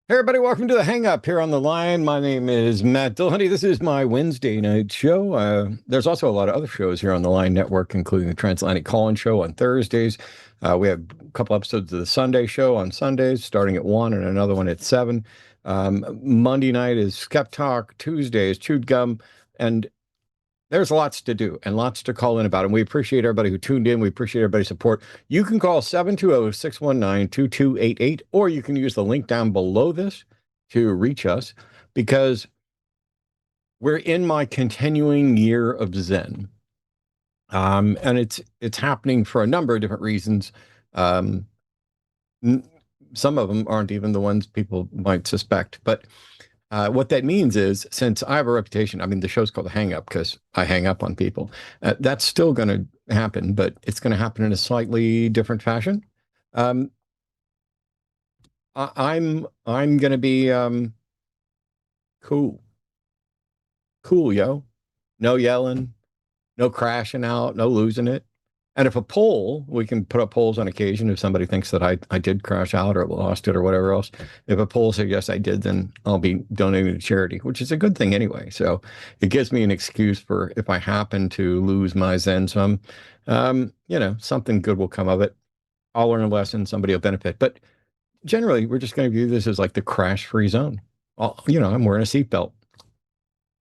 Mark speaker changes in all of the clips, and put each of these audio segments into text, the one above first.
Speaker 1: Hey everybody, welcome to the Hang Up here on the line. My name is Matt Dillahunty. This is my Wednesday night show. There's also a lot of other shows here on the Line Network, including the Transatlantic Call-In Show on Thursdays. We have a couple episodes of the Sunday Show on Sundays, starting at 1 and another one at 7. Monday night is Skeptalk. Tuesday is Chewed Gum. And there's lots to do and lots to call in about. And we appreciate everybody who tuned in. We appreciate everybody's support. You can call 720-619-2288, or you can use the link down below this to reach us, because we're in my continuing year of Zen. And it's happening for a number of different reasons. Some of them aren't even the ones people might suspect. But what that means is, since I have a reputation, I mean, the show's called The Hang Up because I hang up on people. That's still going to happen, but it's going to happen in a slightly different fashion. Um, I'm going to be cool, cool, yo. No yelling, no crashing out, no losing it. And if a poll, we can put up polls on occasion if somebody thinks that I did crash out or lost it or whatever else. If a poll says yes, I did, then I'll be donating to charity, which is a good thing anyway. So it gives me an excuse for if I happen to lose my Zen some, something good will come of it. I'll learn a lesson, somebody will benefit. But generally, we're just going to view this as like the crash-free zone. I'm wearing a seatbelt.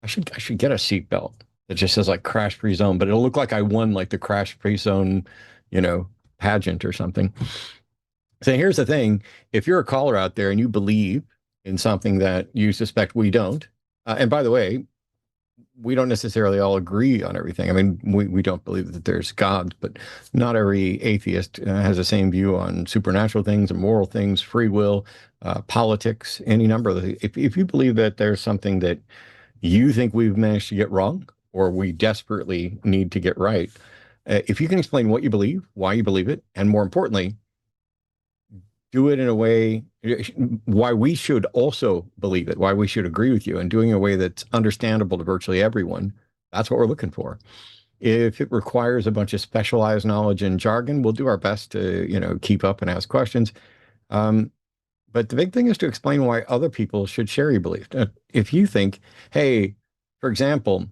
Speaker 1: I should get a seatbelt that just says like crash free zone, but it'll look like I won like the crash free zone, pageant or something. So here's the thing. If you're a caller out there and you believe in something that you suspect we don't, and by the way, we don't necessarily all agree on everything. I mean, we don't believe that there's God, but not every atheist has the same view on supernatural things and moral things, free will, politics, any number of the. If you believe that there's something that you think we've managed to get wrong, or we desperately need to get right, if you can explain what you believe, why you believe it, and more importantly, do it in a way why we should also believe it, why we should agree with you, and doing it in a way that's understandable to virtually everyone, that's what we're looking for. If it requires a bunch of specialized knowledge and jargon, we'll do our best to, keep up and ask questions. But the big thing is to explain why other people should share your belief. If you think, hey, for example,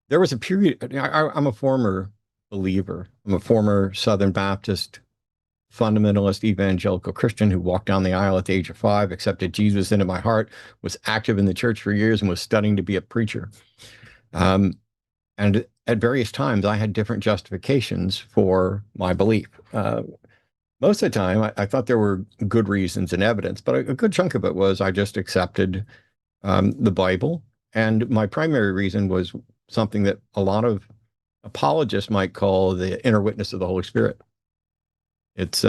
Speaker 1: there was a period, I'm a former believer. I'm a former Southern Baptist fundamentalist evangelical Christian who walked down the aisle at the age of 5, accepted Jesus into my heart, was active in the church for years, and was studying to be a preacher. And at various times, I had different justifications for my belief. Most of the time, I thought there were good reasons and evidence, but a good chunk of it was I just accepted the Bible. And my primary reason was something that a lot of apologists might call the inner witness of the Holy Spirit. It's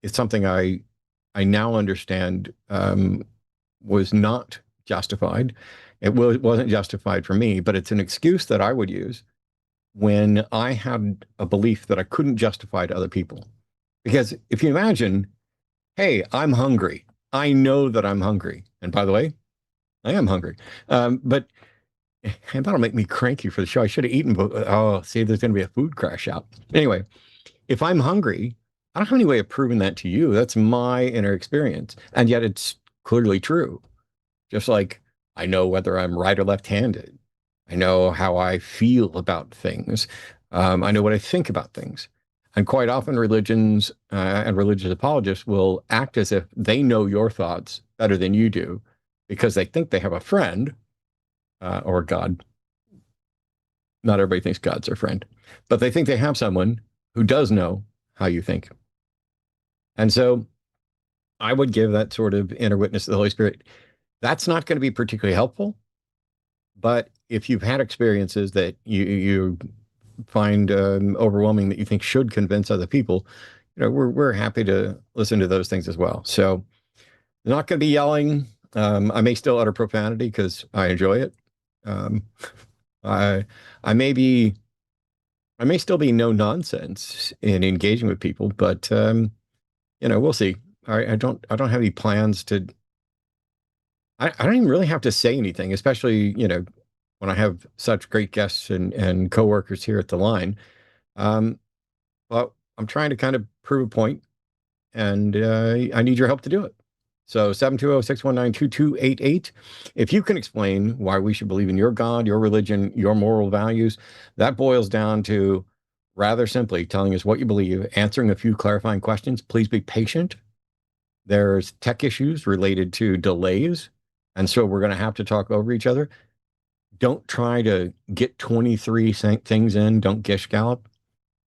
Speaker 1: something I now understand was not justified. It wasn't justified for me, but it's an excuse that I would use when I had a belief that I couldn't justify to other people. Because if you imagine, hey, I'm hungry. I know that I'm hungry. And by the way, I am hungry. But and that'll make me cranky for the show. I should have eaten. Oh, see, there's going to be a food crash out. Anyway, if I'm hungry, I don't have any way of proving that to you. That's my inner experience. And yet it's clearly true. Just like I know whether I'm right or left-handed. I know how I feel about things. I know what I think about things. And quite often religions and religious apologists will act as if they know your thoughts better than you do because they think they have a friend or God. Not everybody thinks God's their friend, but they think they have someone who does know how you think. And so I would give that sort of inner witness to the Holy Spirit. That's not going to be particularly helpful, but if you've had experiences that you find overwhelming that you think should convince other people, we're happy to listen to those things as well. So not going to be yelling. I may still utter profanity because I enjoy it. Um, I I may be I may still be no nonsense in engaging with people, but we'll see. I don't have any plans to. I don't even really have to say anything, especially when I have such great guests and coworkers here at the line. Um, well, I'm trying to kind of prove a point, and I need your help to do it. So 720-619-2288. If you can explain why we should believe in your God, your religion, your moral values, that boils down to rather simply telling us what you believe, answering a few clarifying questions. Please be patient. There's tech issues related to delays, and so we're going to have to talk over each other. Don't try to get 23 things in. Don't gish gallop.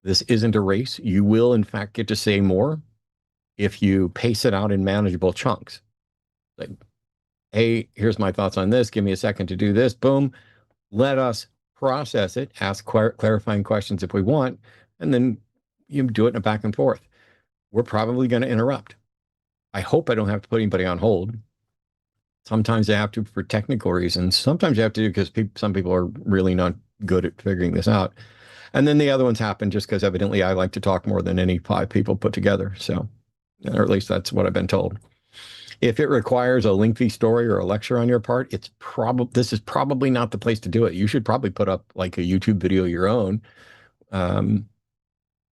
Speaker 1: This isn't a race. You will, in fact, get to say more if you pace it out in manageable chunks. Like, hey, here's my thoughts on this. Give me a second to do this. Boom. Let us process it, ask clarifying questions if we want, and then you do it in a back and forth. We're probably going to interrupt. I hope I don't have to put anybody on hold. Sometimes I have to for technical reasons. Sometimes you have to because some people are really not good at figuring this out. And then the other ones happen just because evidently I like to talk more than any 5 people put together. So, or at least that's what I've been told. If it requires a lengthy story or a lecture on your part, this is probably not the place to do it. You should probably put up like a YouTube video of your own, and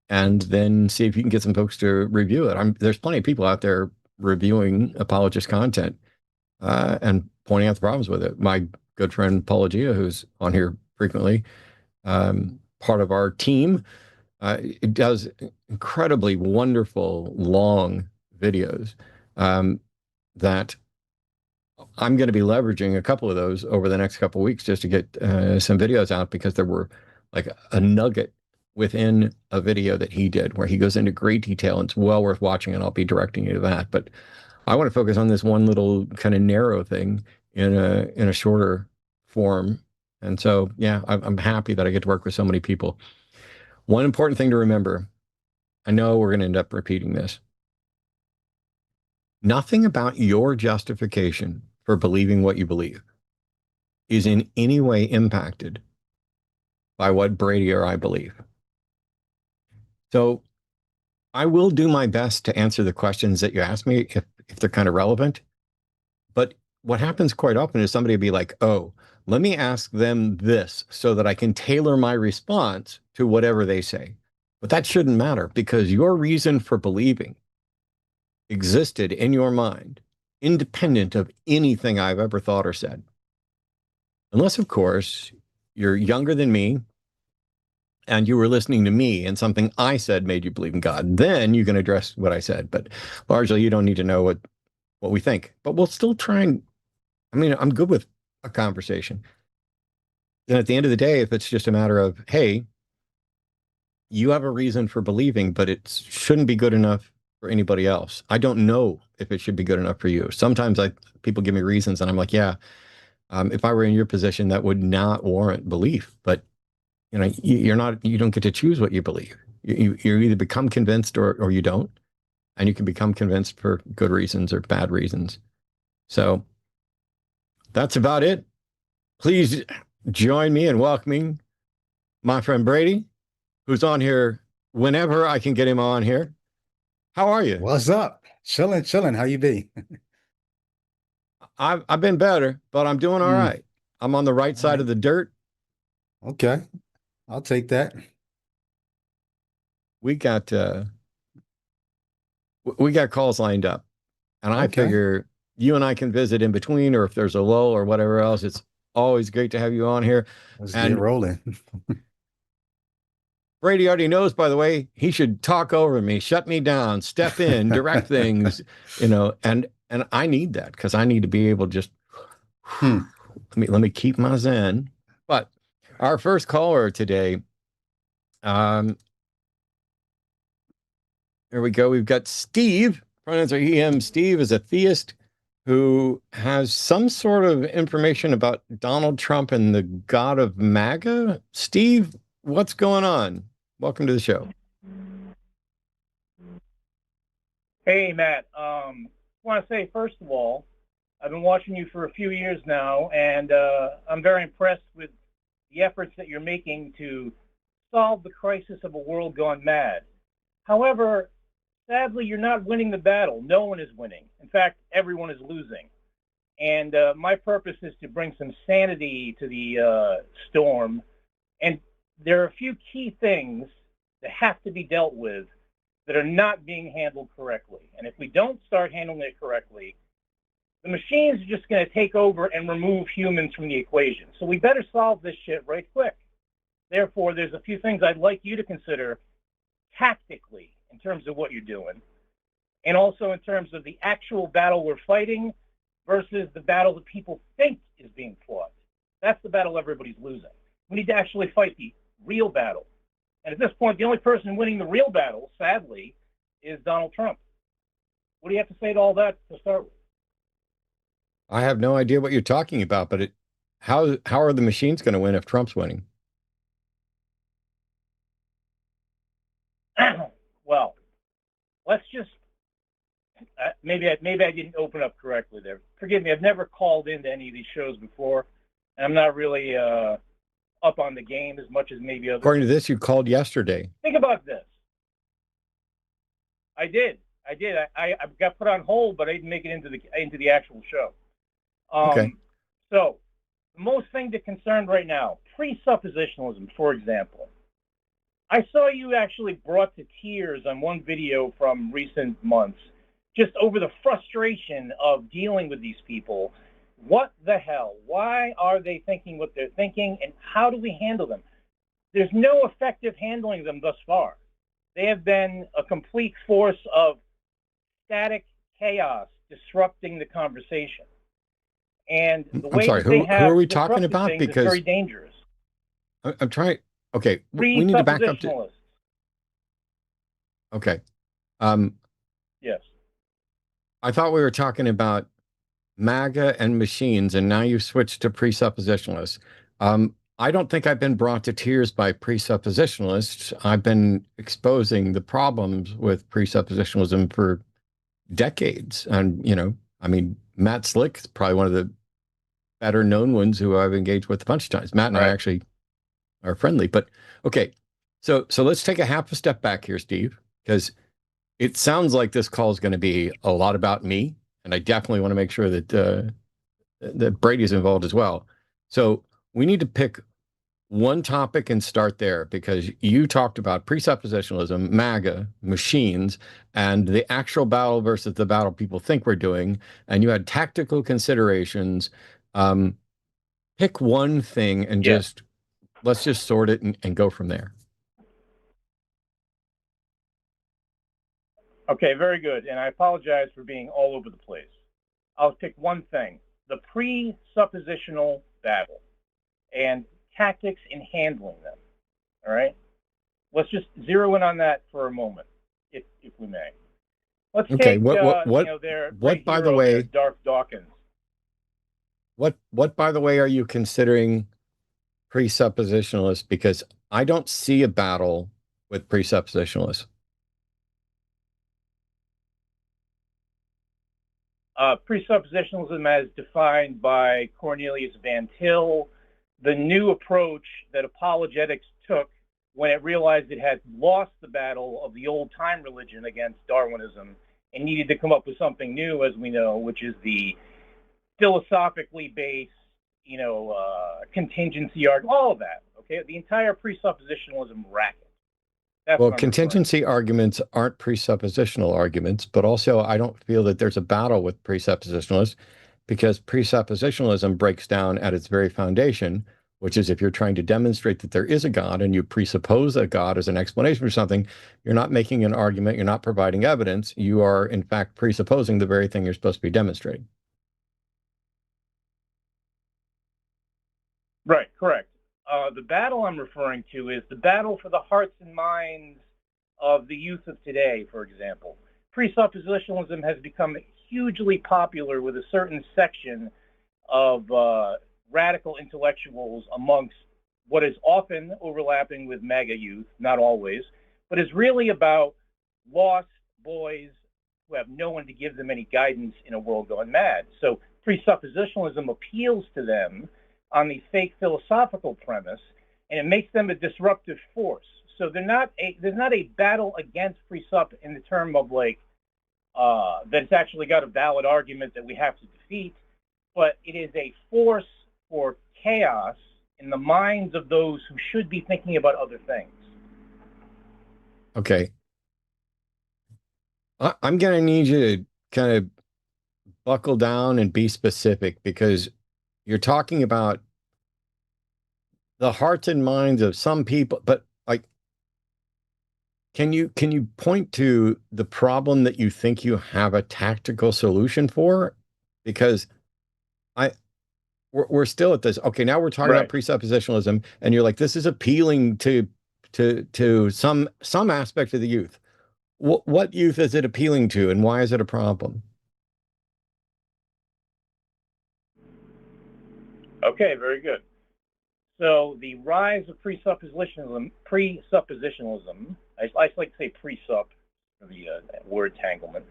Speaker 1: then see if you can get some folks to review it. There's plenty of people out there reviewing apologist content and pointing out the problems with it. My good friend Paula Gia, who's on here frequently, part of our team, it does incredibly wonderful long videos that I'm going to be leveraging a couple of those over the next couple of weeks just to get some videos out, because there were like a nugget within a video that he did where he goes into great detail, and it's well worth watching, and I'll be directing you to that. But I want to focus on this one little kind of narrow thing in a shorter form. And so, yeah, I'm happy that I get to work with so many people. One important thing to remember, I know we're going to end up repeating this. Nothing about your justification for believing what you believe is in any way impacted by what Brady or I believe. So I will do my best to answer the questions that you ask me if they're kind of relevant. But what happens quite often is somebody will be like, oh, let me ask them this so that I can tailor my response to whatever they say. But that shouldn't matter, because your reason for believing existed in your mind, independent of anything I've ever thought or said. Unless, of course, you're younger than me and you were listening to me and something I said made you believe in God. Then you can address what I said. But largely, you don't need to know what we think. But we'll still try and, I'm good with a conversation. And at the end of the day, if it's just a matter of, hey, you have a reason for believing, but it shouldn't be good enough for anybody else. I don't know if it should be good enough for you. Sometimes people give me reasons and I'm like, yeah, if I were in your position, that would not warrant belief. But you don't get to choose what you believe. You either become convinced or you don't, and you can become convinced for good reasons or bad reasons. So that's about it. Please join me in welcoming my friend Brady, who's on here whenever I can get him on here. How are you?
Speaker 2: What's up? Chilling. How you be?
Speaker 1: I've been better, but I'm doing all right. I'm on the right side of the dirt.
Speaker 2: Okay, I'll take that.
Speaker 1: We got calls lined up, and I
Speaker 2: Okay,
Speaker 1: figure you and I can visit in between, or if there's a lull or whatever else. It's always great to have you on here.
Speaker 2: let's get
Speaker 1: And
Speaker 2: rolling.
Speaker 1: Brady already knows, by the way, he should talk over me, shut me down, step in, direct things, and I need that, because I need to be able to just let me keep my zen. But our first caller today, here we go. We've got Steve. Pronouns are he, him. Steve is a theist who has some sort of information about Donald Trump and the god of MAGA. Steve, what's going on? Welcome to the show.
Speaker 3: Hey, Matt. I want to say, first of all, I've been watching you for a few years now, and I'm very impressed with the efforts that you're making to solve the crisis of a world gone mad. However, sadly, you're not winning the battle. No one is winning. In fact, everyone is losing. And my purpose is to bring some sanity to the storm. And there are a few key things that have to be dealt with that are not being handled correctly. And if we don't start handling it correctly, the machines are just going to take over and remove humans from the equation. So we better solve this shit right quick. Therefore, there's a few things I'd like you to consider tactically in terms of what you're doing, and also in terms of the actual battle we're fighting versus the battle that people think is being fought. That's the battle everybody's losing. We need to actually fight the real battle. And at this point, the only person winning the real battle, sadly, is Donald Trump. What do you have to say to all that to start with?
Speaker 1: I have no idea what you're talking about, but how are the machines going to win if Trump's winning?
Speaker 3: Well, let's just maybe I didn't open up correctly there. Forgive me. I've never called into any of these shows before, and I'm not really up on the game as much as maybe others.
Speaker 1: According to this, you called yesterday.
Speaker 3: Think about this. I did. I got put on hold, but I didn't make it into the actual show.
Speaker 1: Okay.
Speaker 3: So the most thing to concern right now, presuppositionalism, for example. I saw you actually brought to tears on one video from recent months, just over the frustration of dealing with these people. What the hell? Why are they thinking what they're thinking, and how do we handle them? There's no effective handling them thus far. They have been a complete force of static chaos disrupting the conversation. And the way
Speaker 1: sorry,
Speaker 3: that they
Speaker 1: who
Speaker 3: have
Speaker 1: are we talking about?
Speaker 3: things is
Speaker 1: Because
Speaker 3: very dangerous.
Speaker 1: I'm trying. Okay, we need to back up to. Okay.
Speaker 3: Yes.
Speaker 1: I thought we were talking about MAGA and machines, and now you've switched to presuppositionalists. I don't think I've been brought to tears by presuppositionalists. I've been exposing the problems with presuppositionalism for decades. And, I mean, Matt Slick's probably one of the better known ones who I've engaged with a bunch of times. Matt and I actually are friendly. But okay, so let's take a half a step back here, Steve, because it sounds like this call is going to be a lot about me, and I definitely want to make sure that that Brady's involved as well. So we need to pick one topic and start there, because you talked about presuppositionalism, MAGA, machines, and the actual battle versus the battle people think we're doing, and you had tactical considerations. Pick one thing and let's just sort it and go from there.
Speaker 3: Okay, very good. And I apologize for being all over the place. I'll pick one thing: the presuppositional battle and tactics in handling them. All right? Let's just zero in on that for a moment, if we may. Let's take
Speaker 1: what by the way,
Speaker 3: Darth Dawkins.
Speaker 1: What by the way are you considering presuppositionalists? Because I don't see a battle with presuppositionalists.
Speaker 3: Presuppositionalism as defined by Cornelius Van Til, the new approach that apologetics took when it realized it had lost the battle of the old-time religion against Darwinism and needed to come up with something new, as we know, which is the philosophically based, contingency argument, all of that, okay? The entire presuppositionalism racket.
Speaker 1: Well, contingency arguments aren't presuppositional arguments, but also I don't feel that there's a battle with presuppositionalists, because presuppositionalism breaks down at its very foundation, which is if you're trying to demonstrate that there is a God and you presuppose a God as an explanation for something, you're not making an argument, you're not providing evidence, you are in fact presupposing the very thing you're supposed to be demonstrating.
Speaker 3: Right, correct. The battle I'm referring to is the battle for the hearts and minds of the youth of today, for example. Presuppositionalism has become hugely popular with a certain section of radical intellectuals amongst what is often overlapping with MAGA youth, not always, but is really about lost boys who have no one to give them any guidance in a world gone mad. So presuppositionalism appeals to them on the fake philosophical premise, and it makes them a disruptive force. So there's not a battle against presup in the term of that it's actually got a valid argument that we have to defeat, but it is a force for chaos in the minds of those who should be thinking about other things.
Speaker 1: Okay. I'm going to need you to kind of buckle down and be specific because you're talking about the hearts and minds of some people, but like, can you point to the problem that you think you have a tactical solution for? Because I we're still at this. Okay, now we're talking about
Speaker 3: Right.
Speaker 1: presuppositionalism, and you're like, this is appealing to some aspect of the youth. What youth is it appealing to, and why is it a problem?
Speaker 3: Okay, very good. So the rise of presuppositionalism, I like to say presup, the word tanglement,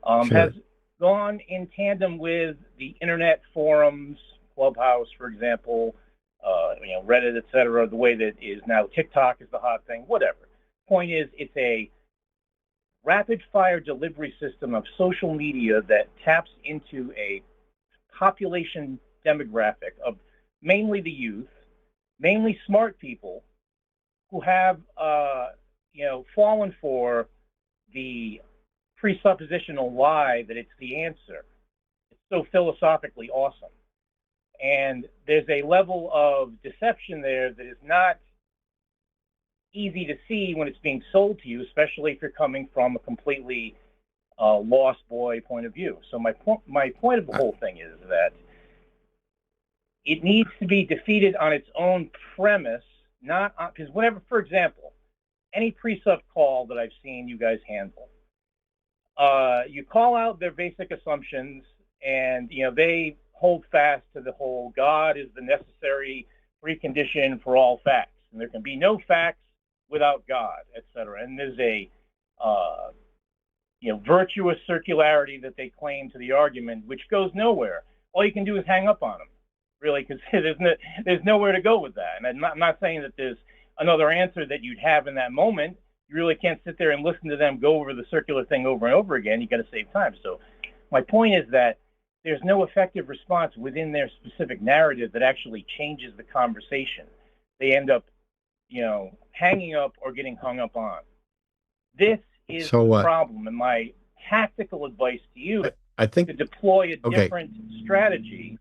Speaker 1: Sure.
Speaker 3: has gone in tandem with the internet forums, Clubhouse, for example, Reddit, etc. The way that is now TikTok is the hot thing. Whatever. Point is, it's a rapid fire delivery system of social media that taps into a population demographic of mainly the youth, mainly smart people who have, fallen for the presuppositional lie that it's the answer. It's so philosophically awesome. And there's a level of deception there that is not easy to see when it's being sold to you, especially if you're coming from a completely lost boy point of view. So my point of the whole thing is that it needs to be defeated on its own premise, not because whenever, for example, any presup call that I've seen you guys handle, you call out their basic assumptions, and they hold fast to the whole God is the necessary precondition for all facts, and there can be no facts without God, etc. And there's a virtuous circularity that they claim to the argument, which goes nowhere. All you can do is hang up on them, really, because there's nowhere to go with that. And I'm not saying that there's another answer that you'd have in that moment. You really can't sit there and listen to them go over the circular thing over and over again. You got to save time. So my point is that there's no effective response within their specific narrative that actually changes the conversation. They end up, hanging up or getting hung up on. This is the problem. And my tactical advice to you
Speaker 1: I think
Speaker 3: to deploy a different strategy.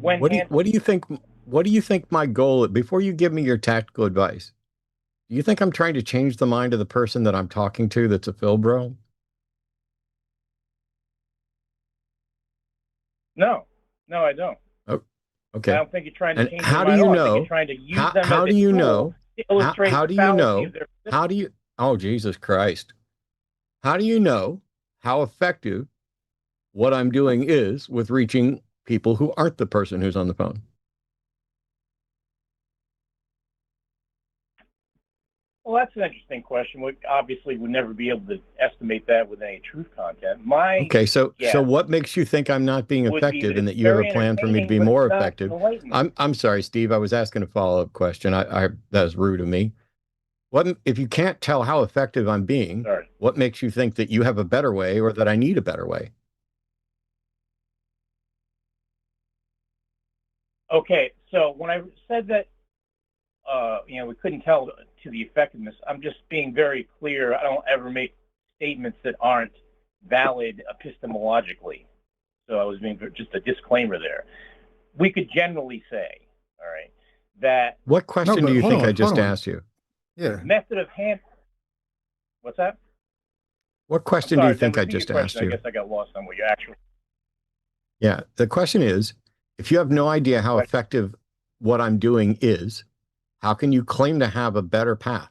Speaker 3: What
Speaker 1: do you think? What do you think my goal? Before you give me your tactical advice, do you think I'm trying to change the mind of the person that I'm talking to that's a Philbro?
Speaker 3: No, I don't.
Speaker 1: Oh, okay.
Speaker 3: I don't think you're trying to change
Speaker 1: how
Speaker 3: their
Speaker 1: do you
Speaker 3: mind. I think
Speaker 1: know?
Speaker 3: you're trying to use them
Speaker 1: How
Speaker 3: as
Speaker 1: do
Speaker 3: a
Speaker 1: you
Speaker 3: tool
Speaker 1: know?
Speaker 3: to illustrate
Speaker 1: How
Speaker 3: the
Speaker 1: do you
Speaker 3: fallacy
Speaker 1: know?
Speaker 3: of their system.
Speaker 1: How do you? Oh, Jesus Christ! How do you know how effective what I'm doing is with reaching people who aren't the person who's on the phone?
Speaker 3: Well, that's an interesting question. We obviously would never be able to estimate that with any truth content.
Speaker 1: Okay, so what makes you think I'm not being effective and that you have a plan for me to be more effective? I'm sorry, Steve. I was asking a follow-up question. That was rude of me. What if you can't tell how effective I'm being?
Speaker 3: Sorry.
Speaker 1: What makes you think that you have a better way or that I need a better way?
Speaker 3: Okay, so when I said that, we couldn't tell to the effectiveness, I'm just being very clear. I don't ever make statements that aren't valid epistemologically. So I was being just a disclaimer there. We could generally say, all right, that.
Speaker 1: What question do you think I just asked you?
Speaker 2: Yeah.
Speaker 3: Method of hand. What's that?
Speaker 1: What question do you think I just asked you?
Speaker 3: I guess I got lost on what you actually.
Speaker 1: Yeah, the question is, if you have no idea how effective what I'm doing is, how can you claim to have a better path?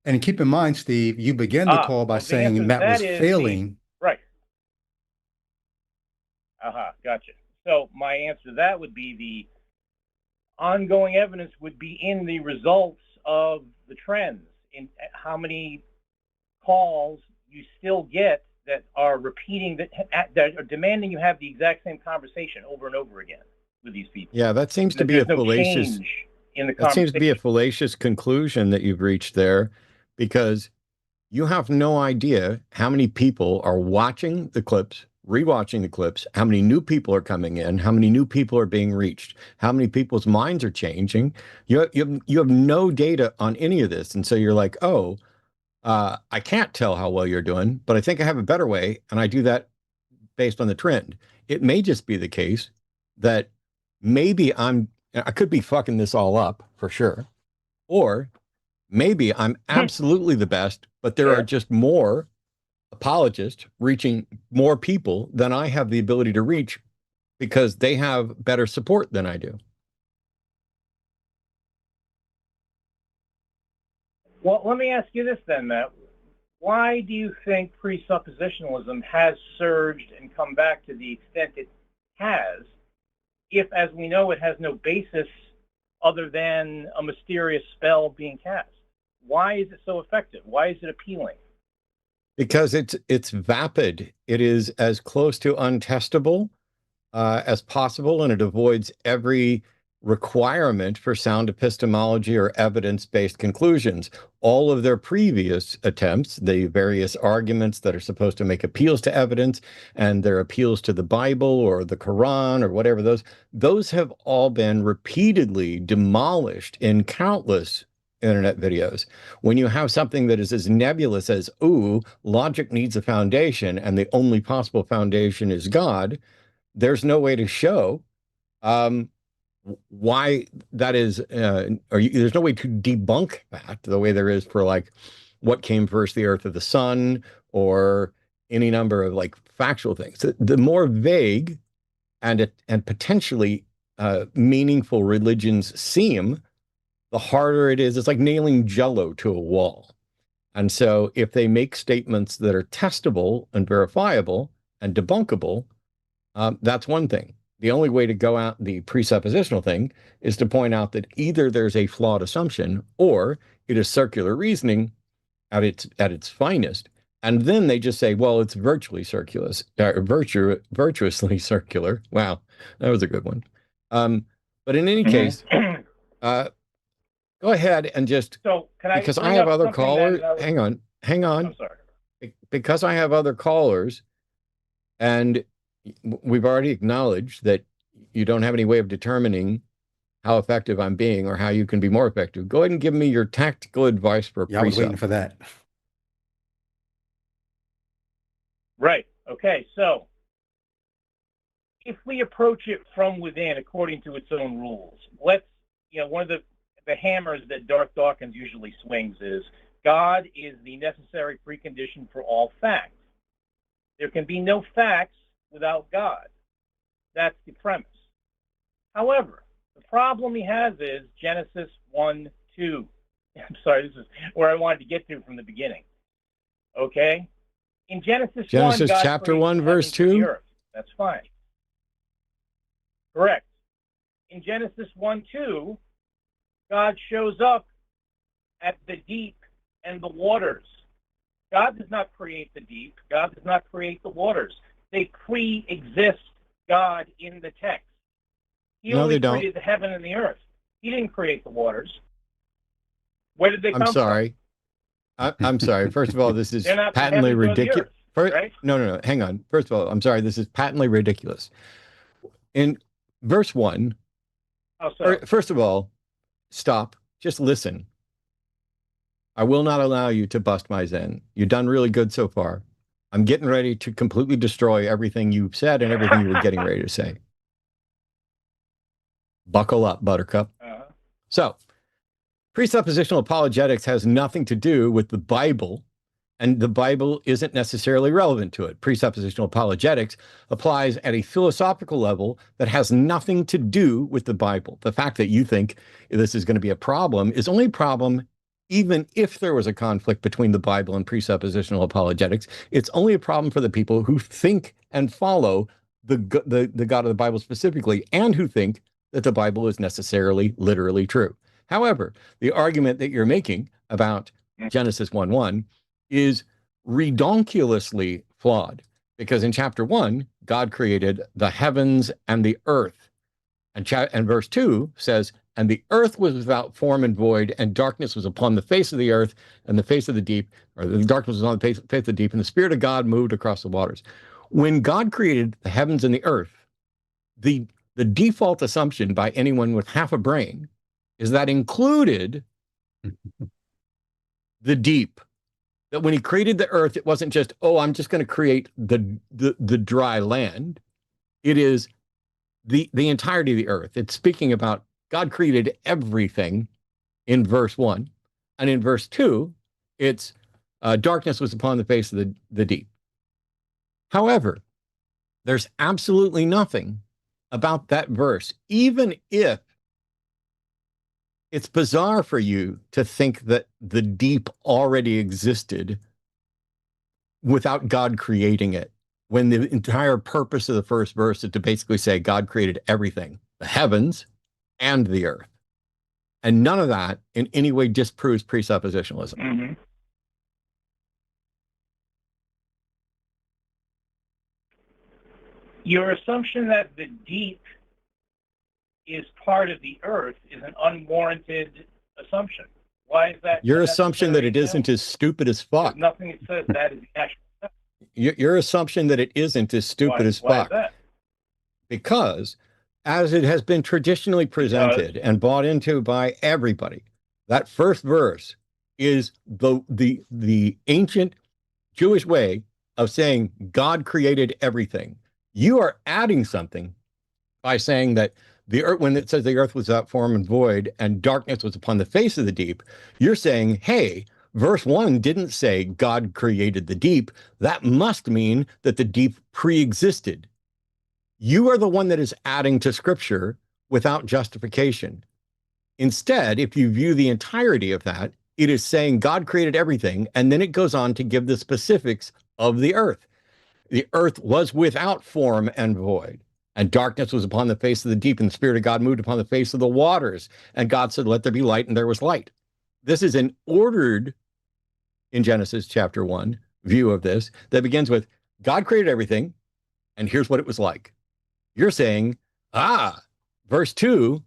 Speaker 2: And keep in mind, Steve, you began the call by saying Matt was failing.
Speaker 3: Right. Gotcha. So my answer to that would be the ongoing evidence would be in the results of the trends, in how many calls you still get that are repeating, that are demanding you have the exact same conversation over and over again with these people.
Speaker 1: Yeah, that seems to be a fallacious. That seems to be a fallacious conclusion that you've reached there, because you have no idea how many people are watching the clips, rewatching the clips, how many new people are coming in, how many new people are being reached, how many people's minds are changing. You have no data on any of this. And so you're like, oh, I can't tell how well you're doing, but I think I have a better way, and I do that based on the trend. It may just be the case that maybe I could be fucking this all up for sure, or maybe I'm absolutely the best, but there are just more apologists reaching more people than I have the ability to reach because they have better support than I do.
Speaker 3: Well, let me ask you this then, Matt. Why do you think presuppositionalism has surged and come back to the extent it has, if, as we know, it has no basis other than a mysterious spell being cast? Why is it so effective? Why is it appealing?
Speaker 1: Because it's vapid. It is as close to untestable as possible, and it avoids every requirement for sound epistemology or evidence-based conclusions. All of their previous attempts, the various arguments that are supposed to make appeals to evidence and their appeals to the Bible or the Quran or whatever, those have all been repeatedly demolished in countless internet videos. When you have something that is as nebulous as, ooh, logic needs a foundation, and the only possible foundation is God, there's no way to show why that is, there's no way to debunk that the way there is for like what came first, the earth or the sun, or any number of like factual things. The more vague and potentially meaningful religions seem, the harder it is. It's like nailing Jello to a wall. And so if they make statements that are testable and verifiable and debunkable, that's one thing. The only way to go out the presuppositional thing is to point out that either there's a flawed assumption or it is circular reasoning at its finest. And then they just say, well, it's virtuously circular. Wow, that was a good one. But in any case, go ahead and just, because I have other callers. Hang on.
Speaker 3: I'm sorry.
Speaker 1: Because I have other callers, and we've already acknowledged that you don't have any way of determining how effective I'm being or how you can be more effective. Go ahead and give me your tactical advice for a
Speaker 2: I was waiting for that.
Speaker 3: Right. Okay. So if we approach it from within according to its own rules, one of the hammers that Darth Dawkins usually swings is God is the necessary precondition for all facts. There can be no facts without God. That's the premise. However, the problem he has is Genesis 1:2. I'm sorry, this is where I wanted to get to from the beginning. Okay? In Genesis 1, God
Speaker 1: chapter 1, verse 2?
Speaker 3: That's fine. Correct. In Genesis 1:2, God shows up at the deep and the waters. God does not create the deep. God does not create the waters. They pre-exist God in the text. He only created the heaven and the earth. He didn't create the waters. Where did they come from?
Speaker 1: I'm sorry. First of all, this is patently ridiculous. Right? No. Hang on. First of all, I'm sorry. This is patently ridiculous. In verse 1, first of all, stop. Just listen. I will not allow you to bust my zen. You've done really good so far. I'm getting ready to completely destroy everything you've said and everything you were getting ready to say. Buckle up, Buttercup. So, presuppositional apologetics has nothing to do with the Bible, and the Bible isn't necessarily relevant to it. Presuppositional apologetics applies at a philosophical level that has nothing to do with the Bible. The fact that you think this is going to be a problem is only a problem even if there was a conflict between the Bible and presuppositional apologetics. It's only a problem for the people who think and follow the God of the Bible specifically, and who think that the Bible is necessarily literally true. However, the argument that you're making about Genesis 1:1 is redonkulously flawed, because in chapter 1, God created the heavens and the earth. And verse 2 says, and the earth was without form and void, and darkness was upon the face of the earth, and the face of the deep, or the darkness was on the face of the deep, and the Spirit of God moved across the waters. When God created the heavens and the earth, the default assumption by anyone with half a brain is that included the deep, That when he created the earth, it wasn't just, oh, I'm just going to create the dry land. It is the entirety of the earth. It's speaking about God created everything in verse 1. And in verse 2, it's darkness was upon the face of the deep. However, there's absolutely nothing about that verse, even if it's bizarre for you to think that the deep already existed without God creating it, when the entire purpose of the first verse is to basically say God created everything, the heavens and the earth. And none of that in any way disproves presuppositionalism.
Speaker 3: Mm-hmm. Your assumption that the deep is part of the earth is an unwarranted assumption. Why is that?
Speaker 1: Your assumption that it isn't is stupid as fuck.
Speaker 3: There's nothing that says that is the actual.
Speaker 1: Your assumption that it isn't is stupid as fuck.
Speaker 3: Why is that?
Speaker 1: Because as it has been traditionally presented and bought into by everybody, that first verse is the ancient Jewish way of saying God created everything. You are adding something by saying that the earth, when it says the earth was without form and void and darkness was upon the face of the deep, you're saying, hey, verse 1 didn't say God created the deep. That must mean that the deep pre-existed. You are the one that is adding to scripture without justification. Instead, if you view the entirety of that, it is saying God created everything, and then it goes on to give the specifics of the earth. The earth was without form and void, and darkness was upon the face of the deep, and the Spirit of God moved upon the face of the waters. And God said, let there be light, and there was light. This is an ordered, in Genesis chapter 1, view of this that begins with God created everything, and here's what it was like. You're saying, verse 2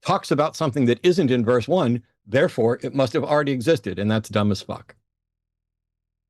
Speaker 1: talks about something that isn't in verse 1, therefore it must have already existed, and that's dumb as fuck.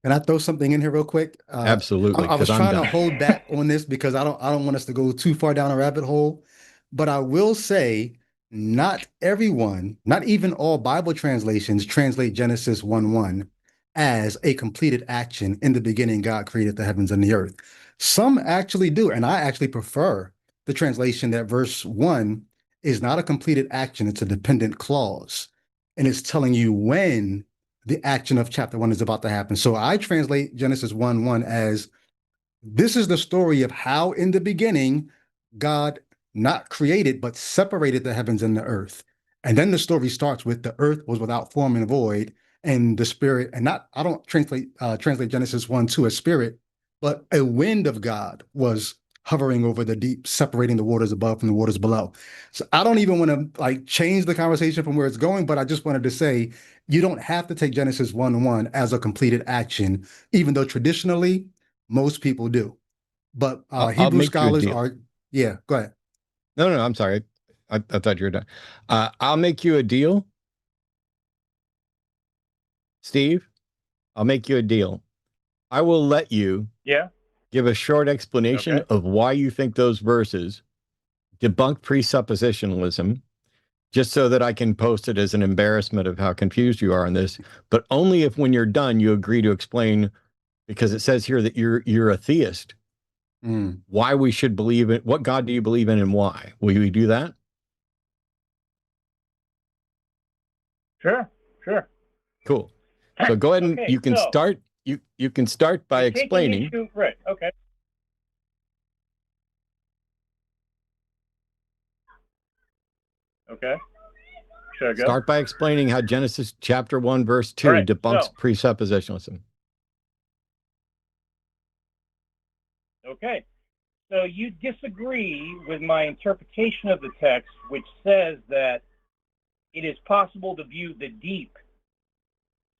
Speaker 2: Can I throw something in here real quick?
Speaker 1: Absolutely.
Speaker 2: I was trying to hold back on this because I don't want us to go too far down a rabbit hole. But I will say, not everyone, not even all Bible translations translate Genesis 1:1 as a completed action. In the beginning, God created the heavens and the earth. Some actually do, and I actually prefer the translation that verse 1 is not a completed action, it's a dependent clause. And it's telling you when the action of chapter 1 is about to happen. So I translate Genesis 1:1 as, this is the story of how in the beginning God not created, but separated the heavens and the earth. And then the story starts with the earth was without form and void, and the spirit, and not, I don't translate Genesis 1:2 as spirit, but a wind of God was hovering over the deep, separating the waters above from the waters below. So I don't even want to like change the conversation from where it's going, but I just wanted to say, you don't have to take Genesis 1:1 as a completed action, even though traditionally most people do. But Hebrew scholars are, yeah, go ahead.
Speaker 1: No, I'm sorry. I thought you were done. I'll make you a deal. Steve, I'll make you a deal. I will let you give a short explanation of why you think those verses debunk presuppositionalism, just so that I can post it as an embarrassment of how confused you are on this, but only if when you're done, you agree to explain, because it says here that you're a theist. Why we should believe it. What God do you believe in and why? Will you do that?
Speaker 3: Sure.
Speaker 1: Cool. So go ahead and you can start. You can start by explaining.
Speaker 3: Right. Okay. Okay. Should I go?
Speaker 1: Start by explaining how Genesis chapter 1 verse 2 debunks presuppositionalism.
Speaker 3: Okay. So you disagree with my interpretation of the text, which says that it is possible to view the deep,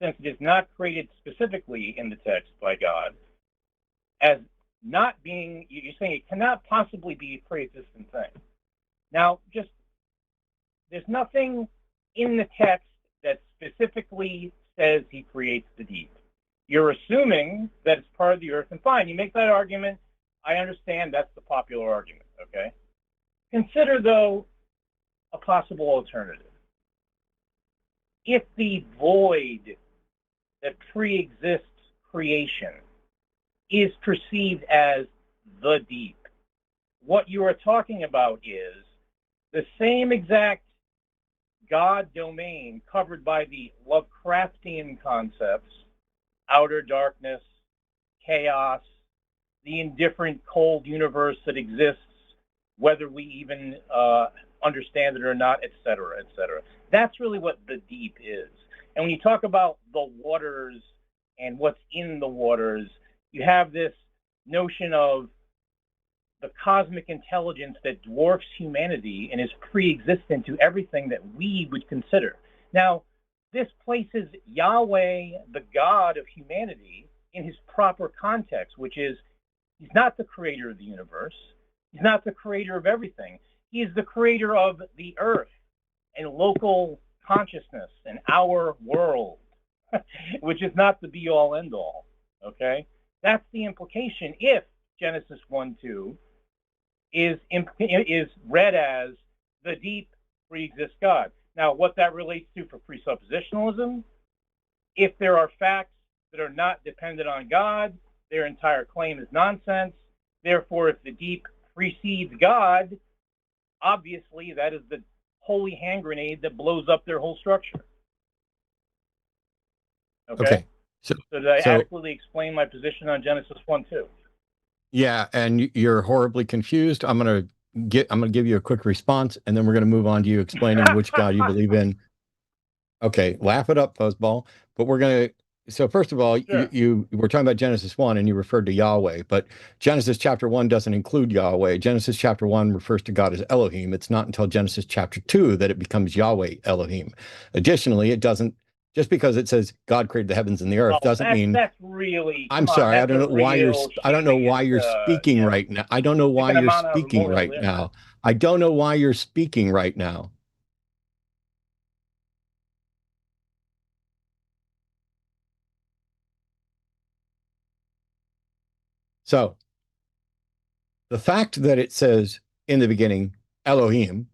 Speaker 3: since it is not created specifically in the text by God, as not being, you're saying it cannot possibly be a pre-existent thing. Now, just, there's nothing in the text that specifically says he creates the deep. You're assuming that it's part of the earth, and fine, you make that argument. I understand that's the popular argument, okay? Consider, though, a possible alternative. If the void that pre-exists creation is perceived as the deep. What you are talking about is the same exact God domain covered by the Lovecraftian concepts, outer darkness, chaos, the indifferent cold universe that exists, whether we even understand it or not, etc., etc. That's really what the deep is. And when you talk about the waters and what's in the waters, you have this notion of the cosmic intelligence that dwarfs humanity and is pre-existent to everything that we would consider. Now, this places Yahweh, the God of humanity, in his proper context, which is he's not the creator of the universe. He's not the creator of everything. He is the creator of the earth and local consciousness and our world, which is not the be-all, end-all, okay? That's the implication if Genesis 1:2 is read as the deep pre-exists God. Now, what that relates to for presuppositionalism, if there are facts that are not dependent on God, their entire claim is nonsense. Therefore, if the deep precedes God, obviously that is the holy hand grenade that blows up their whole structure. Okay. So did I adequately explain my position on Genesis 1:2?
Speaker 1: Yeah, and you're horribly confused. I'm gonna give you a quick response, and then we're gonna move on to you explaining which God you believe in. Okay, laugh it up, fuzzball. But we're gonna. So first of all,
Speaker 3: Sure.
Speaker 1: you were talking about Genesis 1, and you referred to Yahweh, but Genesis chapter 1 doesn't include Yahweh. Genesis chapter 1 refers to God as Elohim. It's not until Genesis chapter 2 that it becomes Yahweh Elohim. Additionally, it doesn't. Just because it says God created the heavens and the earth doesn't mean
Speaker 3: that's really.
Speaker 1: I'm sorry. I don't know why you're. I don't know why you're
Speaker 3: you
Speaker 1: speaking
Speaker 3: know,
Speaker 1: right now. I don't know why
Speaker 3: picking
Speaker 1: you're
Speaker 3: them out of a
Speaker 1: speaking right
Speaker 3: memorial
Speaker 1: now. I don't know why you're speaking right now. So the fact that it says in the beginning, Elohim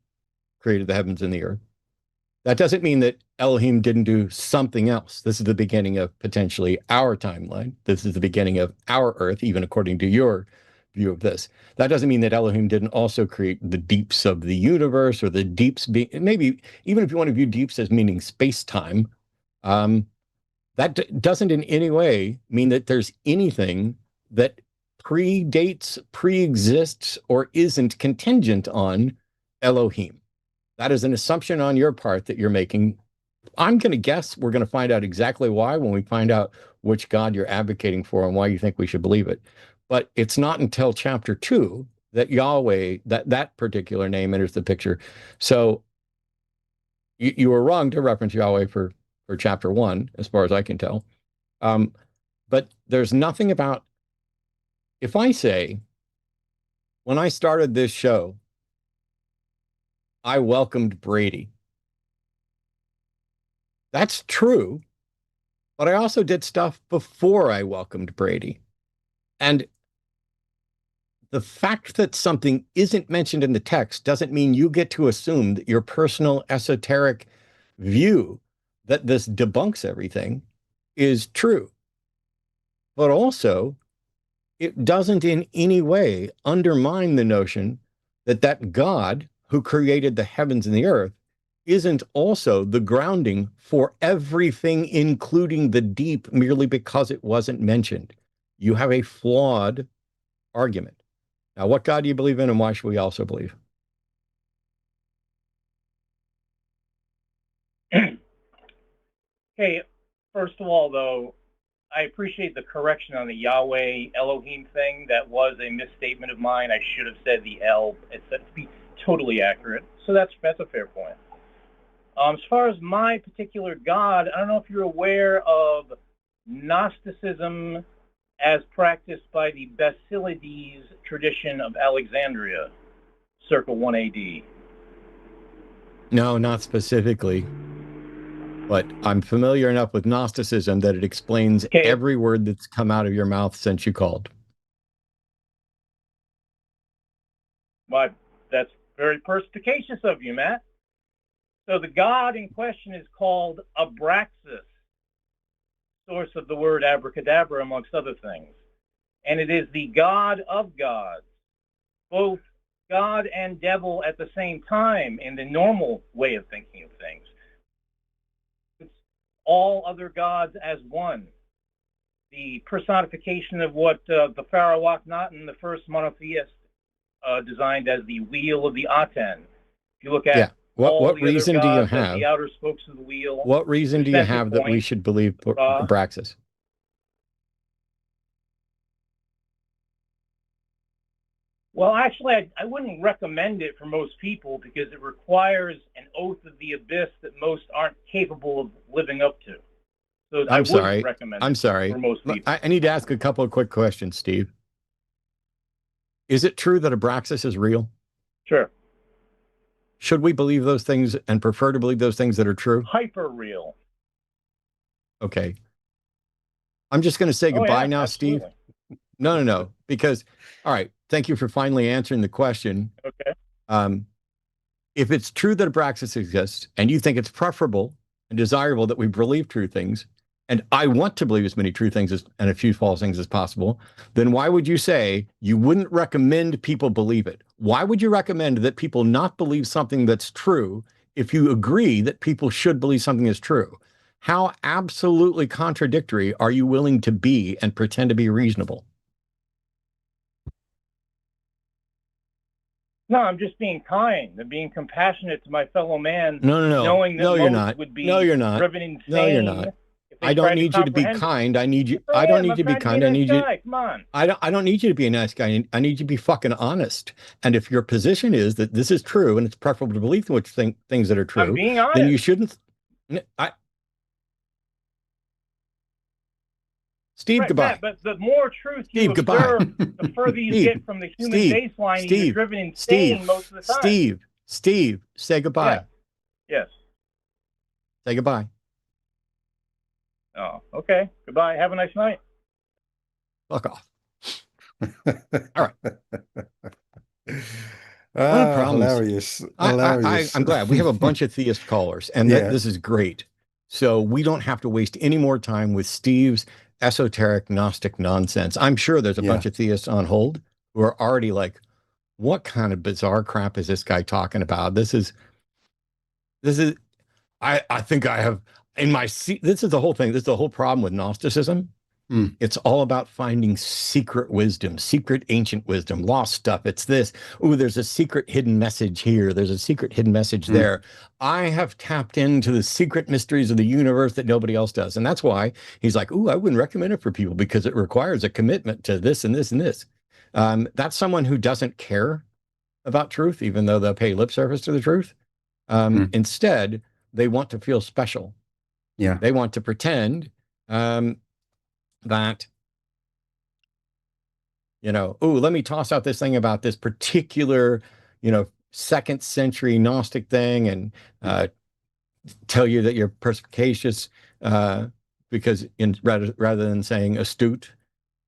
Speaker 1: created the heavens and the earth, that doesn't mean that Elohim didn't do something else. This is the beginning of potentially our timeline. This is the beginning of our earth, even according to your view of this. That doesn't mean that Elohim didn't also create the deeps of the universe or the deeps being, maybe even if you want to view deeps as meaning space-time, that doesn't in any way mean that there's anything that predates, pre-exists, or isn't contingent on Elohim. That is an assumption on your part that you're making. I'm going to guess we're going to find out exactly why when we find out which God you're advocating for and why you think we should believe it. But it's not until chapter 2 that Yahweh, that particular name enters the picture. So you were wrong to reference Yahweh for chapter 1, as far as I can tell. But there's nothing about, if I say, when I started this show, I welcomed Brady. That's true, but I also did stuff before I welcomed Brady. And the fact that something isn't mentioned in the text doesn't mean you get to assume that your personal esoteric view that this debunks everything is true. But also, it doesn't in any way undermine the notion that that God who created the heavens and the earth isn't also the grounding for everything, including the deep, merely because it wasn't mentioned. You have a flawed argument. Now, what God do you believe in, and why should we also believe?
Speaker 3: Okay, first of all, though, I appreciate the correction on the Yahweh Elohim thing. That was a misstatement of mine. I should have said the El. It's to be totally accurate. So that's a fair point. As far as my particular God, I don't know if you're aware of Gnosticism as practiced by the Basilides tradition of Alexandria, circa 1 AD.
Speaker 1: No, not specifically. But I'm familiar enough with Gnosticism that it explains every word that's come out of your mouth since you called.
Speaker 3: Well, that's very perspicacious of you, Matt. So the God in question is called Abraxas. source of the word abracadabra, amongst other things. And it is the God of gods, both God and devil at the same time in the normal way of thinking of things. It's all other gods as one. The personification of what the Pharaoh Akhenaten, the first monotheist, designed as the wheel of the Aten. If you look at
Speaker 1: what reason do you have?
Speaker 3: The outer spokes of the wheel.
Speaker 1: What reason do you have that we should believe Abraxas?
Speaker 3: Well, actually, I wouldn't recommend it for most people because it requires an oath of the abyss that most aren't capable of living up to. So I wouldn't recommend it for most people.
Speaker 1: I need to ask a couple of quick questions, Steve. Is it true that Abraxas is real?
Speaker 3: Sure.
Speaker 1: Should we believe those things and prefer to believe those things that are true?
Speaker 3: Hyper real.
Speaker 1: Okay. I'm just going to say goodbye now, absolutely. Steve. No. Because, all right, thank you for finally answering the question.
Speaker 3: Okay.
Speaker 1: If it's true that Abraxas exists and you think it's preferable and desirable that we believe true things, and I want to believe as many true things and a few false things as possible, then why would you say you wouldn't recommend people believe it? Why would you recommend that people not believe something that's true if you agree that people should believe something is true? How absolutely contradictory are you willing to be and pretend to be reasonable?
Speaker 3: No, I'm just being kind and being compassionate to my fellow man.
Speaker 1: No.
Speaker 3: Knowing that
Speaker 1: you're not.
Speaker 3: Would be
Speaker 1: you're not.
Speaker 3: driven insane.
Speaker 1: No, you're not. I don't need you to be kind. I need you. I don't need you to be kind. I need you.
Speaker 3: Come on.
Speaker 1: I don't need you to be a nice guy. I need you to be fucking honest. And if your position is that this is true and it's preferable to believe which things that are true,
Speaker 3: I'm being honest.
Speaker 1: then you shouldn't. Steve,
Speaker 3: right,
Speaker 1: goodbye.
Speaker 3: Matt, but the more truth
Speaker 1: Steve,
Speaker 3: you
Speaker 1: goodbye.
Speaker 3: observe, the further you get from the human baseline, and you're driven insane most of the time.
Speaker 1: Steve, say goodbye.
Speaker 3: Yeah. Yes.
Speaker 1: Say goodbye.
Speaker 3: Oh, okay. Goodbye. Have a nice night.
Speaker 1: Fuck off. All right. What a problem.
Speaker 2: Hilarious.
Speaker 1: I'm glad we have a bunch of theist callers, and this is great. So we don't have to waste any more time with Steve's esoteric Gnostic nonsense. I'm sure there's a bunch of theists on hold who are already like, what kind of bizarre crap is this guy talking about? This is, I think I have in my seat. This is the whole thing. This is the whole problem with Gnosticism. It's all about finding secret wisdom, secret ancient wisdom, lost stuff. It's this. Oh, there's a secret hidden message here. There's a secret hidden message there. I have tapped into the secret mysteries of the universe that nobody else does. And that's why he's like, oh, I wouldn't recommend it for people because it requires a commitment to this and this and this. That's someone who doesn't care about truth, even though they'll pay lip service to the truth. Instead, they want to feel special.
Speaker 2: Yeah.
Speaker 1: They want to pretend that, oh, let me toss out this thing about this particular, 2nd century Gnostic thing and tell you that you're perspicacious because rather than saying astute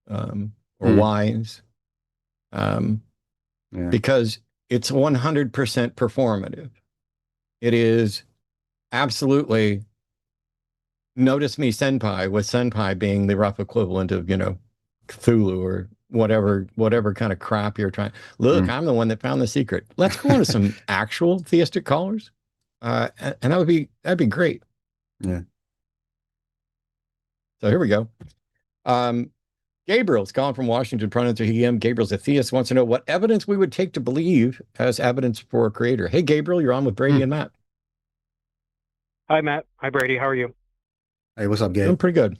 Speaker 1: or wise, because it's 100% performative. It is absolutely notice me senpai, with senpai being the rough equivalent of, Cthulhu or whatever kind of crap you're trying. Look, I'm the one that found the secret. Let's go on to some actual theistic callers. And that'd be great.
Speaker 2: Yeah.
Speaker 1: So here we go. Gabriel's calling from Washington, pronouns are he, him. Gabriel's a theist, wants to know what evidence we would take to believe as evidence for a creator. Hey, Gabriel, you're on with Brady and Matt.
Speaker 4: Hi, Matt. Hi, Brady. How are you?
Speaker 2: Hey, what's up, Gabe?
Speaker 1: Doing pretty good.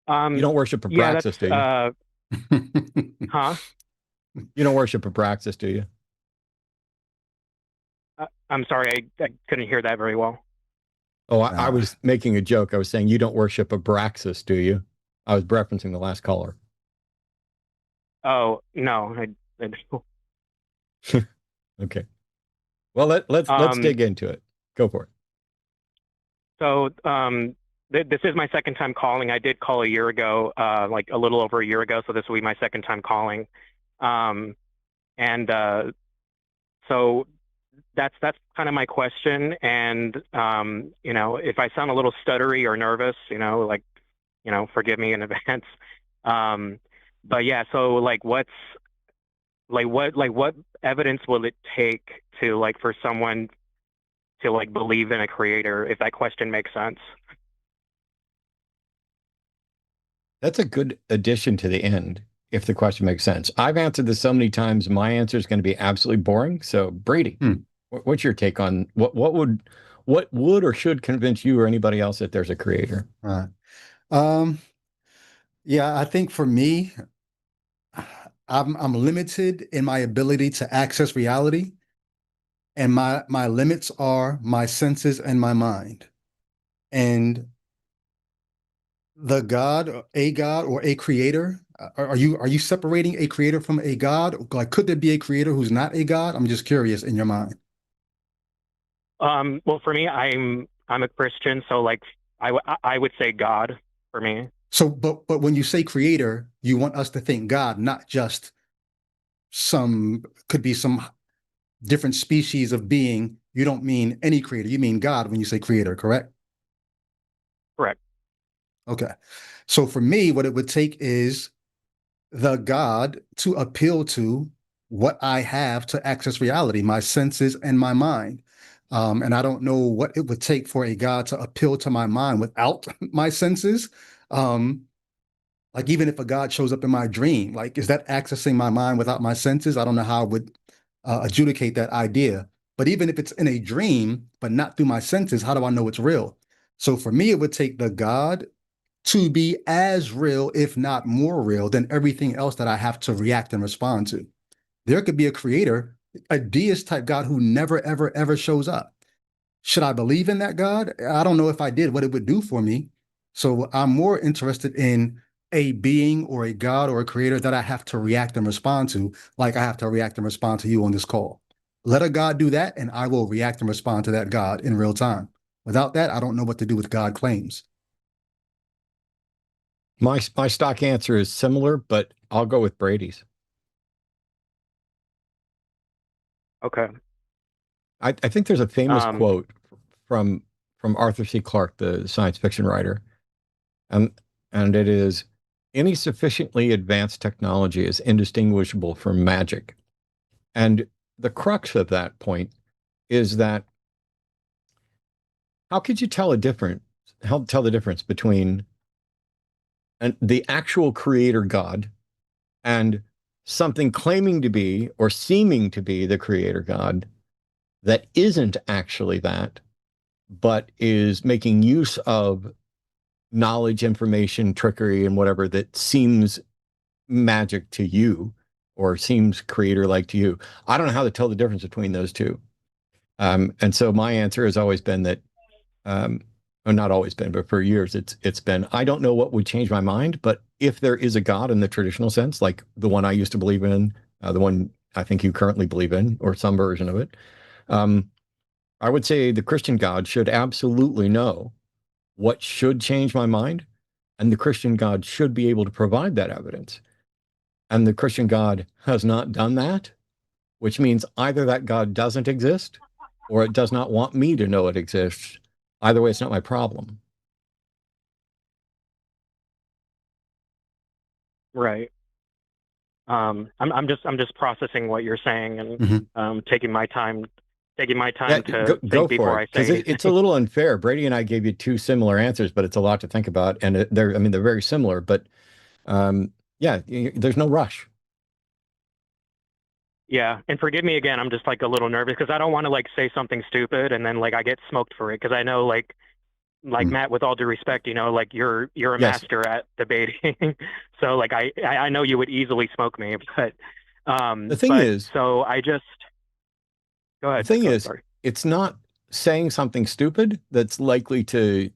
Speaker 1: You don't worship Abraxas, do you?
Speaker 4: Huh?
Speaker 1: You don't worship Abraxas, do you?
Speaker 4: I'm sorry, I couldn't hear that very well.
Speaker 1: Oh, I was making a joke. I was saying you don't worship Abraxas, do you? I was referencing the last caller.
Speaker 4: Oh, no.
Speaker 1: Okay. Well, let's dig into it. Go for it.
Speaker 4: So this is my second time calling. I did call a year ago, like a little over a year ago. So this will be my second time calling. So that's kind of my question. And you know, if I sound a little stuttery or nervous, you know, like, you know, forgive me in advance. But yeah, so like what evidence will it take to like for someone to like believe in a creator, if that question makes sense?
Speaker 1: That's a good addition to the end, if the question makes sense. I've answered this so many times, my answer is going to be absolutely boring. So, Brady, what's your take on what would or should convince you or anybody else that there's a creator?
Speaker 2: All right. Yeah, I think for me, I'm limited in my ability to access reality, and my limits are my senses and my mind. And the God, a God or a creator, are you separating a creator from a God? Like, could there be a creator who's not a God? I'm just curious in your mind.
Speaker 4: Well, for me, I'm a Christian, so like I would say God for me.
Speaker 2: So, but when you say creator, you want us to think God, not just could be some different species of being. You don't mean any creator. You mean God when you say creator, correct?
Speaker 4: Correct.
Speaker 2: Okay. So for me, what it would take is the God to appeal to what I have to access reality, my senses and my mind. And I don't know what it would take for a God to appeal to my mind without my senses. Like even if a God shows up in my dream, like is that accessing my mind without my senses? I don't know how I would adjudicate that idea. But even if it's in a dream, but not through my senses, how do I know it's real? So for me, it would take the God to be as real, if not more real, than everything else that I have to react and respond to. There could be a creator, a deist type God who never, ever, ever shows up. Should I believe in that God? I don't know if I did what it would do for me. So I'm more interested in a being or a God or a creator that I have to react and respond to, like I have to react and respond to you on this call. Let a God do that, and I will react and respond to that God in real time. Without that, I don't know what to do with God claims.
Speaker 1: My stock answer is similar, but I'll go with Brady's.
Speaker 4: Okay.
Speaker 1: I think there's a famous quote from Arthur C. Clarke, the science fiction writer, and it is, any sufficiently advanced technology is indistinguishable from magic. And the crux of that point is that how could you tell the difference between the actual creator God and something claiming to be or seeming to be the creator God that isn't actually that, but is making use of knowledge, information, trickery, and whatever that seems magic to you or seems creator-like to you? I don't know how to tell the difference between those two. And so my answer has always been that, or not always been, but for years it's been, I don't know what would change my mind, but if there is a God in the traditional sense, like the one I used to believe in, the one I think you currently believe in, or some version of it, I would say the Christian God should absolutely know what should change my mind, and the Christian God should be able to provide that evidence. And the Christian God has not done that, which means either that God doesn't exist or it does not want me to know it exists. Either way, it's not my problem.
Speaker 4: Right. I'm just processing what you're saying and taking my time to
Speaker 1: go
Speaker 4: think before
Speaker 1: for
Speaker 4: I
Speaker 1: it,
Speaker 4: say
Speaker 1: because
Speaker 4: anything.
Speaker 1: it's a little unfair. Brady and I gave you two similar answers, but it's a lot to think about, and they're very similar. But yeah, there's no rush.
Speaker 4: Yeah, and forgive me again. I'm just like a little nervous because I don't want to like say something stupid and then like I get smoked for it because I know like Matt, with all due respect, you know, like you're a
Speaker 1: Yes.
Speaker 4: master at debating. So like I know you would easily smoke me, but
Speaker 1: The thing is,
Speaker 4: so I just go ahead. Sorry.
Speaker 1: it's not saying something stupid that's likely to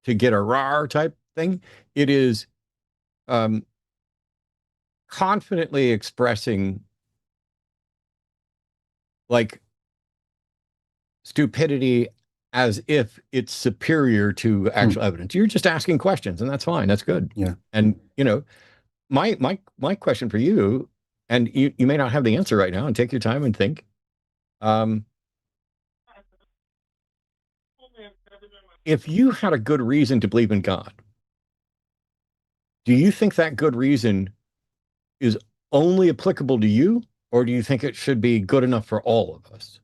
Speaker 1: get a rar type thing. It is confidently expressing like stupidity as if it's superior to actual evidence. You're just asking questions, and that's fine. That's good.
Speaker 2: Yeah.
Speaker 1: And you know, my question for you, and you may not have the answer right now, and take your time and think. if you had a good reason to believe in God, do you think that good reason is only applicable to you, or do you think it should be good enough for all of us?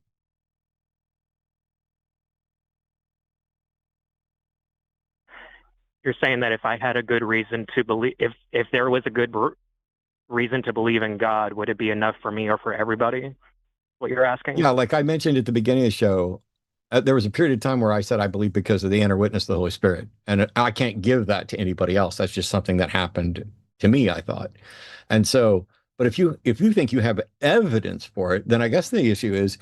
Speaker 4: You're saying that if I had a good reason to believe, if there was a good reason to believe in God, would it be enough for me or for everybody? What you're asking?
Speaker 1: Yeah, like I mentioned at the beginning of the show, there was a period of time where I said I believe because of the inner witness of the Holy Spirit, and I can't give that to anybody else. That's just something that happened to me, I thought. And so, but if you think you have evidence for it, then I guess the issue is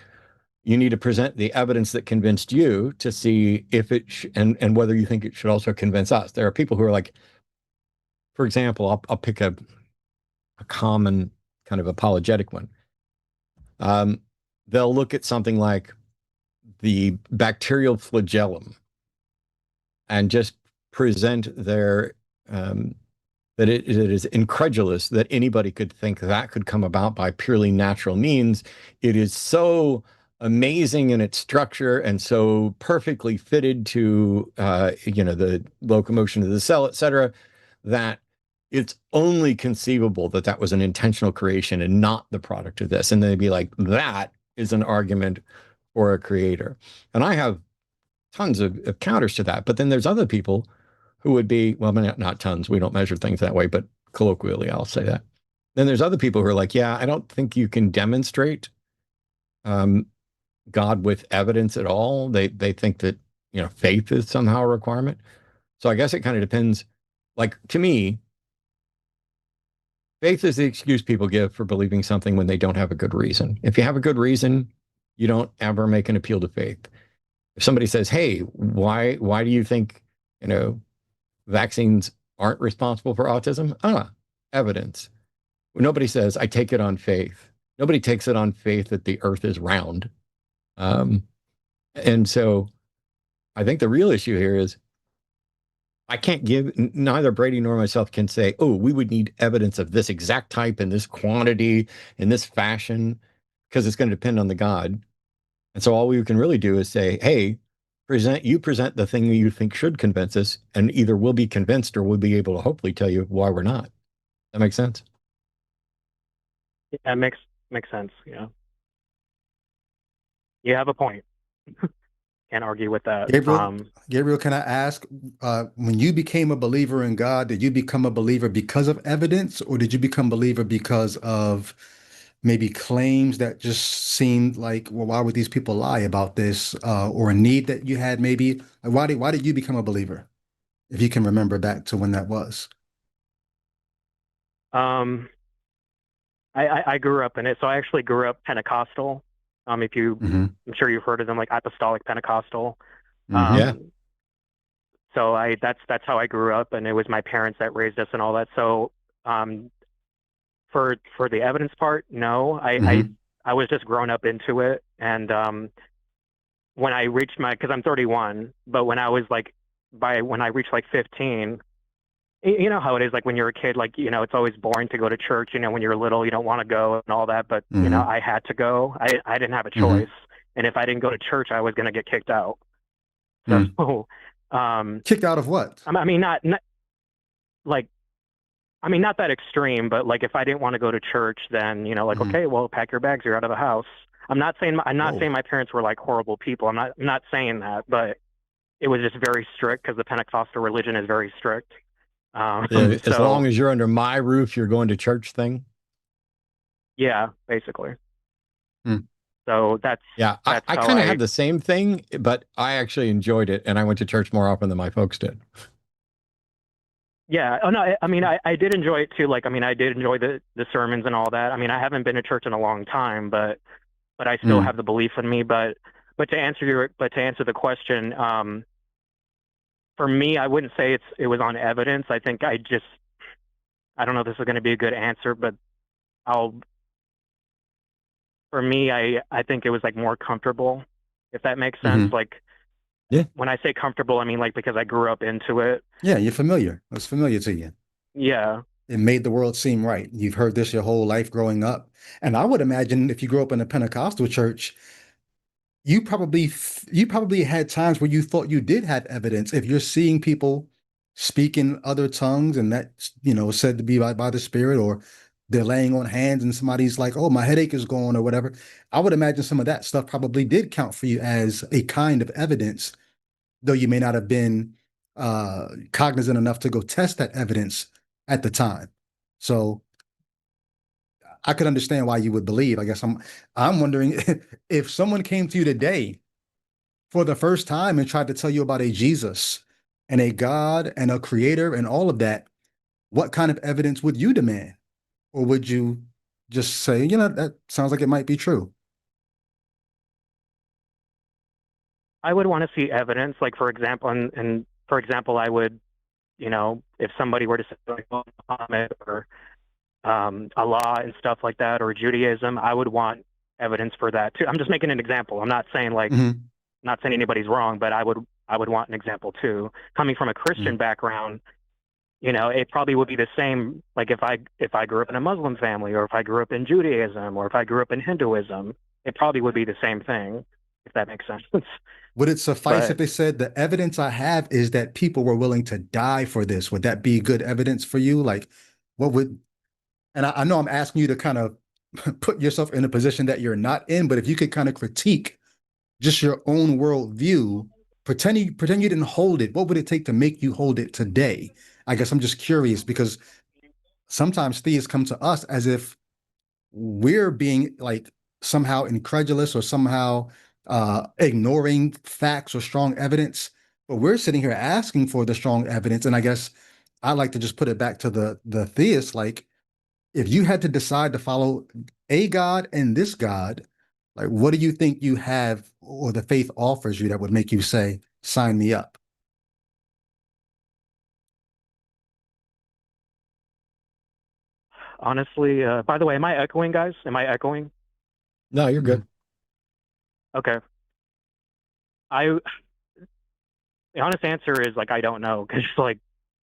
Speaker 1: you need to present the evidence that convinced you to see if it and whether you think it should also convince us. There are people who are like, for example, I'll pick a common kind of apologetic one. Um, they'll look at something like the bacterial flagellum and just present their that it is incredulous that anybody could think that could come about by purely natural means. It is so amazing in its structure and so perfectly fitted to the locomotion of the cell, et cetera, that it's only conceivable that that was an intentional creation and not the product of this. And they'd be like, that is an argument for a creator. And I have tons of counters to that. But then there's other people who would be, well, not tons. We don't measure things that way, but colloquially, I'll say that. Then there's other people who are like, yeah, I don't think you can demonstrate God with evidence at all. They think that, faith is somehow a requirement. So I guess it kind of depends. Like, to me, faith is the excuse people give for believing something when they don't have a good reason. If you have a good reason, you don't ever make an appeal to faith. If somebody says, hey, why do you think, vaccines aren't responsible for autism? Evidence. Nobody says, I take it on faith. Nobody takes it on faith that the earth is round. And so I think the real issue here is I can't neither Brady nor myself can say, oh, we would need evidence of this exact type in this quantity, in this fashion, because it's going to depend on the God. And so all we can really do is say, hey, present the thing that you think should convince us, and either we'll be convinced or we'll be able to hopefully tell you why we're not. That makes sense?
Speaker 4: Yeah, makes sense. Yeah. You have a point. Can't argue with that.
Speaker 2: Gabriel, can I ask, when you became a believer in God, did you become a believer because of evidence, or did you become a believer because of maybe claims that just seemed like, well, why would these people lie about this, or a need that you had maybe? Why did you become a believer, if you can remember back to when that was?
Speaker 4: I grew up in it. So I actually grew up Pentecostal. I'm sure you've heard of them, like Apostolic Pentecostal.
Speaker 1: Yeah.
Speaker 4: So that's how I grew up, and it was my parents that raised us and all that. So, for the evidence part, no, I was just grown up into it. And, when I reached because I'm 31, but when I was when I reached 15, you know how it is, like when you're a kid, it's always boring to go to church. When you're little, you don't want to go and all that, but I had to go. I didn't have a choice. And if I didn't go to church, I was going to get kicked out. So,
Speaker 2: kicked out of what?
Speaker 4: I mean, not that extreme, but if I didn't want to go to church, then, okay, well, pack your bags, you're out of the house. I'm not saying my parents were horrible people. I'm not saying that, but it was just very strict because the Pentecostal religion is very strict.
Speaker 1: As long as you're under my roof, you're going to church thing.
Speaker 4: Yeah, basically. So that's
Speaker 1: I kind of had the same thing, but I actually enjoyed it, and I went to church more often than my folks did.
Speaker 4: Yeah. Oh no. I mean, I did enjoy it too. I did enjoy the sermons and all that. I mean, I haven't been to church in a long time, but I still have the belief in me. But to answer the question, for me, I wouldn't say it was on evidence. I think I don't know if this is going to be a good answer, but for me, I think it was more comfortable, if that makes sense.
Speaker 1: Yeah.
Speaker 4: When I say comfortable, I mean because I grew up into it.
Speaker 2: Yeah, you're familiar. It was familiar to you.
Speaker 4: Yeah.
Speaker 2: It made the world seem right. You've heard this your whole life growing up. And I would imagine if you grew up in a Pentecostal church, you probably had times where you thought you did have evidence. If you're seeing people speak in other tongues and that's, said to be by the Spirit, or they're laying on hands and somebody's like, oh, my headache is gone or whatever. I would imagine some of that stuff probably did count for you as a kind of evidence, though you may not have been cognizant enough to go test that evidence at the time. So I could understand why you would believe. I guess I'm wondering if someone came to you today for the first time and tried to tell you about a Jesus and a God and a creator and all of that, what kind of evidence would you demand? Or would you just say, that sounds like it might be true?
Speaker 4: I would want to see evidence, like for example, and for example, I would, if somebody were to say like Muhammad or Allah and stuff like that, or Judaism, I would want evidence for that too. I'm just making an example. I'm not saying like, not saying anybody's wrong, but I would want an example too. Coming from a Christian background, it probably would be the same. Like if I grew up in a Muslim family, or if I grew up in Judaism, or if I grew up in Hinduism, it probably would be the same thing, if that makes sense.
Speaker 2: Would it suffice if they said the evidence I have is that people were willing to die for this? Would that be good evidence for you? Like, what would, and I know I'm asking you to kind of put yourself in a position that you're not in, but if you could kind of critique just your own worldview, pretend you didn't hold it, what would it take to make you hold it today? I guess I'm just curious, because sometimes theists come to us as if we're being like somehow incredulous or somehow ignoring facts or strong evidence, but we're sitting here asking for the strong evidence. And I guess I like to just put it back to the theist. Like, if you had to decide to follow a God and this God, like, what do you think you have or the faith offers you that would make you say, sign me up?
Speaker 4: Honestly, by the way, am I echoing, guys? Am I echoing?
Speaker 1: No, you're good.
Speaker 4: Okay. The honest answer is like I don't know, because like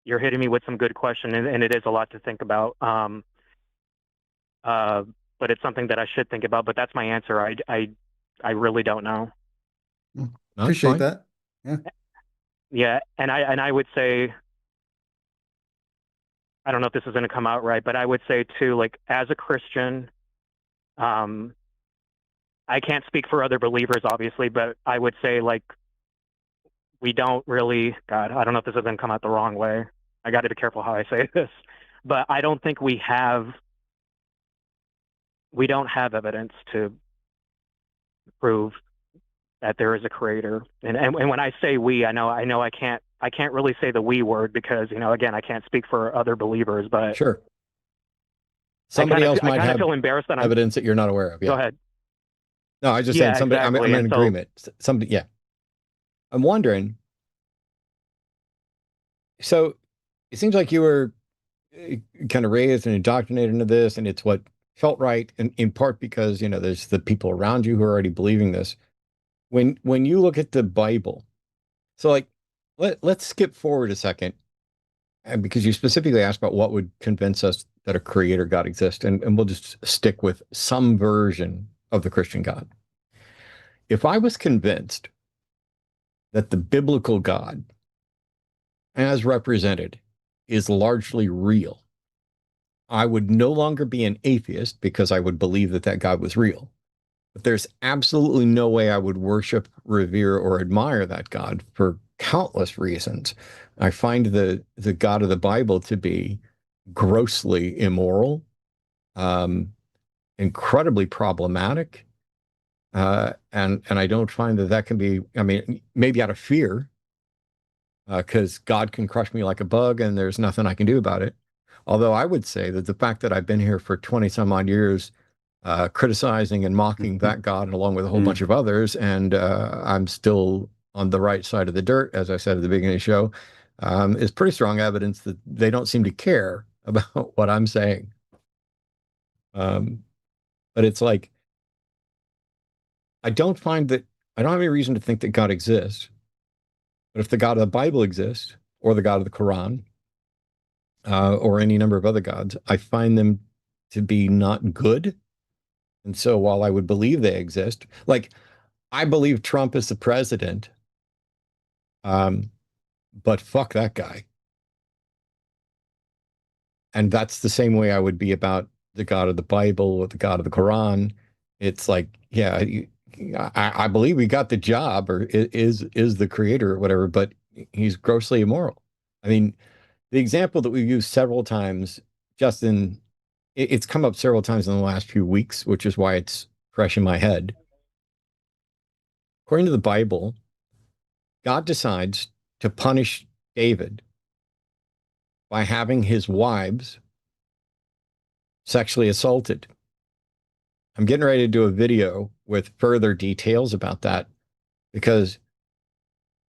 Speaker 4: you're hitting me with some good question, and it is a lot to think about. But it's something that I should think about. But that's my answer. I really don't know.
Speaker 2: Appreciate that. Yeah.
Speaker 4: Yeah, and I would say, I don't know if this is going to come out right, but I would say too, like as a Christian, I can't speak for other believers, obviously, but I would say like we don't really, God, I don't know if this is going to come out the wrong way. I got to be careful how I say this, but I don't think we don't have evidence to prove that there is a creator. And when I say we, I know I can't really say the we word, because, again, I can't speak for other believers, but
Speaker 1: sure. Somebody else might have
Speaker 4: feel embarrassed that
Speaker 1: evidence that you're not aware of. Yeah.
Speaker 4: Go ahead.
Speaker 1: No, I was just saying somebody,
Speaker 4: exactly.
Speaker 1: I'm in agreement. Somebody, yeah. I'm wondering, so it seems like you were kind of raised and indoctrinated into this, and it's what felt right, and in part because, there's the people around you who are already believing this. When you look at the Bible, so like, let's skip forward a second, and because you specifically asked about what would convince us that a creator God exists, and we'll just stick with some version of the Christian God. If I was convinced that the biblical God, as represented, is largely real, I would no longer be an atheist, because I would believe that God was real. But there's absolutely no way I would worship, revere, or admire that God for countless reasons. I find the God of the Bible to be grossly immoral, incredibly problematic, and I don't find that can be. I mean, maybe out of fear, because God can crush me like a bug, and there's nothing I can do about it. Although I would say that the fact that I've been here for 20 some odd years, criticizing and mocking that God along with a whole bunch of others, and I'm still on the right side of the dirt, as I said at the beginning of the show, is pretty strong evidence that they don't seem to care about what I'm saying. But it's like, I don't have any reason to think that God exists. But if the God of the Bible exists, or the God of the Quran, or any number of other gods, I find them to be not good. And so while I would believe they exist, like I believe Trump is the president, but fuck that guy. And that's the same way I would be about the God of the Bible or the God of the Quran. It's like, yeah, I believe he got the job or is the creator or whatever, but he's grossly immoral. I mean, the example that we've used several times, Justin, it's come up several times in the last few weeks, which is why it's fresh in my head. According to the Bible, God decides to punish David by having his wives sexually assaulted. I'm getting ready to do a video with further details about that because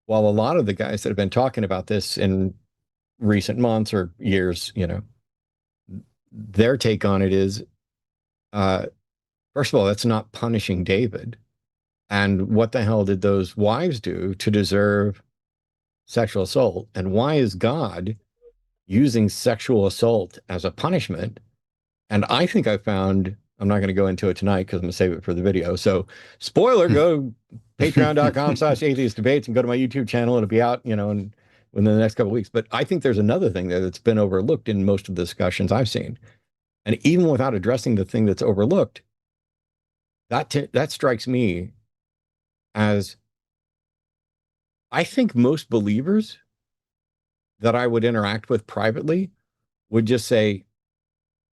Speaker 1: while a lot of the guys that have been talking about this in recent months or years, their take on it is, first of all, that's not punishing David. And what the hell did those wives do to deserve sexual assault? And why is God using sexual assault as a punishment? And I think I found, I'm not going to go into it tonight because I'm going to save it for the video. So spoiler, go patreon.com/atheist debates and go to my YouTube channel. It'll be out, within the next couple of weeks. But I think there's another thing there that's been overlooked in most of the discussions I've seen. And even without addressing the thing that's overlooked, that strikes me as, I think most believers that I would interact with privately would just say,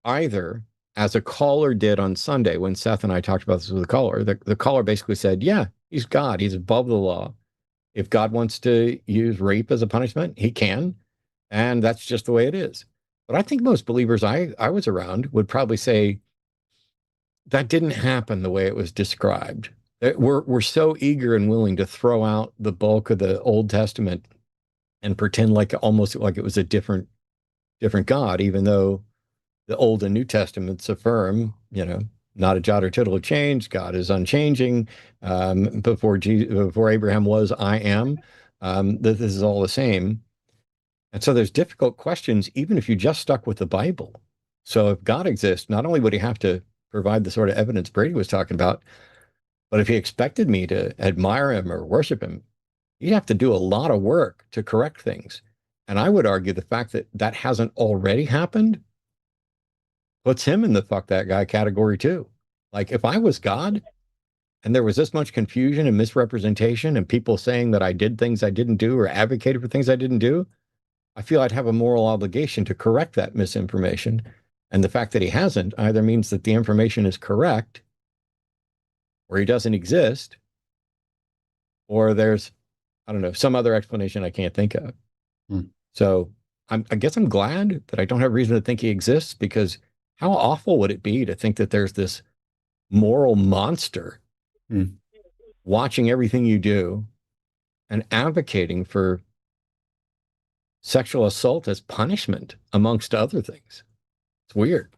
Speaker 1: either as a caller did on Sunday when Seth and I talked about this with a caller, the caller basically said, yeah, he's God. He's above the law. If God wants to use rape as a punishment, he can. And that's just the way it is. But I think most believers I was around would probably say that didn't happen the way it was described. We're so eager and willing to throw out the bulk of the Old Testament and pretend like almost like it was a different God, even though the Old and New Testaments affirm, not a jot or tittle of change. God is unchanging. Before Abraham was, I am. This is all the same. And so there's difficult questions, even if you just stuck with the Bible. So if God exists, not only would he have to provide the sort of evidence Brady was talking about, but if he expected me to admire him or worship him, he'd have to do a lot of work to correct things. And I would argue the fact that that hasn't already happened puts him in the fuck that guy category too. Like if I was God and there was this much confusion and misrepresentation and people saying that I did things I didn't do or advocated for things I didn't do, I feel I'd have a moral obligation to correct that misinformation. And the fact that he hasn't either means that the information is correct or he doesn't exist, or there's, I don't know, some other explanation I can't think of. So I guess I'm glad that I don't have reason to think he exists, because how awful would it be to think that there's this moral monster watching everything you do and advocating for sexual assault as punishment, amongst other things. It's weird.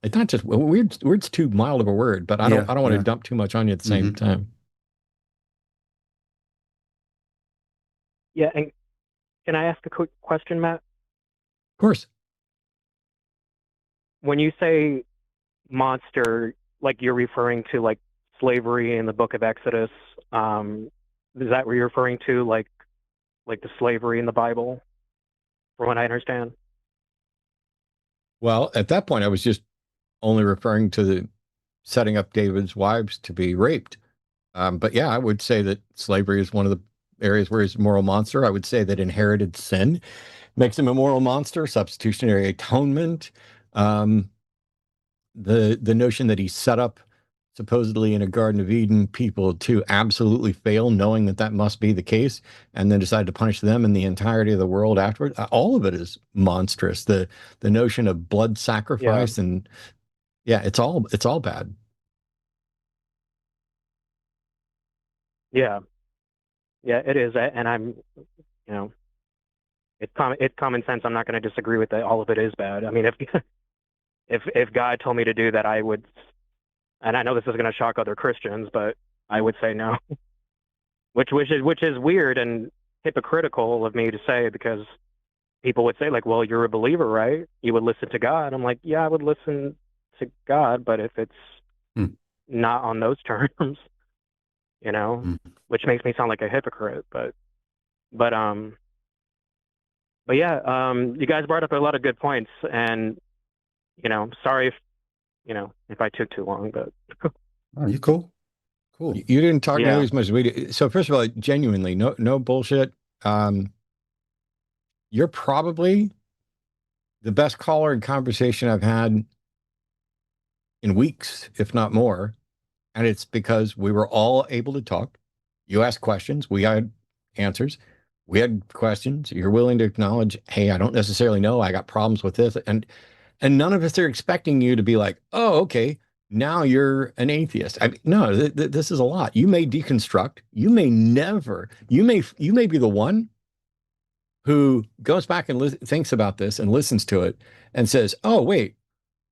Speaker 1: It's not just weird. Weird's too mild of a word, but I don't want to dump too much on you at the same time.
Speaker 4: Yeah, and can I ask a quick question, Matt?
Speaker 1: Of course.
Speaker 4: When you say monster, like you're referring to like slavery in the book of Exodus, is that what you're referring to, like the slavery in the Bible, from what I understand?
Speaker 1: Well, at that point, I was just only referring to the setting up David's wives to be raped. But yeah, I would say that slavery is one of the areas where he's a moral monster. I would say that inherited sin makes him a moral monster. Substitutionary atonement, the notion that he set up supposedly in a Garden of Eden people to absolutely fail, knowing that that must be the case, and then decide to punish them and the entirety of the world afterward. All of it is monstrous. The notion of blood sacrifice and it's all bad.
Speaker 4: Yeah, it is, and I'm, it's common sense. I'm not going to disagree with that. All of it is bad. I mean, if God told me to do that, I would, and I know this is going to shock other Christians, but I would say no, which is weird and hypocritical of me to say, because people would say like, well, you're a believer, right? You would listen to God. I'm like, yeah, I would listen to God, but if it's not on those terms. you know, which makes me sound like a hypocrite. But yeah, you guys brought up a lot of good points, and sorry if I took too long, but
Speaker 2: Oh, you cool? Cool.
Speaker 1: You didn't talk nearly
Speaker 4: Yeah.
Speaker 1: as much as we did. So first of all, genuinely, no bullshit. You're probably the best caller in conversation I've had in weeks, if not more. And it's because we were all able to talk. You asked questions, we had answers. We had questions. You're willing to acknowledge, hey, I don't necessarily know. I got problems with this. And none of us are expecting you to be like, oh, okay, now you're an atheist. I mean, no, this is a lot. You may deconstruct. You may never. You may be the one who goes back and thinks about this and listens to it and says, oh, wait,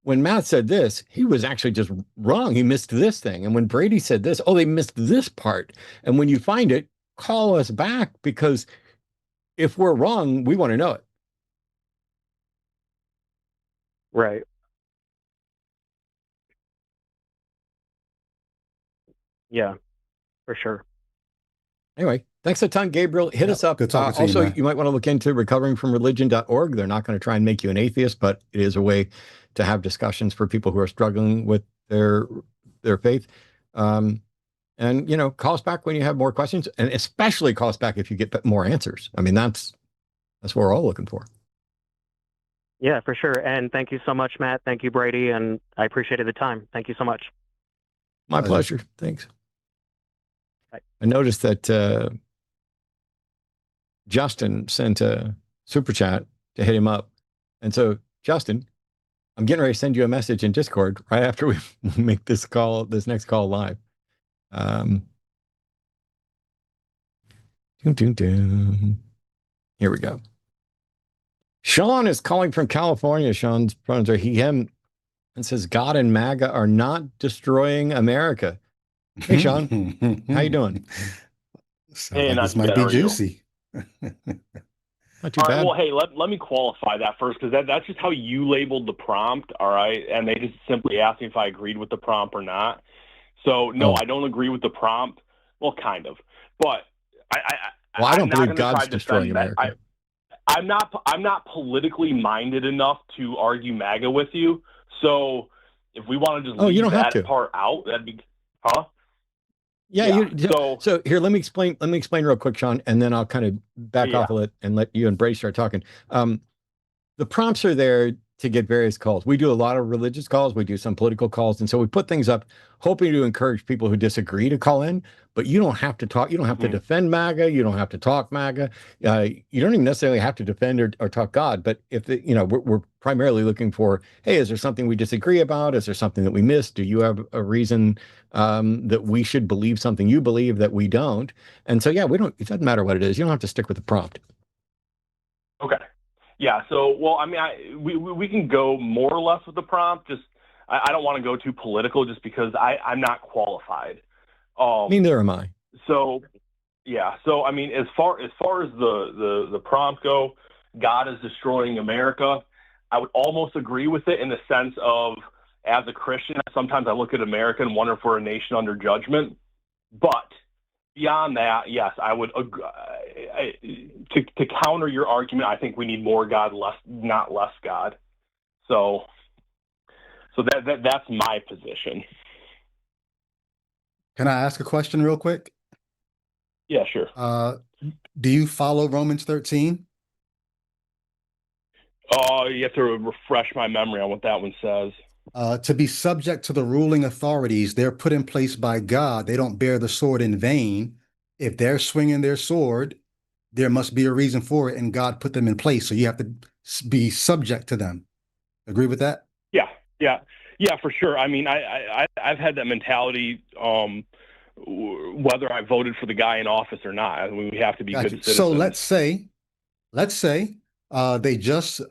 Speaker 1: when Matt said this, he was actually just wrong. He missed this thing. And when Brady said this, oh, they missed this part. And when you find it, call us back, because if we're wrong, we want to know it.
Speaker 4: Right. Yeah, for sure.
Speaker 1: Anyway, thanks a ton, Gabriel. Hit us up.
Speaker 2: Good talking to you,
Speaker 1: also,
Speaker 2: man.
Speaker 1: you might want to look into recoveringfromreligion.org. They're not going to try and make you an atheist, but it is a way to have discussions for people who are struggling with their faith. And, call us back when you have more questions, and especially call us back if you get more answers. I mean, that's what we're all looking for.
Speaker 4: Yeah, for sure. And thank you so much, Matt. Thank you, Brady. And I appreciated the time. Thank you so much.
Speaker 1: My pleasure. Thanks.
Speaker 4: Bye.
Speaker 1: I noticed that Justin sent a super chat to hit him up. And so, Justin, I'm getting ready to send you a message in Discord right after we make this next call live. Here we go. Sean is calling from California. Sean's pronouns are he, him, and says God and MAGA are not destroying America. Hey, Sean, how you doing?
Speaker 2: Sounds like this might be juicy.
Speaker 1: Not too
Speaker 5: all right,
Speaker 1: bad.
Speaker 5: well, hey, let me qualify that first, because that's just how you labeled the prompt, all right? And they just simply asked me if I agreed with the prompt or not. So, no, I don't agree with the prompt. Well, kind of. But
Speaker 1: I don't believe God's destroying America.
Speaker 5: I'm not politically minded enough to argue MAGA with you. So if we want to just leave that part out, that'd be, huh?
Speaker 1: Yeah. So here, let me explain real quick, Sean, and then I'll kind of back off of it and let you and Brady start talking. The prompts are there to get various calls. We do a lot of religious calls. We do some political calls. And so we put things up hoping to encourage people who disagree to call in, but you don't have to talk. You don't have to defend MAGA. You don't have to talk MAGA. You don't even necessarily have to defend or talk God. But if we're primarily looking for, hey, is there something we disagree about? Is there something that we missed? Do you have a reason that we should believe something you believe that we don't? And so, it doesn't matter what it is. You don't have to stick with the prompt.
Speaker 5: Okay. Yeah. So, well, I mean, we can go more or less with the prompt. Just I don't want to go too political, just because I'm not qualified.
Speaker 1: Neither am I.
Speaker 5: So, yeah. So, I mean, as far as the prompt go, God is destroying America, I would almost agree with it in the sense of, as a Christian, sometimes I look at America and wonder if we're a nation under judgment. But beyond that, yes, I would to counter your argument. I think we need more God, not less God. So that's my position.
Speaker 2: Can I ask a question real quick?
Speaker 5: Yeah, sure.
Speaker 2: Do you follow Romans 13?
Speaker 5: You have to refresh my memory on what that one says.
Speaker 2: To be subject to the ruling authorities, they're put in place by God. They don't bear the sword in vain. If they're swinging their sword, there must be a reason for it, and God put them in place. So you have to be subject to them. Agree with that?
Speaker 5: Yeah, for sure. I mean, I've had that mentality, whether I voted for the guy in office or not. I mean, we have to be good citizens.
Speaker 2: So let's say they just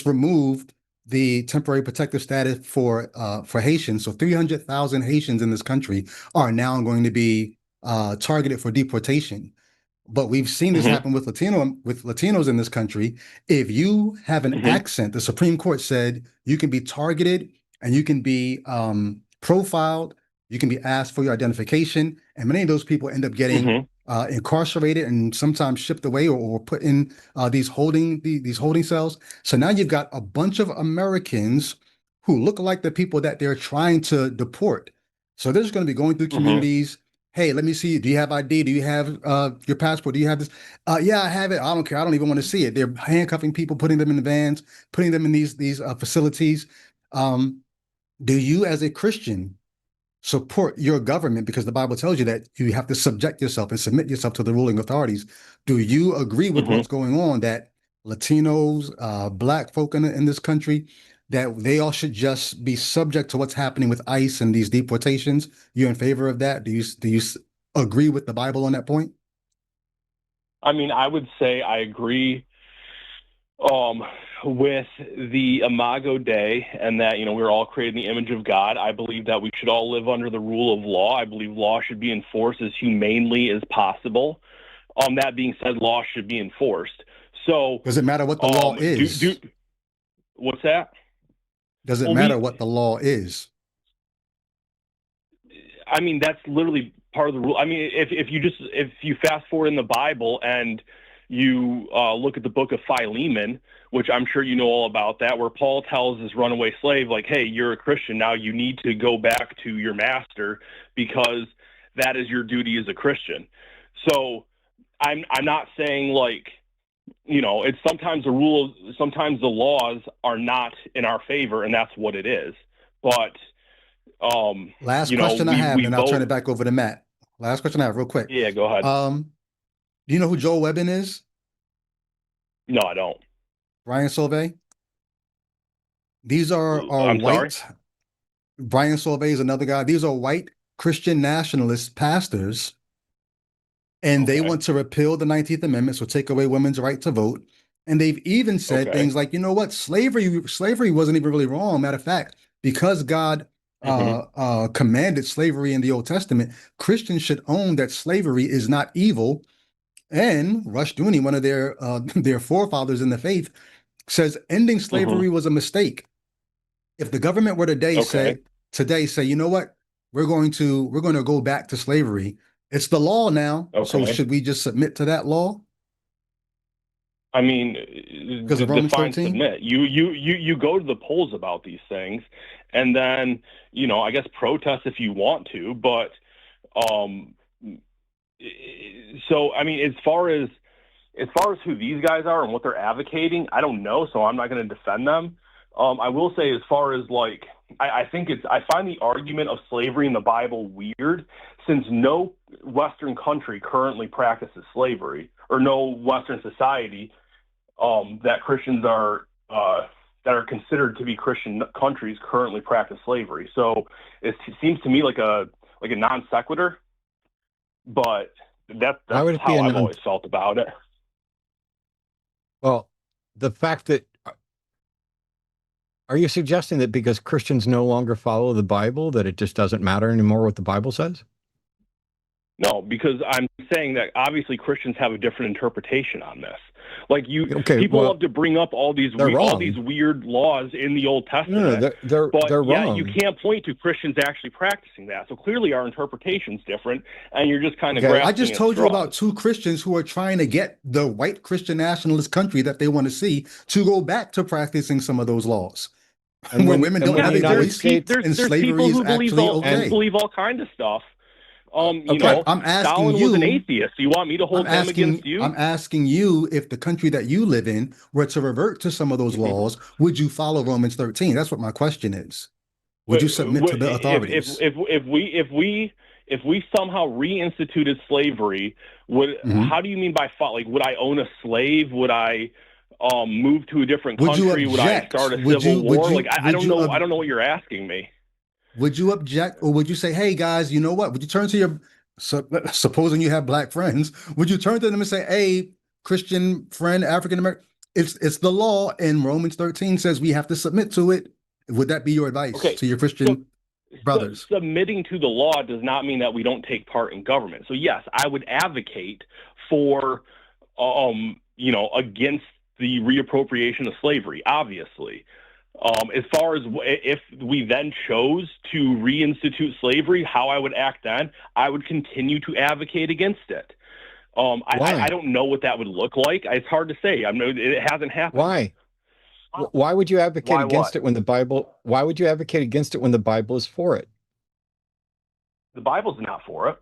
Speaker 2: removed the temporary protective status for Haitians. So 300,000 Haitians in this country are now going to be targeted for deportation. But we've seen this happen with Latinos in this country. If you have an accent, the Supreme Court said you can be targeted and you can be profiled You can be asked for your identification, and many of those people end up getting incarcerated and sometimes shipped away or put in these holding cells. So now you've got a bunch of Americans who look like the people that they're trying to deport. So they're just going to be going through communities. Hey, let me see. Do you have ID? Do you have your passport? Do you have this? Yeah, I have it. I don't care. I don't even want to see it. They're handcuffing people, putting them in the vans, putting them in these facilities. Do you, as a Christian, support your government, because the Bible tells you that you have to subject yourself and submit yourself to the ruling authorities? Do you agree with what's going on, that Latinos, Black folk in this country, that they all should just be subject to what's happening with ICE and these deportations? You're in favor of that? Do you agree with the Bible on that point?
Speaker 5: I mean, I would say I agree with the Imago Dei, and that, we're all created in the image of God. I believe that we should all live under the rule of law. I believe law should be enforced as humanely as possible. That being said, law should be enforced. So
Speaker 2: does it matter what the law is?
Speaker 5: What's that?
Speaker 2: Does it matter what the law is?
Speaker 5: I mean, that's literally part of the rule. I mean, if you fast forward in the Bible and you look at the book of Philemon, which I'm sure you know all about that, where Paul tells his runaway slave, like, hey, you're a Christian now, you need to go back to your master because that is your duty as a Christian. So I'm not saying, like, it's sometimes sometimes the laws are not in our favor, and that's what it is. But
Speaker 2: last question I have, and I'll turn it back over to Matt. Last question I have, real quick.
Speaker 5: Yeah, go ahead.
Speaker 2: Do you know who Joel Webbin is?
Speaker 5: No, I don't.
Speaker 2: Brian Solvay? These are
Speaker 5: I'm
Speaker 2: white.
Speaker 5: Sorry?
Speaker 2: Brian Solvay is another guy. These are white Christian nationalist pastors, and they want to repeal the 19th Amendment, so take away women's right to vote. And they've even said things like, you know what, slavery wasn't even really wrong. Matter of fact, because God commanded slavery in the Old Testament, Christians should own that slavery is not evil. And Rushdoony, one of their forefathers in the faith, says ending slavery was a mistake. If the government were today say, you know what, we're going to go back to slavery, it's the law now. So should we just submit to that law?
Speaker 5: I mean,
Speaker 2: because of Romans 13?
Speaker 5: Submit. You go to the polls about these things, and then I guess protest if you want to, but so I mean, as far as who these guys are and what they're advocating, I don't know, so I'm not going to defend them. I will say, as far as, like, I find the argument of slavery in the Bible weird, since no Western country currently practices slavery, or no Western society that Christians are that are considered to be Christian countries currently practice slavery. So it seems to me like a non sequitur, but that's how I've always felt about it.
Speaker 1: Well, the fact that, are you suggesting that because Christians no longer follow the Bible, that it just doesn't matter anymore what the Bible says?
Speaker 5: No, because I'm saying that obviously Christians have a different interpretation on this. Like, people love to bring up all these weird laws in the Old Testament.
Speaker 1: No, they're wrong.
Speaker 5: You can't point to Christians actually practicing that. So clearly our interpretation's different, and you're just kind of
Speaker 2: I just told you about two Christians who are trying to get the white Christian nationalist country that they want to see to go back to practicing some of those laws. And where women don't have a voice, and slavery is actually okay.
Speaker 5: Believe all kinds of stuff. I'm asking Stalin was an atheist. You want me to hold him against you?
Speaker 2: I'm asking you, if the country that you live in were to revert to some of those laws, would you follow Romans 13? That's what my question is. Would you submit to the authorities?
Speaker 5: If we somehow reinstituted slavery, how do you mean by follow? Like, would I own a slave? Would I move to a different country? Would I start a civil war? I don't know. I don't know what you're asking me.
Speaker 2: Would you object, or would you say, hey, guys, you know what? Would you turn to your, supposing you have Black friends, would you turn to them and say, hey, Christian friend, African American, it's the law, and Romans 13 says we have to submit to it? Would that be your advice to your Christian brothers?
Speaker 5: Submitting to the law does not mean that we don't take part in government. So yes, I would advocate for, against the reappropriation of slavery, obviously. As far as if we then chose to reinstitute slavery, how I would act then, I would continue to advocate against it. I don't know what that would look like. It's hard to say. It hasn't happened.
Speaker 1: Why? Why would you advocate against
Speaker 5: what?
Speaker 1: it when the Bible? Why would you advocate against it when the Bible is for it?
Speaker 5: The Bible's not for it.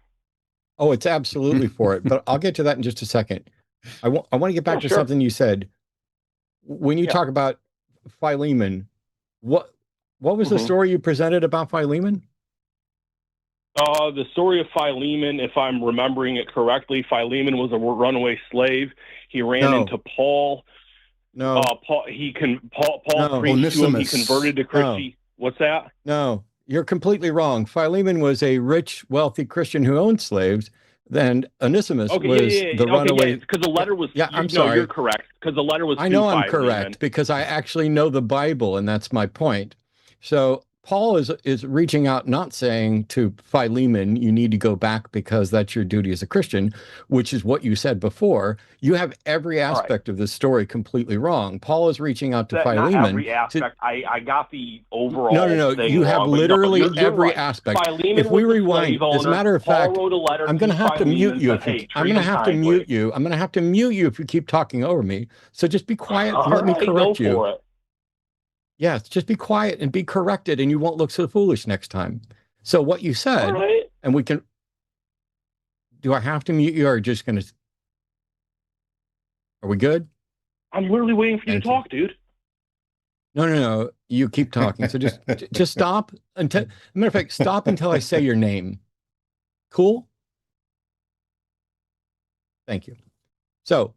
Speaker 1: Oh, it's absolutely for it. But I'll get to that in just a second. I want to get back to something you said. When you talk about Philemon, what was the story you presented about Philemon?
Speaker 5: The story of Philemon, if I'm remembering it correctly, Philemon was a runaway slave. He ran into Paul. Paul preached to him. He converted to Christianity. What's that?
Speaker 1: No, you're completely wrong. Philemon was a rich, wealthy Christian who owned slaves. Then Onesimus was the runaway.
Speaker 5: Because the letter was.
Speaker 1: I'm sorry.
Speaker 5: You're correct. Because the letter was.
Speaker 1: I know I'm correct because I actually know the Bible, and that's my point. So Paul is reaching out, not saying to Philemon, you need to go back because that's your duty as a Christian, which is what you said before. You have every aspect of this story completely wrong. Paul is reaching out to Philemon.
Speaker 5: Not every aspect. I got the overall.
Speaker 1: No. You have literally every aspect.
Speaker 5: Philemon,
Speaker 1: if we rewind, as a matter of fact, I'm going to have to mute you. I'm going to have to mute you. I'm going to have to mute you if you keep talking over me. So just be quiet and let me correct you. Yes, just be quiet and be corrected, and you won't look so foolish next time. So what you said, and we can. Do I have to mute you, or just going to? Are we good?
Speaker 5: I'm literally waiting for you to talk, dude.
Speaker 1: No. You keep talking. So just stop until. Matter of fact, stop until I say your name. Cool. Thank you. So.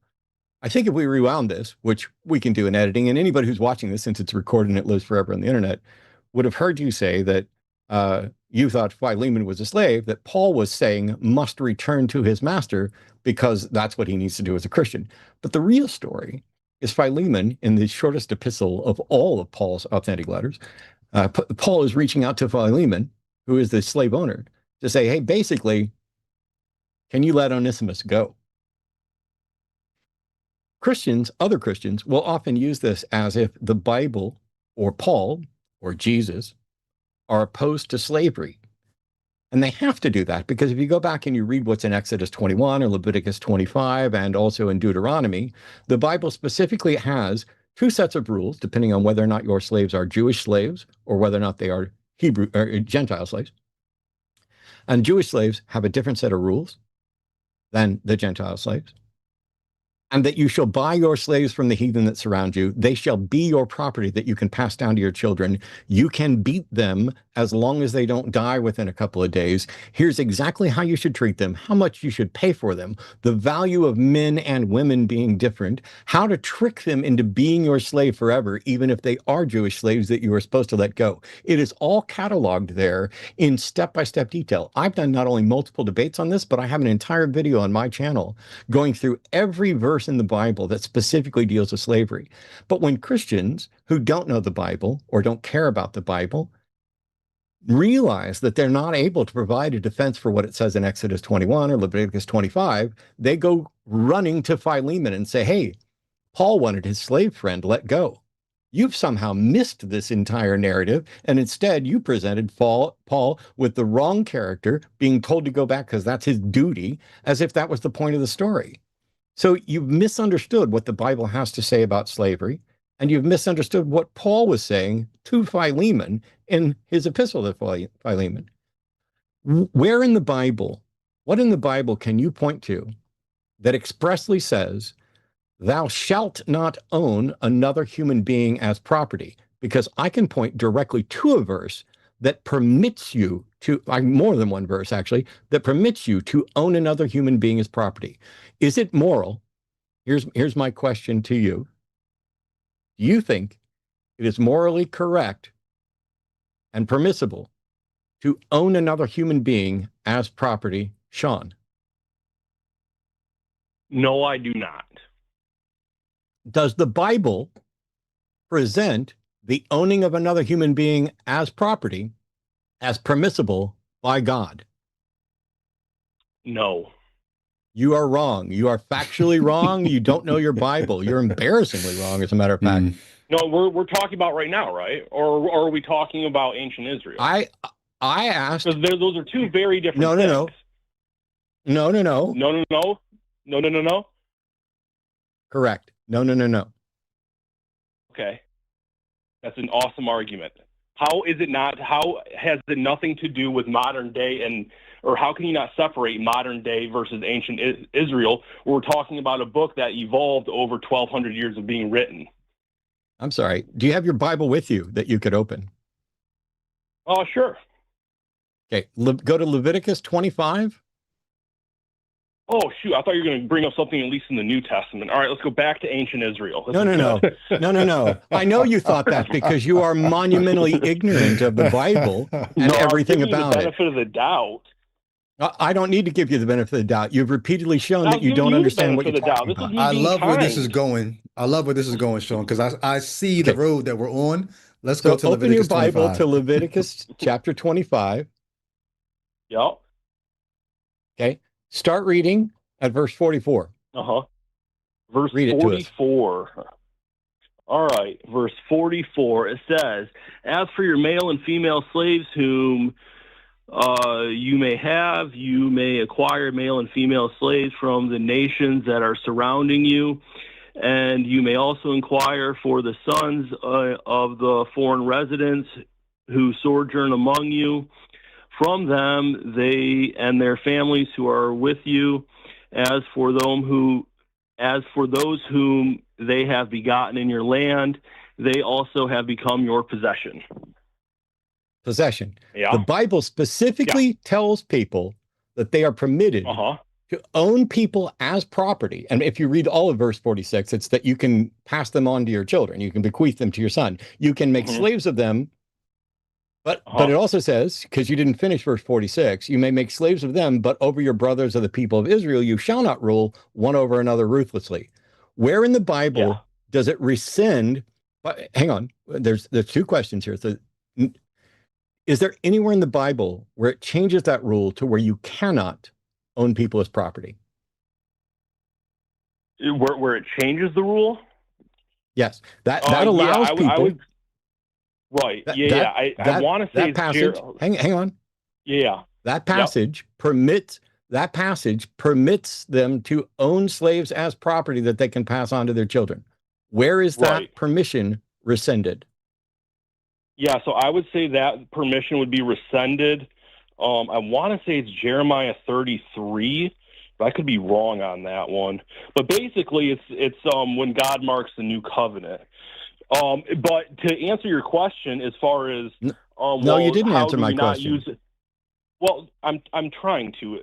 Speaker 1: I think if we rewound this, which we can do in editing, and anybody who's watching this, since it's recorded and it lives forever on the internet, would have heard you say that you thought Philemon was a slave, that Paul was saying must return to his master because that's what he needs to do as a Christian. But the real story is Philemon, in the shortest epistle of all of Paul's authentic letters, Paul is reaching out to Philemon, who is the slave owner, to say, hey, basically, can you let Onesimus go? Christians, other Christians, will often use this as if the Bible or Paul or Jesus are opposed to slavery. And they have to do that because if you go back and you read what's in Exodus 21 or Leviticus 25 and also in Deuteronomy, the Bible specifically has two sets of rules, depending on whether or not your slaves are Jewish slaves or whether or not they are Hebrew or Gentile slaves. And Jewish slaves have a different set of rules than the Gentile slaves. And that you shall buy your slaves from the heathen that surround you. They shall be your property that you can pass down to your children. You can beat them as long as they don't die within a couple of days. Here's exactly how you should treat them, how much you should pay for them, the value of men and women being different, how to trick them into being your slave forever, even if they are Jewish slaves that you are supposed to let go. It is all cataloged there in step-by-step detail. I've done not only multiple debates on this, but I have an entire video on my channel going through every verse in the Bible that specifically deals with slavery. But when Christians who don't know the Bible or don't care about the Bible realize that they're not able to provide a defense for what it says in Exodus 21 or Leviticus 25, they go running to Philemon and say, hey, Paul wanted his slave friend let go. You've somehow missed this entire narrative, and instead you presented Paul with the wrong character, being told to go back because that's his duty, as if that was the point of the story. So you've misunderstood what the Bible has to say about slavery, and you've misunderstood what Paul was saying to Philemon in his epistle to Philemon. Where in the Bible, what in the Bible can you point to that expressly says, thou shalt not own another human being as property? Because I can point directly to a verse that permits you to, more than one verse actually, that permits you to own another human being as property. Is it moral? Here's my question to you. Do you think it is morally correct and permissible to own another human being as property, Sean?
Speaker 5: No, I do not.
Speaker 1: Does the Bible present the owning of another human being as property as permissible by God?
Speaker 5: No.
Speaker 1: You are wrong. You are factually wrong. You don't know your Bible. You're embarrassingly wrong, as a matter of fact.
Speaker 5: No, we're talking about right now, right? Or are we talking about ancient Israel?
Speaker 1: I asked.
Speaker 5: Because those are two very different
Speaker 1: No.
Speaker 5: things. No.
Speaker 1: Correct. No.
Speaker 5: Okay. That's an awesome argument. How is it not? How has it nothing to do with modern day or how can you not separate modern day versus ancient Israel? We're talking about a book that evolved over 1,200 years of being written.
Speaker 1: I'm sorry. Do you have your Bible with you that you could open?
Speaker 5: Oh, sure.
Speaker 1: Okay. Go to Leviticus 25.
Speaker 5: Oh, shoot. I thought you were going to bring up something at least in the New Testament. All right, let's go back to ancient Israel.
Speaker 1: No. I know you thought that because you are monumentally ignorant of the Bible and everything about
Speaker 5: it. Benefit of the doubt.
Speaker 1: I don't need to give you the benefit of the doubt. You've repeatedly shown that you don't understand what you're talking about.
Speaker 2: I love where this is going. Sean, because I see the road that we're on. Let's go to Leviticus 25.
Speaker 1: Open your Bible to Leviticus chapter 25.
Speaker 5: Yep.
Speaker 1: Okay. Start reading at verse 44.
Speaker 5: Verse 44. All right. Verse 44. It says, "As for your male and female slaves whom you may have, you may acquire male and female slaves from the nations that are surrounding you. And you may also inquire for the sons of the foreign residents who sojourn among you. From them, they and their families who are with you, as for those whom they have begotten in your land, they also have become your possession."
Speaker 1: Possession.
Speaker 5: Yeah.
Speaker 1: The Bible specifically tells people that they are permitted to own people as property. And if you read all of verse 46, it's that you can pass them on to your children. You can bequeath them to your son. You can make slaves of them. But it also says, because you didn't finish verse 46, you may make slaves of them, but over your brothers of the people of Israel, you shall not rule one over another ruthlessly. Where in the Bible does it rescind? But hang on, there's two questions here. So, is there anywhere in the Bible where it changes that rule to where you cannot own people as property?
Speaker 5: Where it changes the rule?
Speaker 1: Yes, that allows people.
Speaker 5: Right. I want to say
Speaker 1: that passage. Hang on.
Speaker 5: Yeah.
Speaker 1: That passage permits them to own slaves as property that they can pass on to their children. Where is that permission rescinded?
Speaker 5: Yeah, so I would say that permission would be rescinded. I want to say it's Jeremiah 33, but I could be wrong on that one. But basically, it's when God marks the new covenant. But to answer your question, as far as
Speaker 1: no, you didn't answer my question.
Speaker 5: Well, I'm trying to.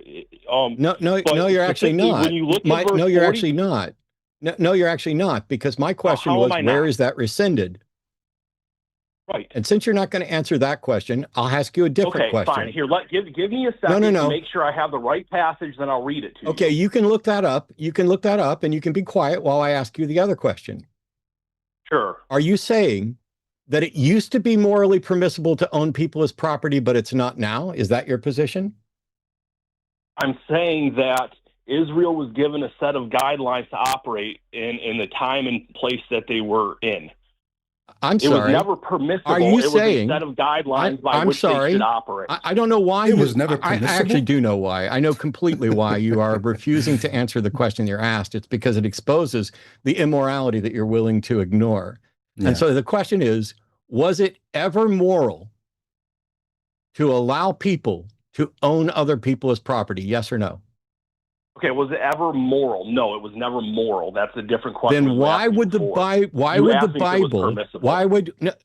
Speaker 1: No, you're actually not.
Speaker 5: When you look at verse
Speaker 1: no, you're
Speaker 5: 40,
Speaker 1: actually not. No, you're actually not, because my question was, where is that rescinded?
Speaker 5: Right.
Speaker 1: And since you're not going to answer that question, I'll ask you a different question.
Speaker 5: Okay, fine. Here, give me a second to make sure I have the right passage, then I'll read it to you.
Speaker 1: Okay, you can look that up. And you can be quiet while I ask you the other question.
Speaker 5: Sure.
Speaker 1: Are you saying that it used to be morally permissible to own people as property, but it's not now? Is that your position?
Speaker 5: I'm saying that Israel was given a set of guidelines to operate in the time and place that they were in.
Speaker 1: I'm sorry.
Speaker 5: It was never permissible.
Speaker 1: Are you
Speaker 5: it
Speaker 1: saying,
Speaker 5: was a set of guidelines by which they should operate.
Speaker 1: I don't know why.
Speaker 2: It was never permissible?
Speaker 1: I actually do know why. I know completely why you are refusing to answer the question you're asked. It's because it exposes the immorality that you're willing to ignore. Yeah. And so the question is, was it ever moral to allow people to own other people as property? Yes or no?
Speaker 5: Okay, was it ever moral? No, it was never moral. That's a different question.
Speaker 1: Then why would the Bible,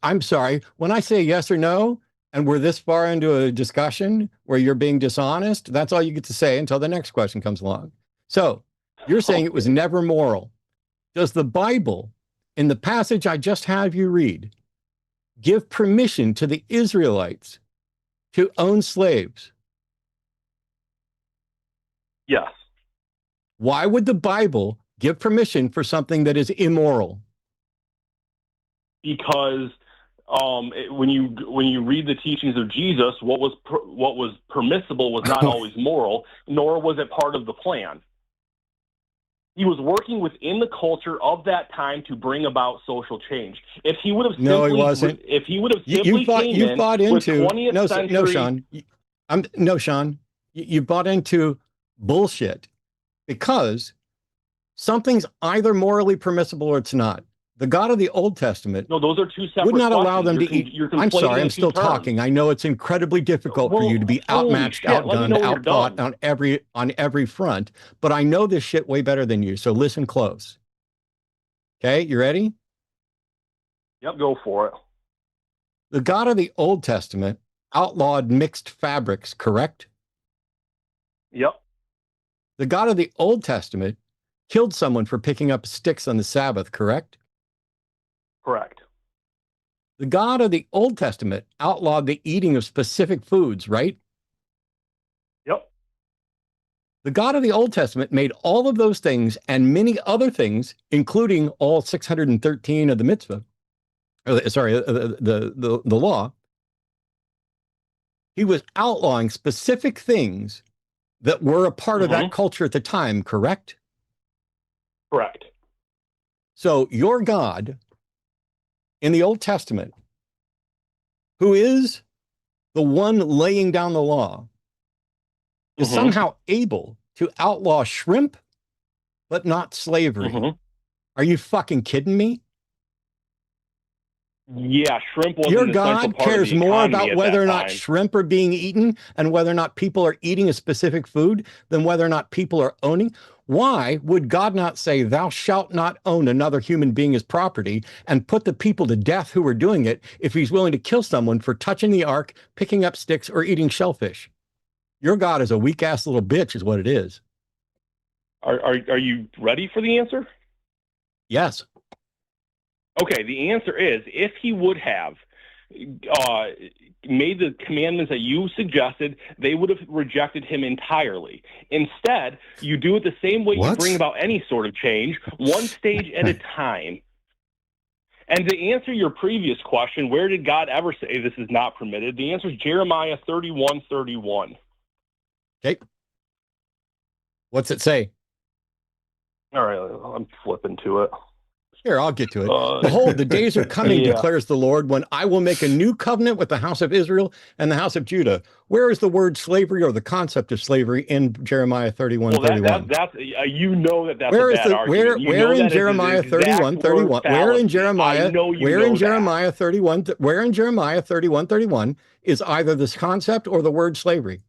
Speaker 1: I'm sorry, when I say yes or no, and we're this far into a discussion where you're being dishonest, that's all you get to say until the next question comes along. So you're saying it was never moral. Does the Bible, in the passage I just had you read, give permission to the Israelites to own slaves?
Speaker 5: Yes.
Speaker 1: Why would the Bible give permission for something that is immoral?
Speaker 5: Because when you read the teachings of Jesus, what was permissible was not always moral, nor was it part of the plan. He was working within the culture of that time to bring about social change. If he would have simply,
Speaker 1: No, he wasn't.
Speaker 5: If he would have simply
Speaker 1: You've bought
Speaker 5: with
Speaker 1: into
Speaker 5: 20th century,
Speaker 1: no, Sean. Sean. You bought into bullshit because something's either morally permissible or it's not. The God of the Old Testament
Speaker 5: no, those are two separate
Speaker 1: would not
Speaker 5: questions.
Speaker 1: allow them to eat. I'm sorry, I'm still talking. I know it's incredibly difficult for you to be outmatched, outgunned, outthought on every front, but I know this shit way better than you. So listen close. Okay, you ready?
Speaker 5: Yep, go for it.
Speaker 1: The God of the Old Testament outlawed mixed fabrics, correct?
Speaker 5: Yep.
Speaker 1: The God of the Old Testament killed someone for picking up sticks on the Sabbath, correct?
Speaker 5: Correct.
Speaker 1: The God of the Old Testament outlawed the eating of specific foods, right?
Speaker 5: Yep.
Speaker 1: The God of the Old Testament made all of those things and many other things, including all 613 of the mitzvah, the law. He was outlawing specific things that were a part of that culture at the time, correct?
Speaker 5: Correct.
Speaker 1: So your God in the Old Testament, who is the one laying down the law, is somehow able to outlaw shrimp, but not slavery. Are you fucking kidding me?
Speaker 5: Yeah, shrimp wasn't
Speaker 1: Your
Speaker 5: an essential
Speaker 1: God
Speaker 5: part
Speaker 1: cares
Speaker 5: of the
Speaker 1: more
Speaker 5: economy
Speaker 1: about
Speaker 5: at
Speaker 1: whether
Speaker 5: that
Speaker 1: or not
Speaker 5: time.
Speaker 1: shrimp are being eaten and whether or not people are eating a specific food than whether or not people are owning. Why would God not say, thou shalt not own another human being as property and put the people to death who are doing it if he's willing to kill someone for touching the ark, picking up sticks, or eating shellfish? Your God is a weak ass little bitch is what it is.
Speaker 5: Are you ready for the answer?
Speaker 1: Yes.
Speaker 5: Okay, the answer is if he would have made the commandments that you suggested, they would have rejected him entirely. Instead, you do it the same way you bring about any sort of change, one stage at a time. And to answer your previous question, where did God ever say this is not permitted? The answer is Jeremiah 31:31.
Speaker 1: Okay. What's it say?
Speaker 5: All right, I'm flipping to it.
Speaker 1: Here, I'll get to it. Behold, the days are coming, declares the Lord, when I will make a new covenant with the house of Israel and the house of Judah. Where is the word slavery or the concept of slavery in Jeremiah 31:31?
Speaker 5: That's you know that's
Speaker 1: where
Speaker 5: a
Speaker 1: is
Speaker 5: bad
Speaker 1: the
Speaker 5: argument.
Speaker 1: where in Jeremiah 31:31? Where in Jeremiah? Where in Jeremiah 31? Where in Jeremiah 31:31 is either this concept or the word slavery?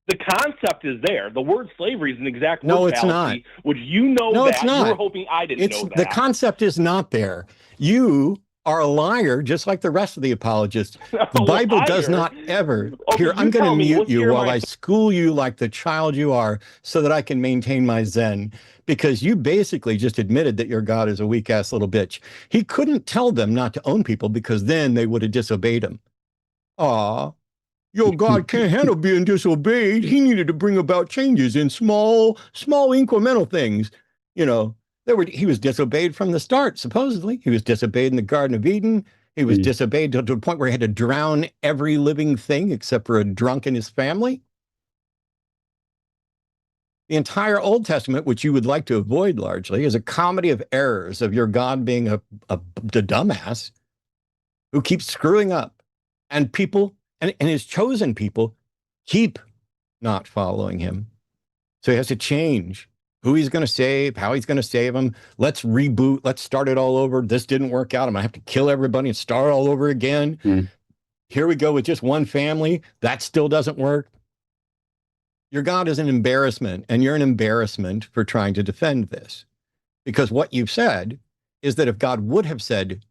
Speaker 5: The concept is there. The word slavery is an exact
Speaker 1: no,
Speaker 5: word
Speaker 1: it's
Speaker 5: fallacy,
Speaker 1: not.
Speaker 5: which you know
Speaker 1: no,
Speaker 5: that.
Speaker 1: It's not.
Speaker 5: You were hoping I didn't know that.
Speaker 1: The concept is not there. You are a liar, just like the rest of the apologists. The Bible does not ever.
Speaker 5: Okay,
Speaker 1: Here, I'm going to mute you while
Speaker 5: Jeremiah...
Speaker 1: I school you like the child you are so that I can maintain my zen, because you basically just admitted that your God is a weak-ass little bitch. He couldn't tell them not to own people because then they would have disobeyed him. Aw. Your God can't handle being disobeyed. He needed to bring about changes in small incremental things. You know, he was disobeyed from the start, supposedly. He was disobeyed in the Garden of Eden. He was disobeyed to the point where he had to drown every living thing except for a drunk and his family. The entire Old Testament, which you would like to avoid largely, is a comedy of errors of your God being a dumbass who keeps screwing up, and people and his chosen people keep not following him. So he has to change who he's going to save, how he's going to save them. Let's reboot. Let's start it all over. This didn't work out. I'm going to have to kill everybody and start all over again. Here we go with just one family. That still doesn't work. Your God is an embarrassment, and you're an embarrassment for trying to defend this. Because what you've said is that if God would have said,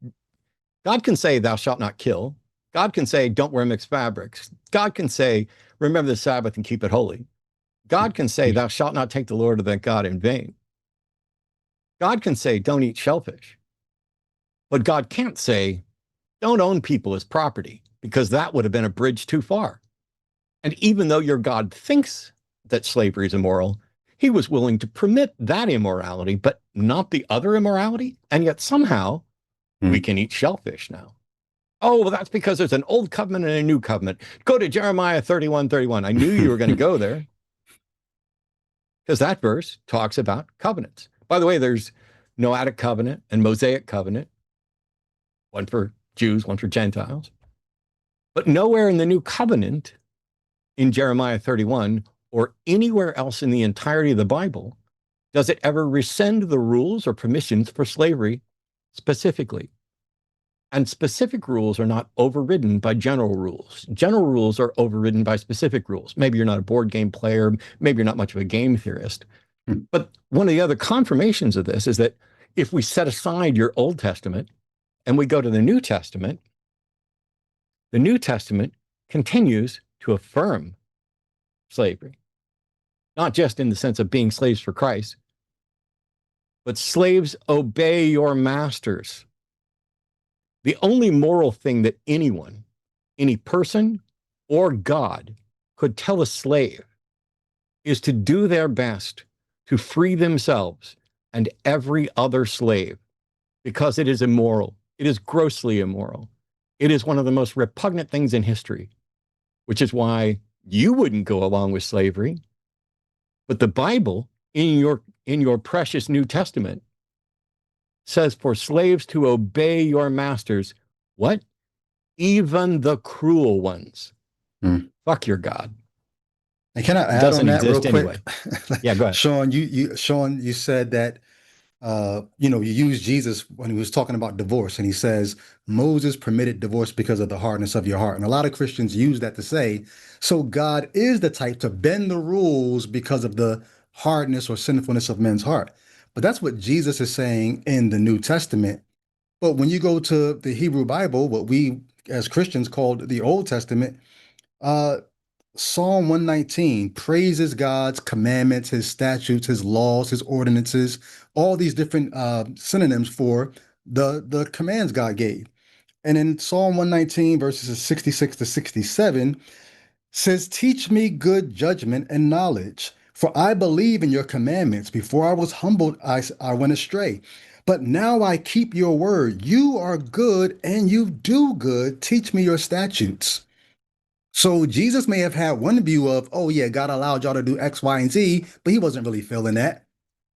Speaker 1: God can say, thou shalt not kill. God can say, don't wear mixed fabrics. God can say, remember the Sabbath and keep it holy. God can say, thou shalt not take the Lord of thy God in vain. God can say, don't eat shellfish. But God can't say, don't own people as property, because that would have been a bridge too far. And even though your God thinks that slavery is immoral, he was willing to permit that immorality, but not the other immorality. And yet somehow we can eat shellfish now. Oh, well, that's because there's an old covenant and a new covenant. Go to Jeremiah 31:31. I knew you were going to go there. because that verse talks about covenants. By the way, there's Noahic covenant and Mosaic covenant, one for Jews, one for Gentiles. But nowhere in the new covenant in Jeremiah 31 or anywhere else in the entirety of the Bible does it ever rescind the rules or permissions for slavery specifically. And specific rules are not overridden by general rules. General rules are overridden by specific rules. Maybe you're not a board game player, maybe you're not much of a game theorist. But one of the other confirmations of this is that if we set aside your Old Testament and we go to the New Testament continues to affirm slavery, not just in the sense of being slaves for Christ, but slaves, obey your masters. The only moral thing that anyone, any person or God could tell a slave is to do their best to free themselves and every other slave, because it is immoral. It is grossly immoral. It is one of the most repugnant things in history, which is why you wouldn't go along with slavery. But the Bible, in your precious New Testament, says for slaves to obey your masters, what? Even the cruel ones. Fuck your God.
Speaker 2: And can I add on that real quick?
Speaker 1: Anyway. Yeah, go ahead.
Speaker 2: Sean, you said that you use Jesus when he was talking about divorce, and he says Moses permitted divorce because of the hardness of your heart. And a lot of Christians use that to say, so God is the type to bend the rules because of the hardness or sinfulness of men's heart. But that's what Jesus is saying in the New Testament. But when you go to the Hebrew Bible, what we as Christians called the Old Testament, Psalm 119 praises God's commandments, his statutes, his laws, his ordinances, all these different synonyms for the commands God gave. And in Psalm 119, verses 66 to 67, says, teach me good judgment and knowledge, for I believe in your commandments. Before I was humbled, I went astray. But now I keep your word. You are good and you do good. Teach me your statutes. So Jesus may have had one view of, oh yeah, God allowed y'all to do X, Y, and Z, but he wasn't really feeling that.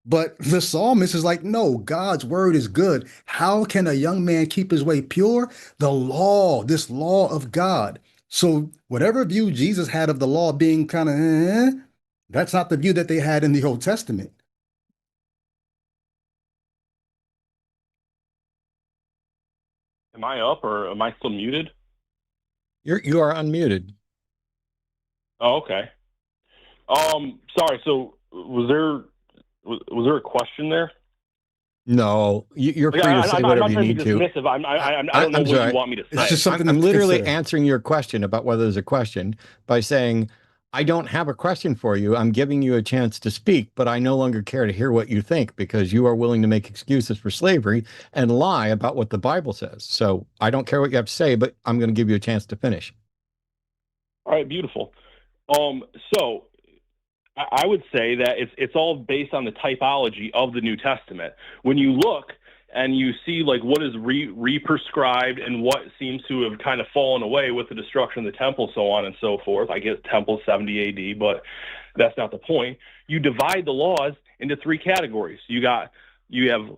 Speaker 2: But the psalmist is like, no, God's word is good. How can a young man keep his way pure? The law, this law of God. So whatever view Jesus had of the law being kind of, that's not the view that they had in the Old Testament.
Speaker 5: Am I up or am I still muted?
Speaker 1: You are unmuted.
Speaker 5: Oh, okay. Sorry. So was there a question there?
Speaker 1: No, you're free to say whatever you need to.
Speaker 5: Dismissive. I don't know what you want me to say.
Speaker 2: It's just something
Speaker 1: I'm
Speaker 2: to
Speaker 1: literally
Speaker 2: consider.
Speaker 1: answering your question about whether there's a question by saying, I don't have a question for you. I'm giving you a chance to speak, but I no longer care to hear what you think because you are willing to make excuses for slavery and lie about what the Bible says. So I don't care what you have to say, but I'm going to give you a chance to finish.
Speaker 5: All right, beautiful. So I would say that it's all based on the typology of the New Testament. When you look and you see like what is re-prescribed and what seems to have kind of fallen away with the destruction of the temple, so on and so forth. I guess temple 70 AD, but that's not the point. You divide the laws into three categories. You have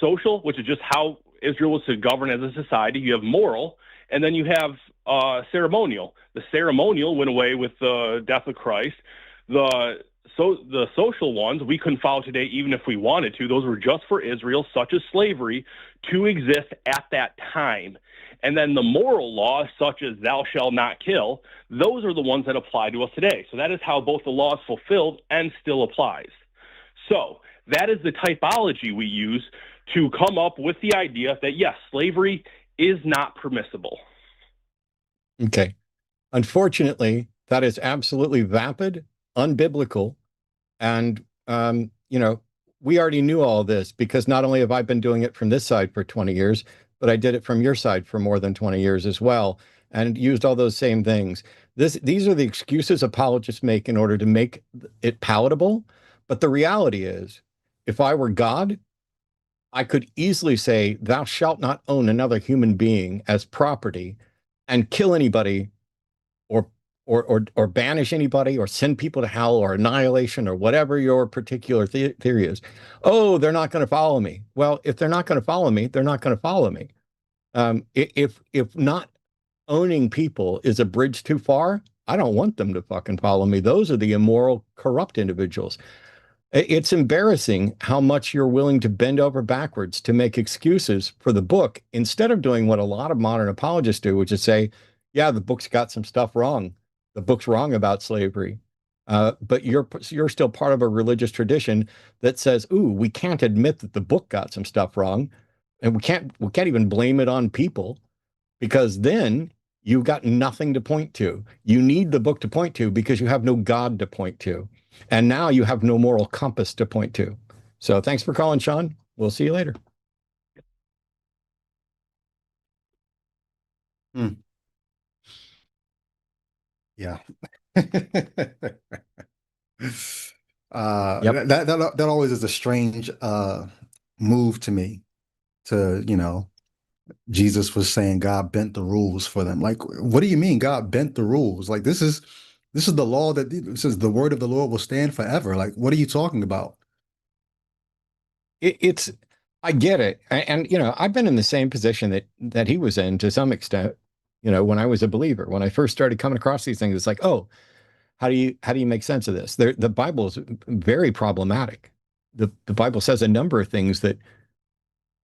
Speaker 5: social, which is just how Israel was to govern as a society. You have moral, and then you have ceremonial. The ceremonial went away with the death of Christ. The social ones we couldn't follow today, even if we wanted to. Those were just for Israel, such as slavery, to exist at that time. And then the moral laws, such as thou shalt not kill, those are the ones that apply to us today. So that is how both the laws fulfilled and still applies. So that is the typology we use to come up with the idea that, yes, slavery is not permissible.
Speaker 1: Okay. Unfortunately, that is absolutely vapid, unbiblical. And, we already knew all this because not only have I been doing it from this side for 20 years, but I did it from your side for more than 20 years as well and used all those same things. These are the excuses apologists make in order to make it palatable. But the reality is, if I were God, I could easily say, thou shalt not own another human being as property and kill anybody or or banish anybody or send people to hell or annihilation or whatever your particular theory is. Oh, they're not going to follow me. Well, if they're not going to follow me, they're not going to follow me. If not owning people is a bridge too far, I don't want them to fucking follow me. Those are the immoral, corrupt individuals. It's embarrassing how much you're willing to bend over backwards to make excuses for the book instead of doing what a lot of modern apologists do, which is say, yeah, the book's got some stuff wrong. The book's wrong about slavery. But you're still part of a religious tradition that says, ooh, we can't admit that the book got some stuff wrong. And we can't even blame it on people, because then you've got nothing to point to. You need the book to point to because you have no God to point to. And now you have no moral compass to point to. So thanks for calling, Sean. We'll see you later.
Speaker 2: Yeah.
Speaker 1: Yep.
Speaker 2: That always is a strange move to me. To, Jesus was saying God bent the rules for them. Like, what do you mean God bent the rules? Like, this is the law that says the word of the Lord will stand forever. Like, what are you talking about?
Speaker 1: I get it. And I've been in the same position that he was in to some extent, when I was a believer. When I first started coming across these things, it's like, oh, how do you make sense of this? The Bible is very problematic. The Bible says a number of things that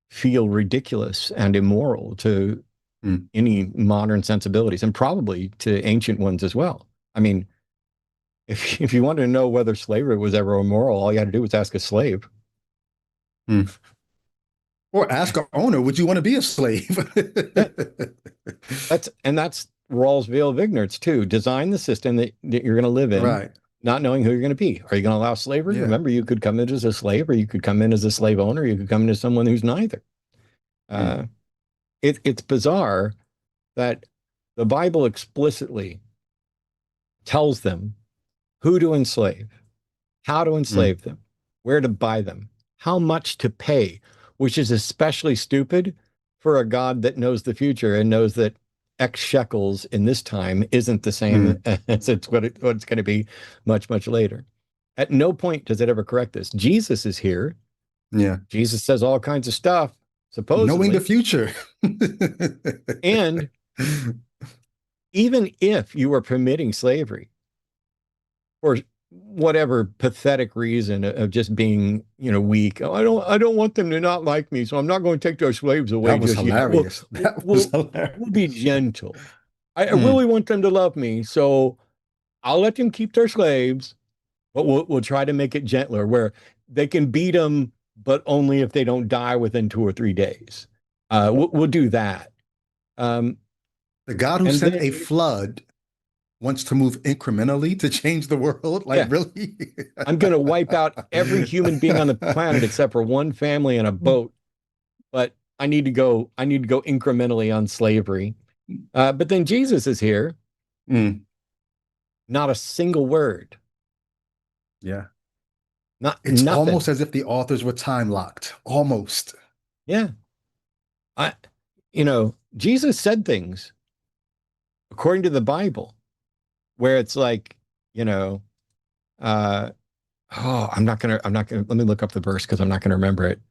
Speaker 1: feel ridiculous and immoral to any modern sensibilities, and probably to ancient ones as well. I mean, if you want to know whether slavery was ever immoral, all you had to do was ask a slave.
Speaker 2: Or ask our owner, would you want to be a slave?
Speaker 1: That's Rawls' veil of ignorance too. Design the system that you're going to live in,
Speaker 2: right,
Speaker 1: not knowing who you're going to be. Are you going to allow slavery? Yeah. Remember, you could come in as a slave, or you could come in as a slave owner, or you could come in as someone who's neither. It's bizarre that the Bible explicitly tells them who to enslave, how to enslave them, where to buy them, how much to pay, which is especially stupid for a God that knows the future and knows that X shekels in this time isn't the same as what it's going to be much, much later. At no point does it ever correct this. Jesus is here.
Speaker 2: Yeah.
Speaker 1: Jesus says all kinds of stuff, supposedly.
Speaker 2: Knowing the future.
Speaker 1: And even if you were permitting slavery for whatever pathetic reason of just being, weak. I don't want them to not like me, so I'm not going to take their slaves away.
Speaker 2: That was hilarious.
Speaker 1: We'll be gentle. I really want them to love me, so I'll let them keep their slaves, but we'll try to make it gentler, where they can beat them, but only if they don't die within 2 or 3 days. We'll do that.
Speaker 2: The God who sent a flood wants to move incrementally to change the world? Like, really?
Speaker 1: I'm going to wipe out every human being on the planet except for one family in a boat. But I need to go incrementally on slavery. But then Jesus is here. Not a single word.
Speaker 2: Yeah.
Speaker 1: It's nothing.
Speaker 2: Almost as if the authors were time locked. Almost.
Speaker 1: Yeah. Jesus said things according to the Bible where it's like, I'm not gonna, let me look up the verse because I'm not gonna remember it.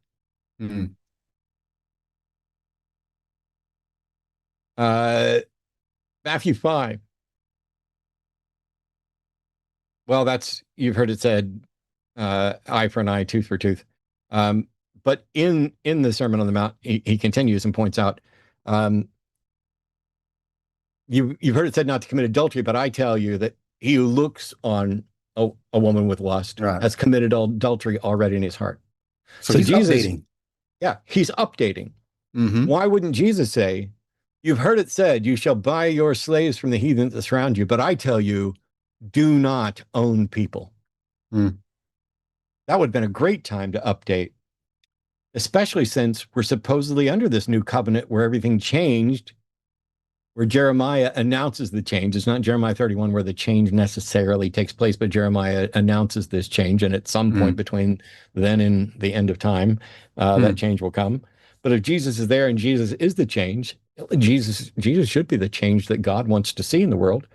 Speaker 1: Matthew 5. Well, you've heard it said, eye for an eye, tooth for tooth. But in the Sermon on the Mount, he continues and points out, you've heard it said not to commit adultery, but I tell you that he who looks on a woman with lust has committed adultery already in his heart.
Speaker 2: So he's updating.
Speaker 1: Yeah, he's updating. Why wouldn't Jesus say, you've heard it said, you shall buy your slaves from the heathen that surround you, but I tell you, do not own people. That would have been a great time to update, especially since we're supposedly under this new covenant where everything changed, where Jeremiah announces the change. It's not Jeremiah 31 where the change necessarily takes place, but Jeremiah announces this change, and at some point between then and the end of time, that change will come. But if Jesus is there and Jesus is the change, Jesus should be the change that God wants to see in the world.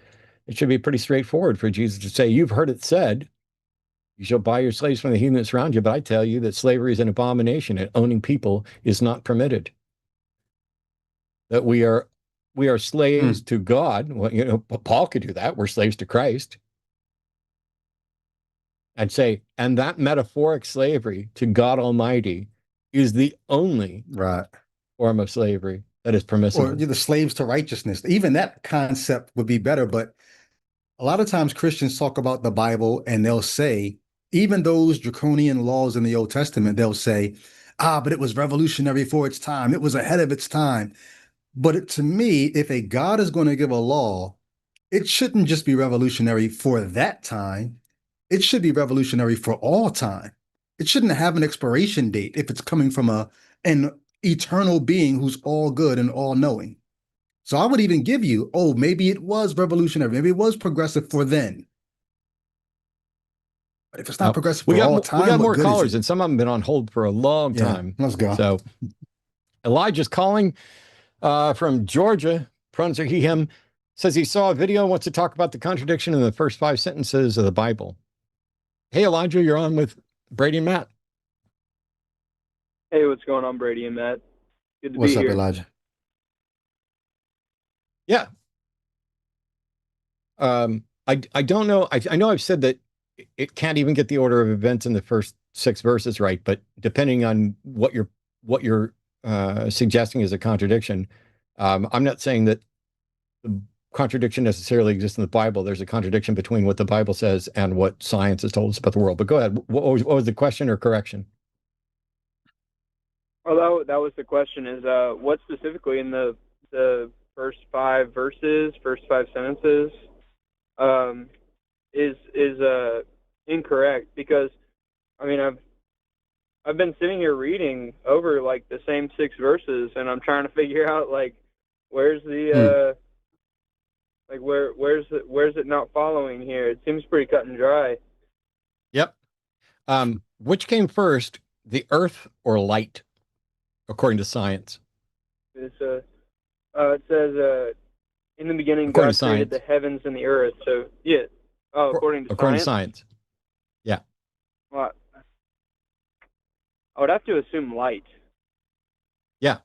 Speaker 1: it should be pretty straightforward for Jesus to say, you've heard it said, you shall buy your slaves from the heathen that surround you, but I tell you that slavery is an abomination and owning people is not permitted. That we are slaves to God. Well, you know, Paul could do that. We're slaves to Christ. And say, and that metaphoric slavery to God Almighty is the only form of slavery that is permissible.
Speaker 2: Or you're the slaves to righteousness. Even that concept would be better, but a lot of times Christians talk about the Bible and they'll say, even those draconian laws in the Old Testament, they'll say, but it was revolutionary for its time. It was ahead of its time. But to me, if a God is going to give a law, it shouldn't just be revolutionary for that time. It should be revolutionary for all time. It shouldn't have an expiration date if it's coming from an eternal being who's all good and all knowing. So I would even give you, maybe it was revolutionary. Maybe it was progressive for then. But if it's not progressive for all time,
Speaker 1: we got more callers, and some of them have been on hold for a long time.
Speaker 2: Let's go.
Speaker 1: So Elijah's calling from Georgia, pronouns are he, him, says he saw a video, wants to talk about the contradiction in the first 5 sentences of the Bible. Hey, Elijah, you're on with Brady and Matt.
Speaker 6: Hey, what's going on, Brady and Matt? Good to
Speaker 2: be here.
Speaker 6: What's
Speaker 2: up, Elijah?
Speaker 1: Yeah. I don't know. I know I've said that it can't even get the order of events in the first 6 verses right, but depending on what you're suggesting is a contradiction, I'm not saying that the contradiction necessarily exists in the Bible. There's a contradiction between what the Bible says and what science has told us about the world. But go ahead. What was the question or correction?
Speaker 6: Well, that was the question, is what specifically in the first 5 verses, first 5 sentences is incorrect? Because I mean, I've been sitting here reading over like the same 6 verses, and I'm trying to figure out like where's the like where's it not following here? It seems pretty cut and dry.
Speaker 1: Yep. Which came first, the earth or light, according to science?
Speaker 6: It says in the beginning God created the heavens and the earth. So yeah. According to
Speaker 1: science. Yeah.
Speaker 6: Well, I would have to assume light.
Speaker 1: Yeah.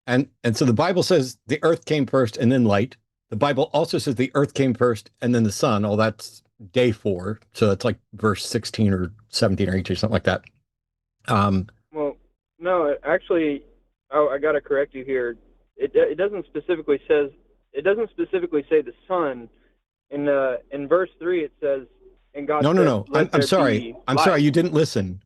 Speaker 1: And so the Bible says the earth came first and then light. The Bible also says the earth came first and then the sun. Oh, that's day 4. So that's like verse 16 or 17 or 18, something like that.
Speaker 6: Well, no, actually, I got to correct you here. It doesn't specifically say the sun. In verse 3, it says, and God said,
Speaker 1: No. I'm sorry. I'm sorry you didn't listen.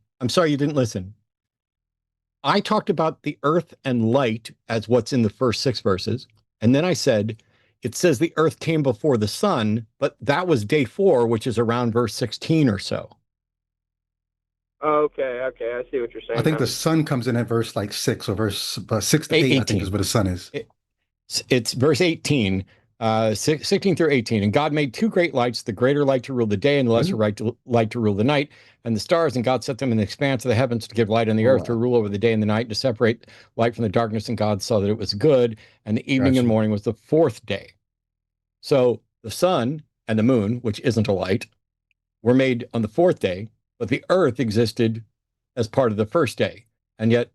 Speaker 1: I talked about the earth and light as what's in the first 6 verses. And then I said, it says the earth came before the sun, but that was day 4, which is around verse 16 or so.
Speaker 6: Okay. I see what you're saying.
Speaker 2: I think the sun comes in at verse like 6 or verse 6 to 8, I think is where the sun is.
Speaker 1: It's verse 18, 16 through 18. And God made 2 great lights, the greater light to rule the day and the lesser light to rule the night, and the stars, and God set them in the expanse of the heavens to give light on the earth, to rule over the day and the night, to separate light from the darkness. And God saw that it was good. And the evening and morning was the 4th day. So the sun and the moon, which isn't a light, were made on the 4th day, but the earth existed as part of the first day. And yet,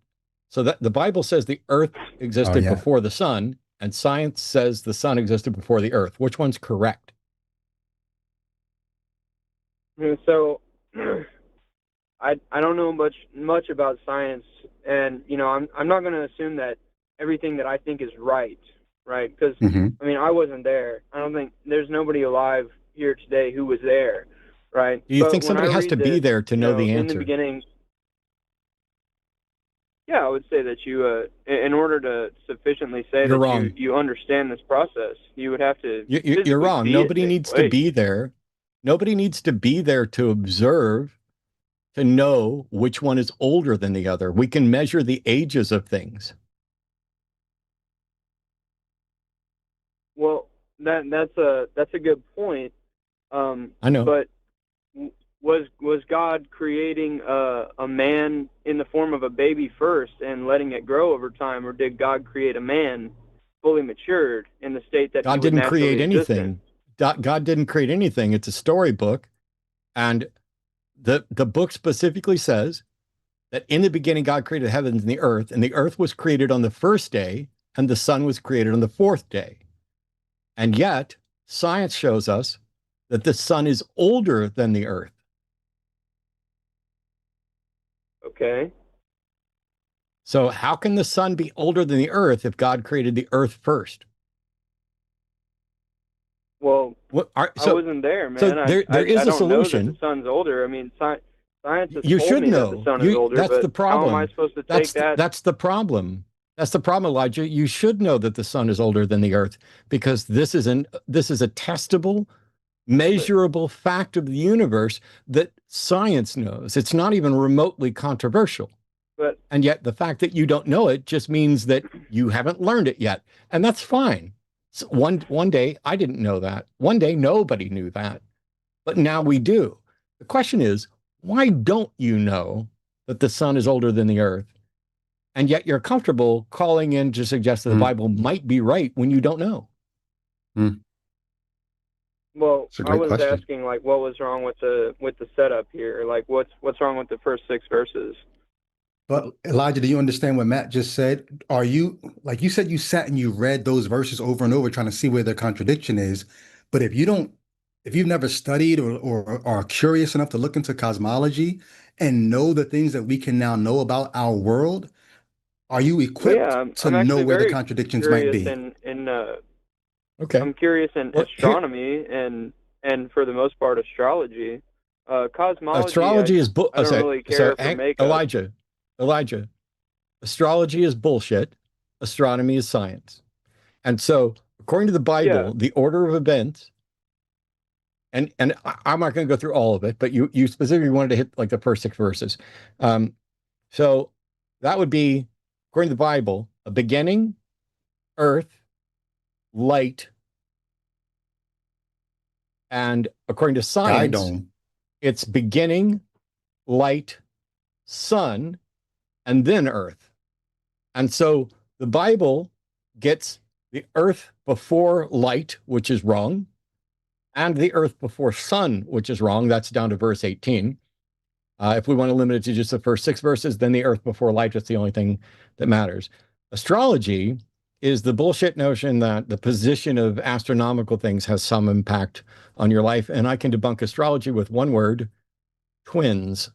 Speaker 1: so that the Bible says the earth existed before the sun, and science says the sun existed before the earth. Which one's correct?
Speaker 6: So I don't know much about science, and I'm not going to assume that everything that I think is right, because I mean, I wasn't there. I don't think there's nobody alive here today who was there, right?
Speaker 1: Do you think somebody has to be there to know the answer?
Speaker 6: In the beginning, yeah, I would say that you, in order to sufficiently say that you understand this process, you would have to.
Speaker 1: You're wrong. Nobody needs to be there. Nobody needs to be there to observe, to know which one is older than the other. We can measure the ages of things.
Speaker 6: Well, that's a good point.
Speaker 1: I know.
Speaker 6: But was God creating a man in the form of a baby first and letting it grow over time, or did God create a man fully matured in the state that
Speaker 1: God didn't create anything? God didn't create anything. It's a storybook. And the book specifically says that in the beginning, God created the heavens and the earth was created on the first day, and the sun was created on the fourth day. And yet, science shows us that the sun is older than the earth.
Speaker 6: Okay.
Speaker 1: So how can the sun be older than the earth if God created the earth first?
Speaker 6: Well, I wasn't there, man.
Speaker 1: So there is
Speaker 6: I
Speaker 1: a
Speaker 6: don't
Speaker 1: solution.
Speaker 6: know that the sun's older. I mean, science has
Speaker 1: You
Speaker 6: told
Speaker 1: should
Speaker 6: me
Speaker 1: know.
Speaker 6: that the sun is older,
Speaker 1: That's
Speaker 6: but
Speaker 1: the problem.
Speaker 6: how am I supposed to take that?
Speaker 1: That's the problem. That's the problem, Elijah. You should know that the sun is older than the earth because this is a testable, measurable fact of the universe that science knows. It's not even remotely controversial. And yet the fact that you don't know it just means that you haven't learned it yet. And that's fine. So one day I didn't know that. One day nobody knew that. But now we do. The question is, why don't you know that the sun is older than the earth? And yet you're comfortable calling in to suggest that the Bible might be right when you don't know.
Speaker 6: Well, I was asking, like, what was wrong with the setup here? Like, what's wrong with the first 6 verses?
Speaker 2: But Elijah, do you understand what Matt just said? Are you, like you said, you sat and you read those verses over and over trying to see where the contradiction is. But if you've never studied or are curious enough to look into cosmology and know the things that we can now know about our world, are you equipped to know where the contradictions might be?
Speaker 6: Okay. I'm curious in astronomy and for the most part astrology. Cosmology.
Speaker 1: Astrology is
Speaker 6: I don't really care for makeup.
Speaker 1: Elijah, astrology is bullshit. Astronomy is science. And so, according to the Bible, the order of events, and I'm not going to go through all of it, but you specifically wanted to hit like the first 6 verses. So that would be, according to the Bible, a beginning, earth, light, and according to science, it's beginning, light, sun, and then earth. And so the Bible gets the earth before light, which is wrong, and the earth before sun, which is wrong. That's down to verse 18. If we want to limit it to just the first 6 verses, then the earth before light is the only thing that matters. Astrology is the bullshit notion that the position of astronomical things has some impact on your life. And I can debunk astrology with one word: twins.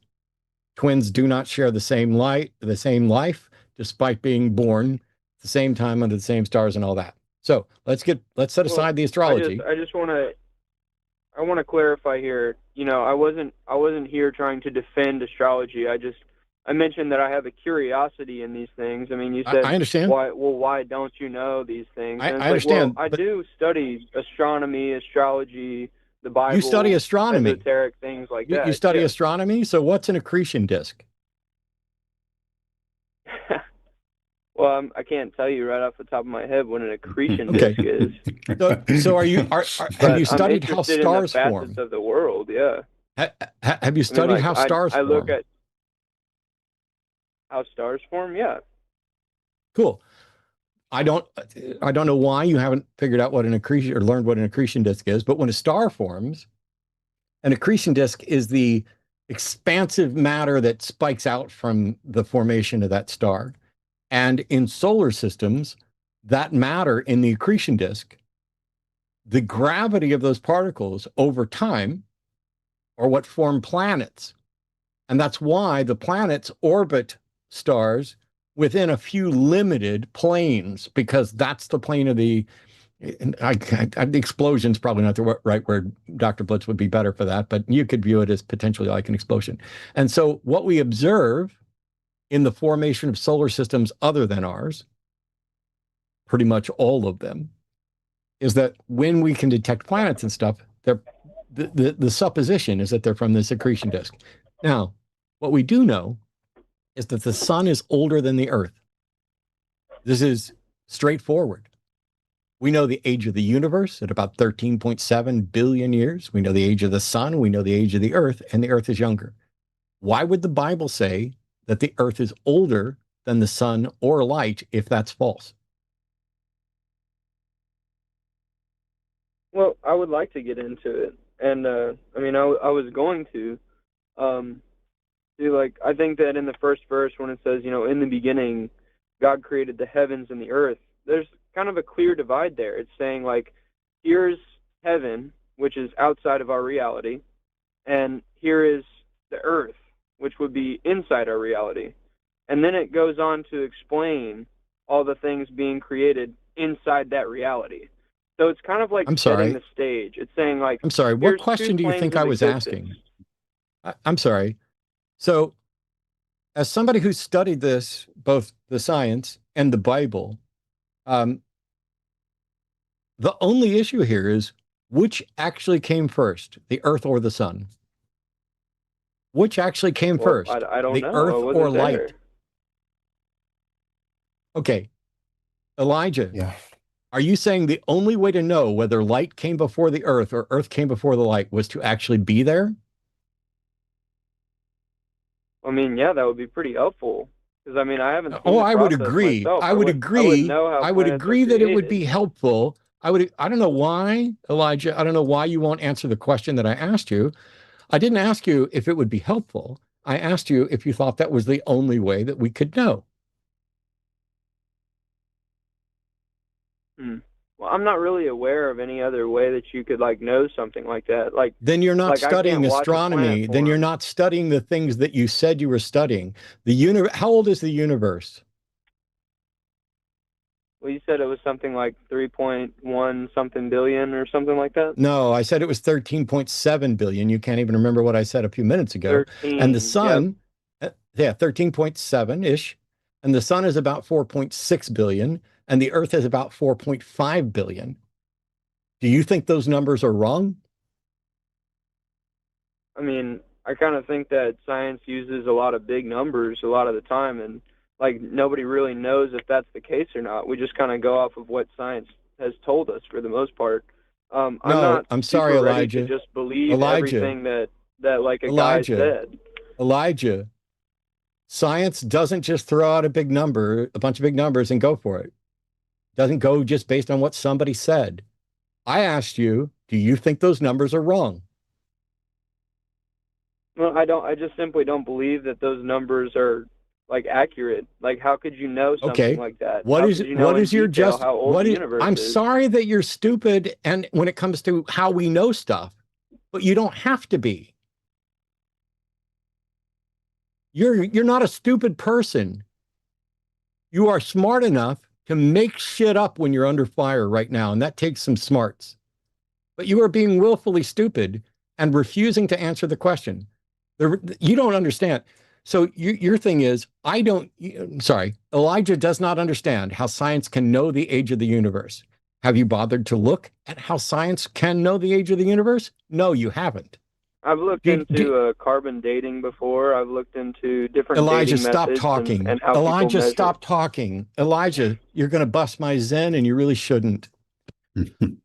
Speaker 1: Twins do not share the same life, despite being born at the same time under the same stars and all that. So let's set aside the astrology.
Speaker 6: I want to clarify here. You know, I wasn't here trying to defend astrology. I mentioned that I have a curiosity in these things. I mean, you said,
Speaker 1: I understand.
Speaker 6: Why don't you know these things?
Speaker 1: I understand.
Speaker 6: I do study astronomy, astrology, the Bible.
Speaker 1: You study astronomy.
Speaker 6: Esoteric things like that.
Speaker 1: You study astronomy? So what's an accretion disk?
Speaker 6: Well, I can't tell you right off the top of my head what an accretion disk is.
Speaker 1: So have you studied how stars form?
Speaker 6: Of the world, yeah.
Speaker 1: Have you studied how stars form?
Speaker 6: I look at how stars form, yeah.
Speaker 1: Cool. I don't know why you haven't figured out what an accretion or learned what an accretion disk is, but when a star forms, an accretion disk is the expansive matter that spikes out from the formation of that star. And in solar systems, that matter in the accretion disk, the gravity of those particles over time are what form planets. And that's why the planets orbit stars within a few limited planes, because that's the plane of the explosion's probably not the right word. Dr. Blitz would be better for that, but you could view it as potentially like an explosion. And so what we observe in the formation of solar systems other than ours, pretty much all of them, is that when we can detect planets and stuff, the supposition is that they're from this accretion disk. Now, what we do know is that the sun is older than the earth. This is straightforward. We know the age of the universe at about 13.7 billion years. We know the age of the sun. We know the age of the earth, and the earth is younger. Why would the Bible say that the earth is older than the sun or light if that's false?
Speaker 6: Well, I would like to get into it, and I mean, I was going to. See, like, I think that in the first verse, when it says, in the beginning, God created the heavens and the earth, there's kind of a clear divide there. It's saying, like, here's heaven, which is outside of our reality, and here is the earth, which would be inside our reality. And then it goes on to explain all the things being created inside that reality. So it's kind of like setting the stage. It's saying, like,
Speaker 1: I'm sorry, what question do you think I was asking? I'm sorry. So, as somebody who studied this, both the science and the Bible, the only issue here is which actually came first, the earth or the sun? Which actually came first?
Speaker 6: I don't know.
Speaker 1: The earth or light? Okay. Elijah, are you saying the only way to know whether light came before the earth or earth came before the light was to actually be there?
Speaker 6: I mean, yeah, that would be pretty helpful. Because, I mean, I haven't seen
Speaker 1: I would agree. I would agree. I would agree that it would be helpful. I don't know why, Elijah, I don't know why you won't answer the question that I asked you. I didn't ask you if it would be helpful. I asked you if you thought that was the only way that we could know.
Speaker 6: Well, I'm not really aware of any other way that you could, like, know something like that. Like,
Speaker 1: then you're not studying astronomy. Then you're not studying the things that you said you were studying. How old is the universe?
Speaker 6: Well, you said it was something like 3.1 something billion or something like that?
Speaker 1: No, I said it was 13.7 billion. You can't even remember what I said a few minutes ago.
Speaker 6: 13,
Speaker 1: and the sun, 13.7-ish. And the sun is about 4.6 billion. And the earth is about 4.5 billion. Do you think those numbers are wrong?
Speaker 6: I mean, I kind of think that science uses a lot of big numbers a lot of the time, and like nobody really knows if that's the case or not. We just kind of go off of what science has told us for the most part.
Speaker 1: I'm sorry, Elijah.
Speaker 6: To just believe everything that like a guy said.
Speaker 1: Elijah, science doesn't just throw out a bunch of big numbers and go for it. Doesn't go just based on what somebody said. I asked you, do you think those numbers are wrong?
Speaker 6: Well, I don't. I just simply don't believe that those numbers are like accurate. Like, how could you know something like that?
Speaker 1: What is your just? I'm sorry that you're stupid, and when it comes to how we know stuff, but you don't have to be. You're not a stupid person. You are smart enough to make shit up when you're under fire right now, and that takes some smarts. But you are being willfully stupid and refusing to answer the question. You don't understand. So your thing is, Elijah does not understand how science can know the age of the universe. Have you bothered to look at how science can know the age of the universe? No, you haven't.
Speaker 6: I've looked into carbon dating before. I've looked into different
Speaker 1: Elijah,
Speaker 6: dating
Speaker 1: stop
Speaker 6: methods
Speaker 1: talking.
Speaker 6: and how
Speaker 1: Elijah,
Speaker 6: people
Speaker 1: stop talking. Elijah, you're going to bust my zen, and you really shouldn't.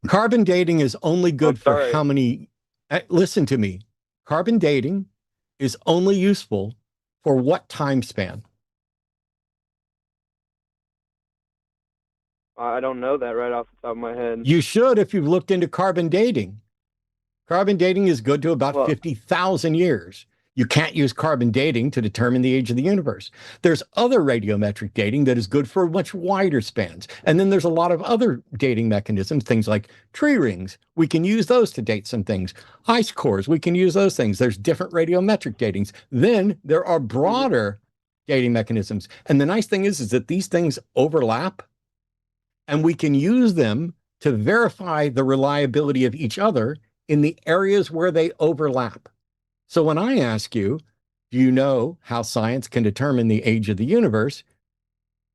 Speaker 1: Carbon dating is only good for how many? Listen to me. Carbon dating is only useful for what time span?
Speaker 6: I don't know that right off the top of my head.
Speaker 1: You should if you've looked into carbon dating. Carbon dating is good to about 50,000 years. You can't use carbon dating to determine the age of the universe. There's other radiometric dating that is good for much wider spans. And then there's a lot of other dating mechanisms, things like tree rings. We can use those to date some things. Ice cores, we can use those things. There's different radiometric datings. Then there are broader dating mechanisms. And the nice thing is that these things overlap, and we can use them to verify the reliability of each other in the areas where they overlap. So when I ask you, do you know how science can determine the age of the universe?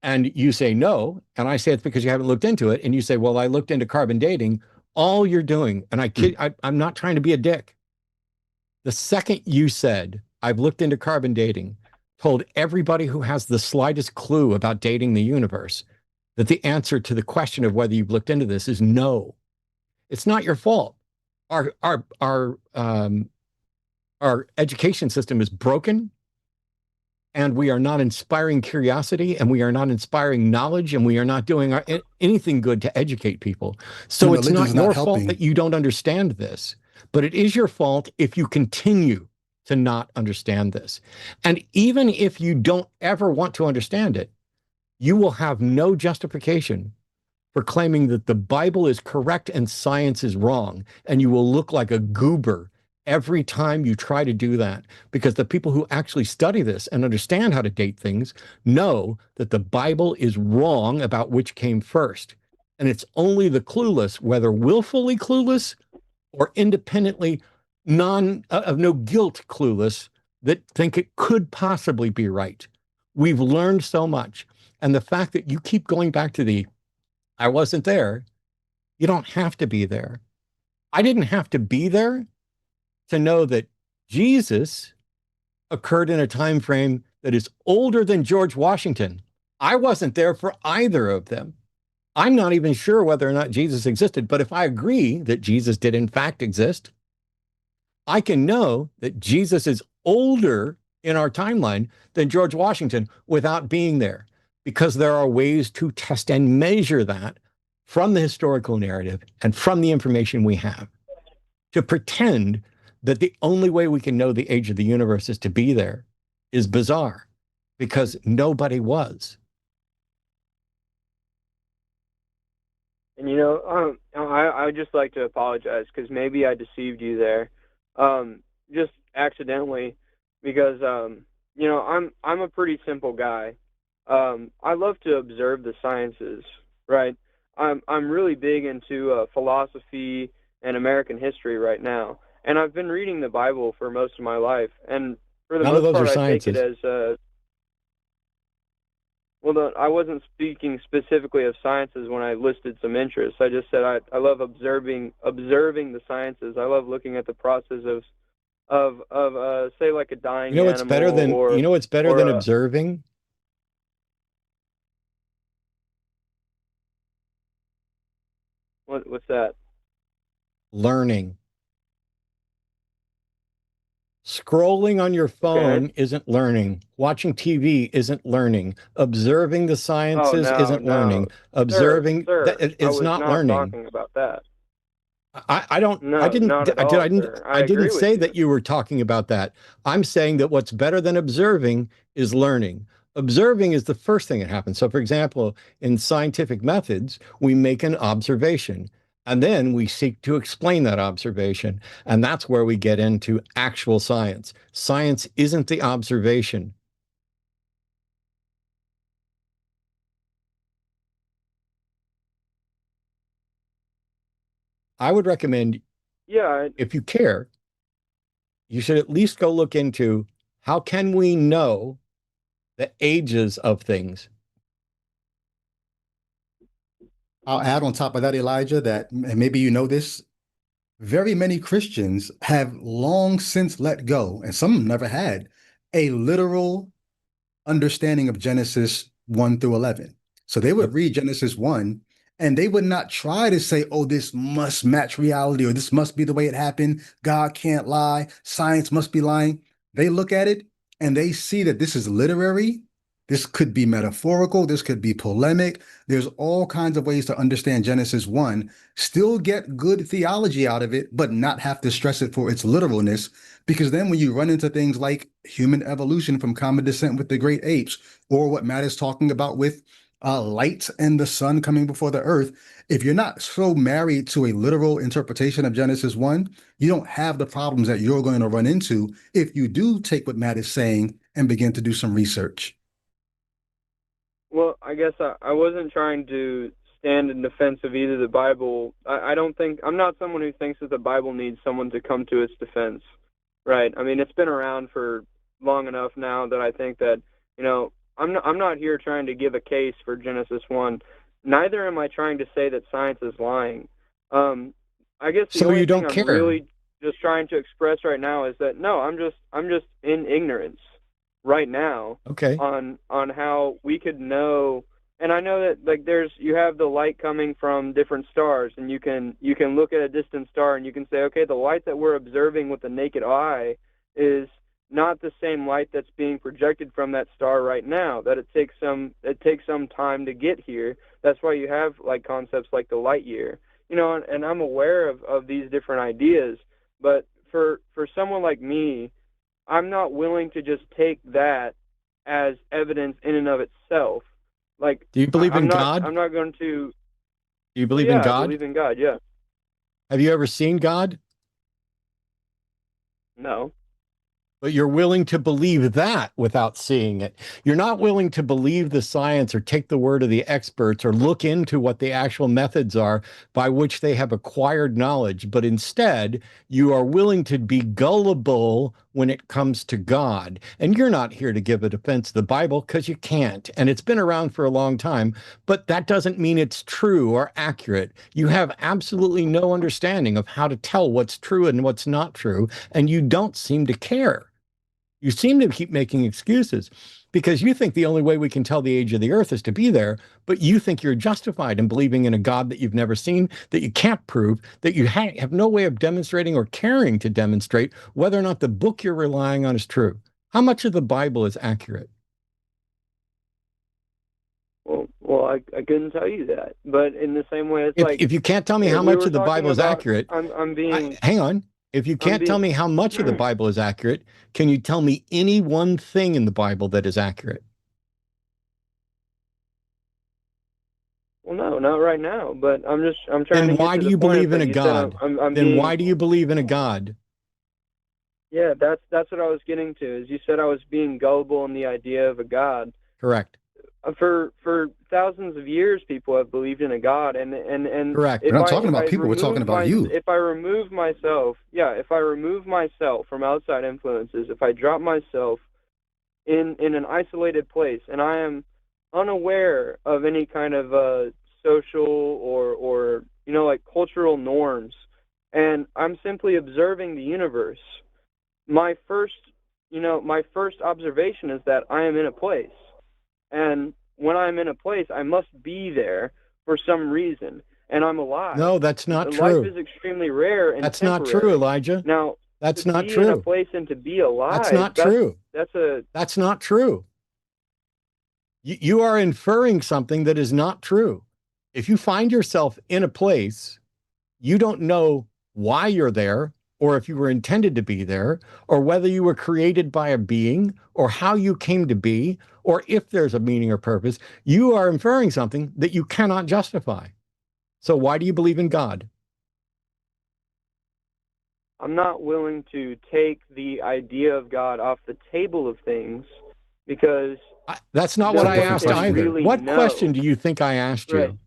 Speaker 1: And you say no, and I say it's because you haven't looked into it, and you say, well, I looked into carbon dating. All you're doing, and I'm not trying to be a dick. The second you said, I've looked into carbon dating, told everybody who has the slightest clue about dating the universe that the answer to the question of whether you've looked into this is no. It's not your fault. Our education system is broken. and we are not inspiring curiosity, and we are not inspiring knowledge, and we are not doing anything good to educate people. So
Speaker 2: And
Speaker 1: it's
Speaker 2: religion's
Speaker 1: not
Speaker 2: not
Speaker 1: your fault
Speaker 2: helping.
Speaker 1: that you don't understand this, but it is your fault if you continue to not understand this. And even if you don't ever want to understand it, you will have no justification for claiming that the Bible is correct and science is wrong. And you will look like a goober every time you try to do that, because the people who actually study this and understand how to date things know that the Bible is wrong about which came first. And it's only the clueless, whether willfully clueless or independently of no guilt clueless, that think it could possibly be right. We've learned so much. And the fact that you keep going back to the I wasn't there. You don't have to be there. I didn't have to be there to know that Jesus occurred in a time frame that is older than George Washington. I wasn't there for either of them. I'm not even sure whether or not Jesus existed, but if I agree that Jesus did in fact exist, I can know that Jesus is older in our timeline than George Washington without being there, because there are ways to test and measure that from the historical narrative and from the information we have. To pretend that the only way we can know the age of the universe is to be there is bizarre, because nobody was.
Speaker 6: And I would just like to apologize because maybe I deceived you there, just accidentally, because I'm a pretty simple guy. I love to observe the sciences, right? I'm really big into philosophy and American history right now, and I've been reading the Bible for most of my life, and for the
Speaker 1: None of
Speaker 6: most
Speaker 1: those
Speaker 6: part,
Speaker 1: are
Speaker 6: I take it
Speaker 1: sciences.
Speaker 6: as well, I wasn't speaking specifically of sciences when I listed some interests. I just said I love observing the sciences. I love looking at the process of say like a dying
Speaker 1: You know what's
Speaker 6: animal,
Speaker 1: better than
Speaker 6: or
Speaker 1: you know what's better
Speaker 6: or
Speaker 1: than
Speaker 6: a,
Speaker 1: observing?
Speaker 6: what's that?
Speaker 1: Learning. Scrolling on your phone
Speaker 6: Okay.
Speaker 1: isn't learning. Watching TV isn't learning. Observing the
Speaker 6: Oh
Speaker 1: sciences
Speaker 6: no,
Speaker 1: isn't
Speaker 6: no,
Speaker 1: learning. Observing that
Speaker 6: sir. I
Speaker 1: it's
Speaker 6: was
Speaker 1: not
Speaker 6: not
Speaker 1: learning.
Speaker 6: talking about that.
Speaker 1: I don't I
Speaker 6: No,
Speaker 1: didn't
Speaker 6: not at all, sir. I
Speaker 1: I didn't
Speaker 6: agree with
Speaker 1: say
Speaker 6: you.
Speaker 1: that you were talking about that. I'm saying that what's better than observing is learning. Observing is the first thing that happens. So for example, in scientific methods, we make an observation and then we seek to explain that observation. And that's where we get into actual science. Science isn't the observation. I would recommend,
Speaker 6: Yeah,
Speaker 1: if you care, you should at least go look into how can we know the ages of things.
Speaker 2: I'll add on top of that, Elijah, that, and maybe you know this, very many Christians have long since let go, and some never had, a literal understanding of Genesis 1 through 11. So they would
Speaker 1: Yep.
Speaker 2: read Genesis 1 and they would not try to say, oh, this must match reality, or this must be the way it happened. God can't lie. Science must be lying. They look at it and they see that this is literary. This could be metaphorical. This could be polemic. There's all kinds of ways to understand Genesis 1, still get good theology out of it, but not have to stress it for its literalness. Because then when you run into things like human evolution from common descent with the great apes, or what Matt is talking about with light and the sun coming before the earth, if you're not so married to a literal interpretation of Genesis 1, you don't have the problems that you're going to run into if you do take what Matt is saying and begin to do some research.
Speaker 6: well, I guess I wasn't trying to stand in defense of either the Bible. I don't think I'm not someone who thinks that the Bible needs someone to come to its defense, right? I mean, it's been around for long enough now that I think that, I'm not here trying to give a case for Genesis 1. Neither am I trying to say that science is lying. I guess the
Speaker 1: So
Speaker 6: only
Speaker 1: you
Speaker 6: thing
Speaker 1: don't
Speaker 6: I'm
Speaker 1: care.
Speaker 6: really just trying to express right now is that no, I'm just in ignorance right now
Speaker 1: Okay.
Speaker 6: on how we could know. And I know that like you have the light coming from different stars, and you can look at a distant star and you can say, okay, the light that we're observing with the naked eye is not the same light that's being projected from that star right now, that it takes some time to get here. That's why you have like concepts like the light year, and I'm aware of these different ideas, but for someone like me, I'm not willing to just take that as evidence in and of itself. Like,
Speaker 1: Do you believe in God?
Speaker 6: I'm not going to.
Speaker 1: Do you believe in God?
Speaker 6: I believe in God. Yeah.
Speaker 1: Have you ever seen God?
Speaker 6: No.
Speaker 1: But you're willing to believe that without seeing it. You're not willing to believe the science or take the word of the experts or look into what the actual methods are by which they have acquired knowledge. But instead, you are willing to be gullible when it comes to God. And you're not here to give a defense of the Bible because you can't. And it's been around for a long time, but that doesn't mean it's true or accurate. You have absolutely no understanding of how to tell what's true and what's not true. And you don't seem to care. You seem to keep making excuses because you think the only way we can tell the age of the earth is to be there, but you think you're justified in believing in a God that you've never seen, that you can't prove, that you have no way of demonstrating or caring to demonstrate whether or not the book you're relying on is true. How much of the Bible is accurate?
Speaker 6: Well, I couldn't tell you that, but in the same way, it's
Speaker 1: If you can't tell me how much of the Bible is accurate, hang on. If you can't tell me how much of the Bible is accurate, can you tell me any one thing in the Bible that is accurate?
Speaker 6: Well, no, not right now, but I'm trying to.
Speaker 1: Then why do you believe in a God? Then why do you believe in a God?
Speaker 6: Yeah, that's what I was getting to. Is you said I was being gullible in the idea of a God.
Speaker 1: Correct.
Speaker 6: For thousands of years, people have believed in a God, and
Speaker 1: correct.
Speaker 2: We're not talking about people. We're talking about you.
Speaker 6: If I remove myself from outside influences, if I drop myself in an isolated place, and I am unaware of any kind of social or like cultural norms, and I'm simply observing the universe, my first observation is that I am in a place. And when I'm in a place, I must be there for some reason, and I'm alive.
Speaker 1: No, that's not true.
Speaker 6: Life is extremely rare and
Speaker 1: that's
Speaker 6: temporary.
Speaker 1: not true, Elijah.
Speaker 6: Now,
Speaker 1: that's
Speaker 6: to
Speaker 1: not
Speaker 6: be
Speaker 1: true.
Speaker 6: in a place and to be alive.
Speaker 1: That's not true. That's not true. You are inferring something that is not true. If you find yourself in a place, you don't know why you're there, or if you were intended to be there, or whether you were created by a being, or how you came to be, or if there's a meaning or purpose. You are inferring something that you cannot justify. So why do you believe in God?
Speaker 6: I'm not willing to take the idea of God off the table of things because
Speaker 1: that's not what I asked either.
Speaker 6: Really
Speaker 1: what question do you think I asked you?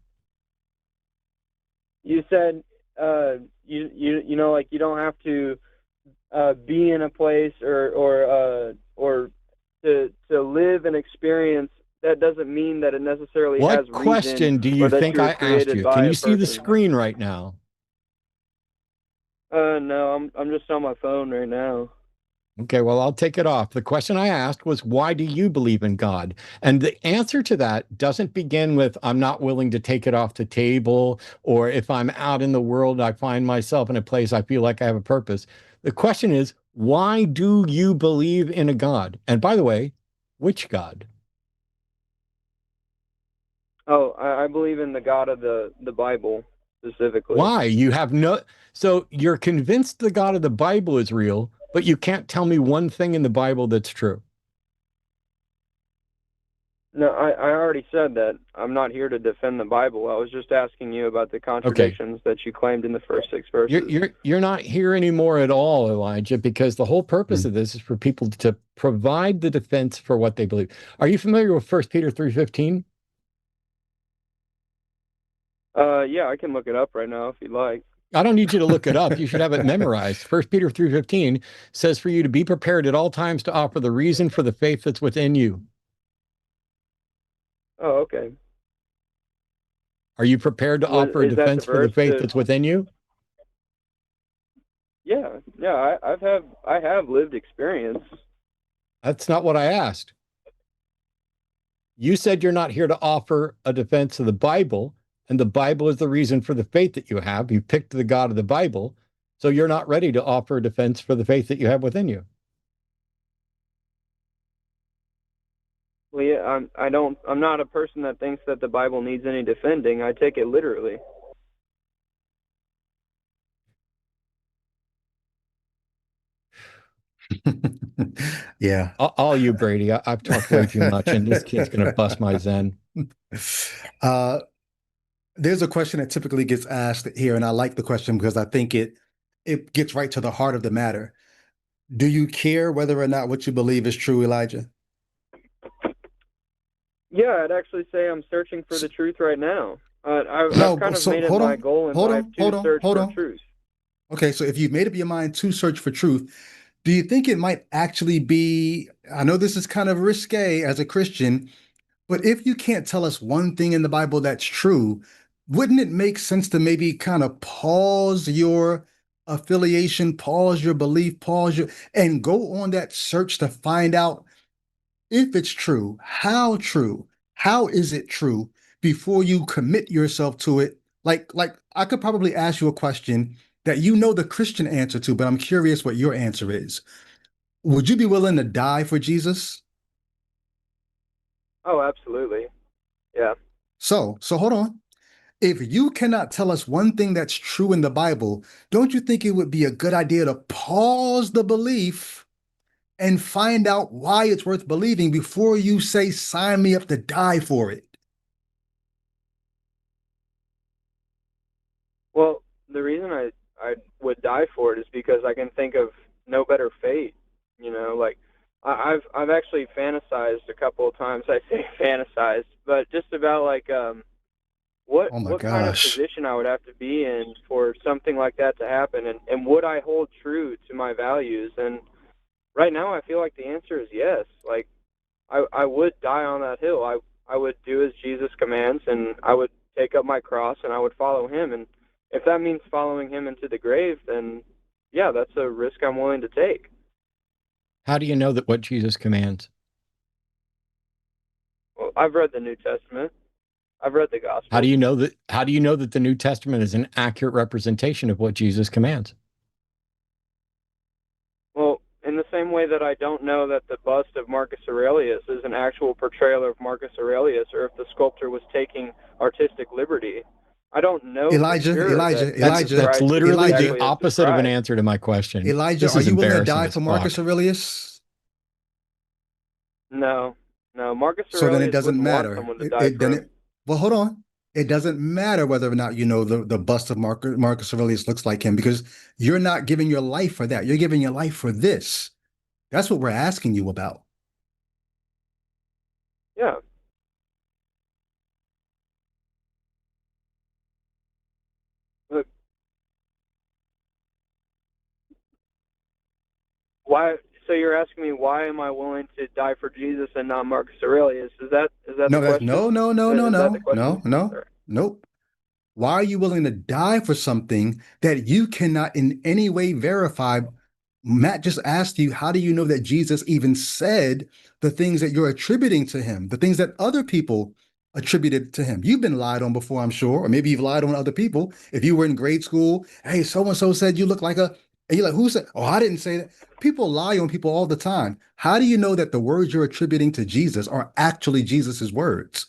Speaker 6: You said you know, like you don't have to be in a place or to live an experience. That doesn't mean that it necessarily has reason.
Speaker 1: What question do you think I asked you? Can you see the screen right now?
Speaker 6: No, I'm just on my phone right now.
Speaker 1: Okay, well, I'll take it off. The question I asked was, why do you believe in God? And the answer to that doesn't begin with, I'm not willing to take it off the table, or if I'm out in the world, I find myself in a place I feel like I have a purpose. The question is, why do you believe in a God? And by the way, which God?
Speaker 6: Oh, I believe in the God of the Bible specifically.
Speaker 1: Why? You have no... So you're convinced the God of the Bible is real, but you can't tell me one thing in the Bible that's true.
Speaker 6: No, I already said that. I'm not here to defend the Bible. I was just asking you about the contradictions that you claimed in the first 6 verses.
Speaker 1: You're not here anymore at all, Elijah, because the whole purpose of this is for people to provide the defense for what they believe. Are you familiar with 1 Peter 3:15?
Speaker 6: Yeah, I can look it up right now if you'd like.
Speaker 1: I don't need you to look it up. You should have it memorized. 1 Peter 3:15 says for you to be prepared at all times to offer the reason for the faith that's within you.
Speaker 6: Oh, okay.
Speaker 1: Are you prepared to offer a defense for the faith that's within you?
Speaker 6: Yeah, I have lived experience.
Speaker 1: That's not what I asked. You said you're not here to offer a defense of the Bible, and the Bible is the reason for the faith that you have. You picked the God of the Bible, so you're not ready to offer a defense for the faith that you have within you.
Speaker 6: Well, yeah, I'm not a person that thinks that the Bible needs any defending. I take it literally.
Speaker 2: Yeah.
Speaker 1: All you, Brady. I've talked way too much, and this kid's going to bust my zen.
Speaker 2: There's a question that typically gets asked here, and I like the question because I think it gets right to the heart of the matter. Do you care whether or not what you believe is true, Elijah?
Speaker 6: Yeah, I'd actually say I'm searching for the truth right now. I've
Speaker 2: No,
Speaker 6: kind of
Speaker 2: so
Speaker 6: made it
Speaker 2: hold
Speaker 6: my
Speaker 2: on,
Speaker 6: goal in
Speaker 2: hold
Speaker 6: life
Speaker 2: on,
Speaker 6: to
Speaker 2: hold on,
Speaker 6: search
Speaker 2: hold
Speaker 6: for
Speaker 2: on.
Speaker 6: truth.
Speaker 2: Okay, so if you've made up your mind to search for truth, do you think it might actually be, I know this is kind of risque as a Christian, but if you can't tell us one thing in the Bible that's true, wouldn't it make sense to maybe kind of pause your affiliation, pause your belief, and go on that search to find out if it's true, how is it true before you commit yourself to it? Like I could probably ask you a question that you know the Christian answer to, but I'm curious what your answer is. Would you be willing to die for Jesus?
Speaker 6: Oh, absolutely. Yeah.
Speaker 2: So hold on. If you cannot tell us one thing that's true in the Bible, don't you think it would be a good idea to pause the belief and find out why it's worth believing before you say, sign me up to die for it?
Speaker 6: Well, the reason I would die for it is because I can think of no better fate. You know, like I've actually fantasized a couple of times. I say fantasized, but just about like
Speaker 2: Oh my
Speaker 6: what kind of
Speaker 2: gosh.
Speaker 6: position I would have to be in for something like that to happen, and would I hold true to my values? And right now, I feel like the answer is yes. Like I would die on that hill. I would do as Jesus commands, and I would take up my cross, and I would follow him. And if that means following him into the grave, then yeah, that's a risk I'm willing to take.
Speaker 1: How do you know that what Jesus commands?
Speaker 6: Well, I've read the New Testament. I've read the
Speaker 1: How
Speaker 6: Gospels.
Speaker 1: do you know that? How do you know that the New Testament is an accurate representation of what Jesus commands?
Speaker 6: Well, in the same way that I don't know that the bust of Marcus Aurelius is an actual portrayal of Marcus Aurelius, or if the sculptor was taking artistic liberty, I don't know for sure that Jesus
Speaker 1: That's
Speaker 6: Christ is
Speaker 1: literally the
Speaker 6: exactly as
Speaker 1: opposite of an
Speaker 6: described.
Speaker 1: answer to my question.
Speaker 2: Elijah,
Speaker 1: This
Speaker 2: are
Speaker 1: is
Speaker 2: you willing to
Speaker 1: embarrassing
Speaker 2: die
Speaker 1: as
Speaker 2: for Marcus
Speaker 1: fuck.
Speaker 2: Aurelius?
Speaker 6: No, no, Marcus
Speaker 2: So then it
Speaker 6: Aurelius
Speaker 2: doesn't
Speaker 6: wouldn't want
Speaker 2: matter.
Speaker 6: someone to die for him.
Speaker 2: Well, hold on. It doesn't matter whether or not you know the bust of Marcus Aurelius looks like him because you're not giving your life for that. You're giving your life for this. That's what we're asking you about.
Speaker 6: Yeah. Look, why? So you're asking me why am I willing to die for Jesus and not Marcus Aurelius? Is that the
Speaker 2: No,
Speaker 6: question? Is that the question? Or-
Speaker 2: nope. Why are you willing to die for something that you cannot in any way verify? Matt just asked you, how do you know that Jesus even said the things that you're attributing to him, the things that other people attributed to him? You've been lied on before, I'm sure, or maybe you've lied on other people. If you were in grade school, hey, so and so said you look like a, and you're like, who said? Oh, I didn't say that. People lie on people all the time. How do you know that the words you're attributing to Jesus are actually Jesus's words?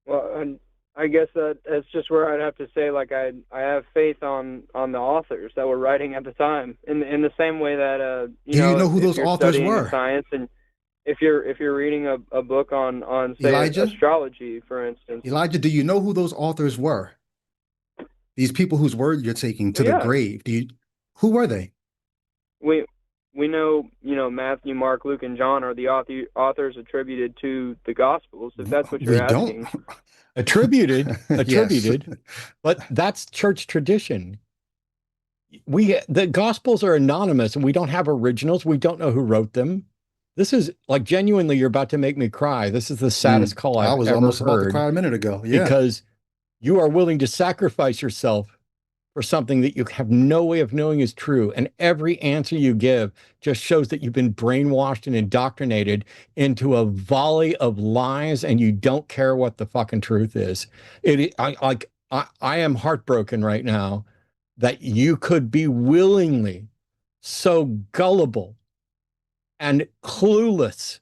Speaker 6: Well, and I guess that's just where I'd have to say, like, I have faith on the authors that were writing at the time, in the same way that
Speaker 2: Do you know who
Speaker 6: if
Speaker 2: those
Speaker 6: you're
Speaker 2: authors
Speaker 6: studying
Speaker 2: were?
Speaker 6: science, and if you're reading a book on say
Speaker 2: Elijah?
Speaker 6: astrology, for instance.
Speaker 2: Elijah, do you know who those authors were? These people whose word you're taking to
Speaker 6: Well,
Speaker 2: the
Speaker 6: yeah,
Speaker 2: grave. Who were they?
Speaker 6: we know Matthew, Mark, Luke, and John are the authors attributed to the Gospels. If that's what
Speaker 2: We
Speaker 6: you're
Speaker 2: don't.
Speaker 6: asking.
Speaker 1: Attributed,
Speaker 2: Yes.
Speaker 1: but that's church tradition. The Gospels are anonymous, and we don't have originals. We don't know who wrote them. This is like genuinely, you're about to make me cry. This is the saddest call
Speaker 2: I
Speaker 1: I've
Speaker 2: was
Speaker 1: ever
Speaker 2: almost about to
Speaker 1: heard
Speaker 2: cry a minute ago. Yeah.
Speaker 1: because you are willing to sacrifice yourself for something that you have no way of knowing is true. And every answer you give just shows that you've been brainwashed and indoctrinated into a volley of lies, and you don't care what the fucking truth is. I am heartbroken right now that you could be willingly so gullible and clueless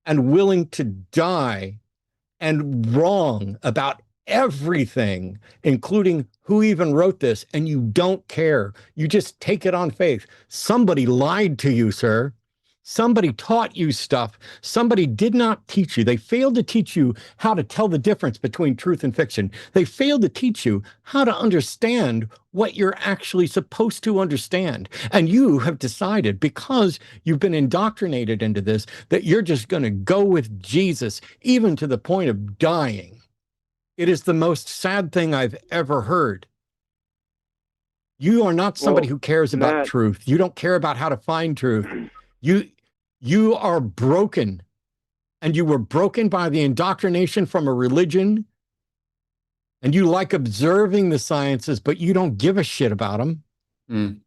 Speaker 1: and willing to die and wrong about everything, including who even wrote this, and you don't care. You just take it on faith. Somebody lied to you, sir. Somebody taught you stuff. Somebody did not teach you. They failed to teach you how to tell the difference between truth and fiction. They failed to teach you how to understand what you're actually supposed to understand. And you have decided, because you've been indoctrinated into this, that you're just going to go with Jesus, even to the point of dying. It is the most sad thing I've ever heard. You are not somebody who cares about truth. You don't care about how to find truth. You are broken, and you were broken by the indoctrination from a religion, and you like observing the sciences, but you don't give a shit about them.
Speaker 2: Mm.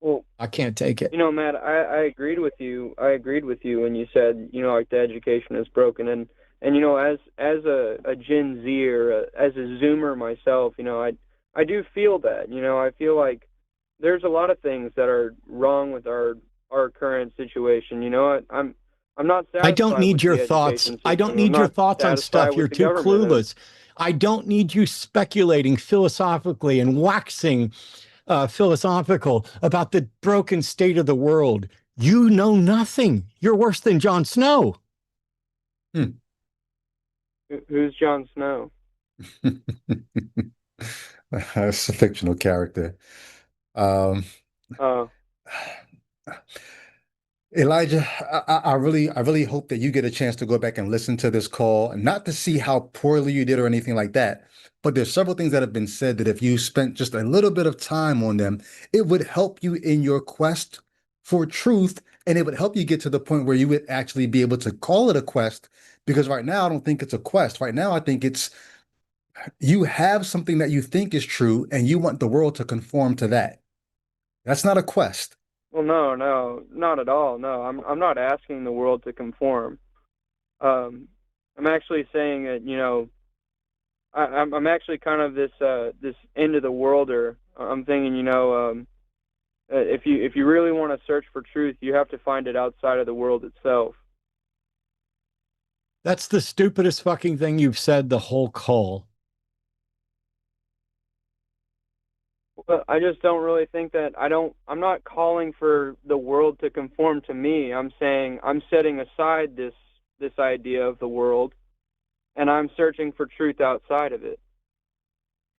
Speaker 6: Well,
Speaker 1: I can't take it.
Speaker 6: You know, Matt, I agreed with you. I agreed with you when you said, you know, like the education is broken, and you know, as a Gen Z or as a Zoomer myself, you know, I do feel that. You know, I feel like there's a lot of things that are wrong with our current situation. You know, I'm not satisfied.
Speaker 1: I don't need
Speaker 6: with
Speaker 1: your
Speaker 6: the
Speaker 1: thoughts.
Speaker 6: education
Speaker 1: I don't
Speaker 6: system.
Speaker 1: need
Speaker 6: I'm
Speaker 1: your
Speaker 6: not
Speaker 1: thoughts on
Speaker 6: satisfied
Speaker 1: stuff.
Speaker 6: with
Speaker 1: You're
Speaker 6: the
Speaker 1: too
Speaker 6: government.
Speaker 1: clueless. I don't need you speculating philosophically and waxing philosophical about the broken state of the world. You know nothing. You're worse than Jon Snow.
Speaker 6: Who's Jon Snow?
Speaker 2: That's a fictional character. Elijah, I really hope that you get a chance to go back and listen to this call, and not to see how poorly you did or anything like that. But there's several things that have been said that if you spent just a little bit of time on them, it would help you in your quest for truth, and it would help you get to the point where you would actually be able to call it a quest. Because right now, I don't think it's a quest. Right now, I think it's you have something that you think is true, and you want the world to conform to that. That's not a quest.
Speaker 6: Well, no, not at all. No, I'm not asking the world to conform. I'm actually saying that, you know, I'm actually kind of this end of the worlder. I'm thinking, you know, if you really want to search for truth, you have to find it outside of the world itself.
Speaker 1: That's the stupidest fucking thing you've said the whole call.
Speaker 6: Well, I just don't really think that I'm not calling for the world to conform to me. I'm saying I'm setting aside this idea of the world, and I'm searching for truth outside of it.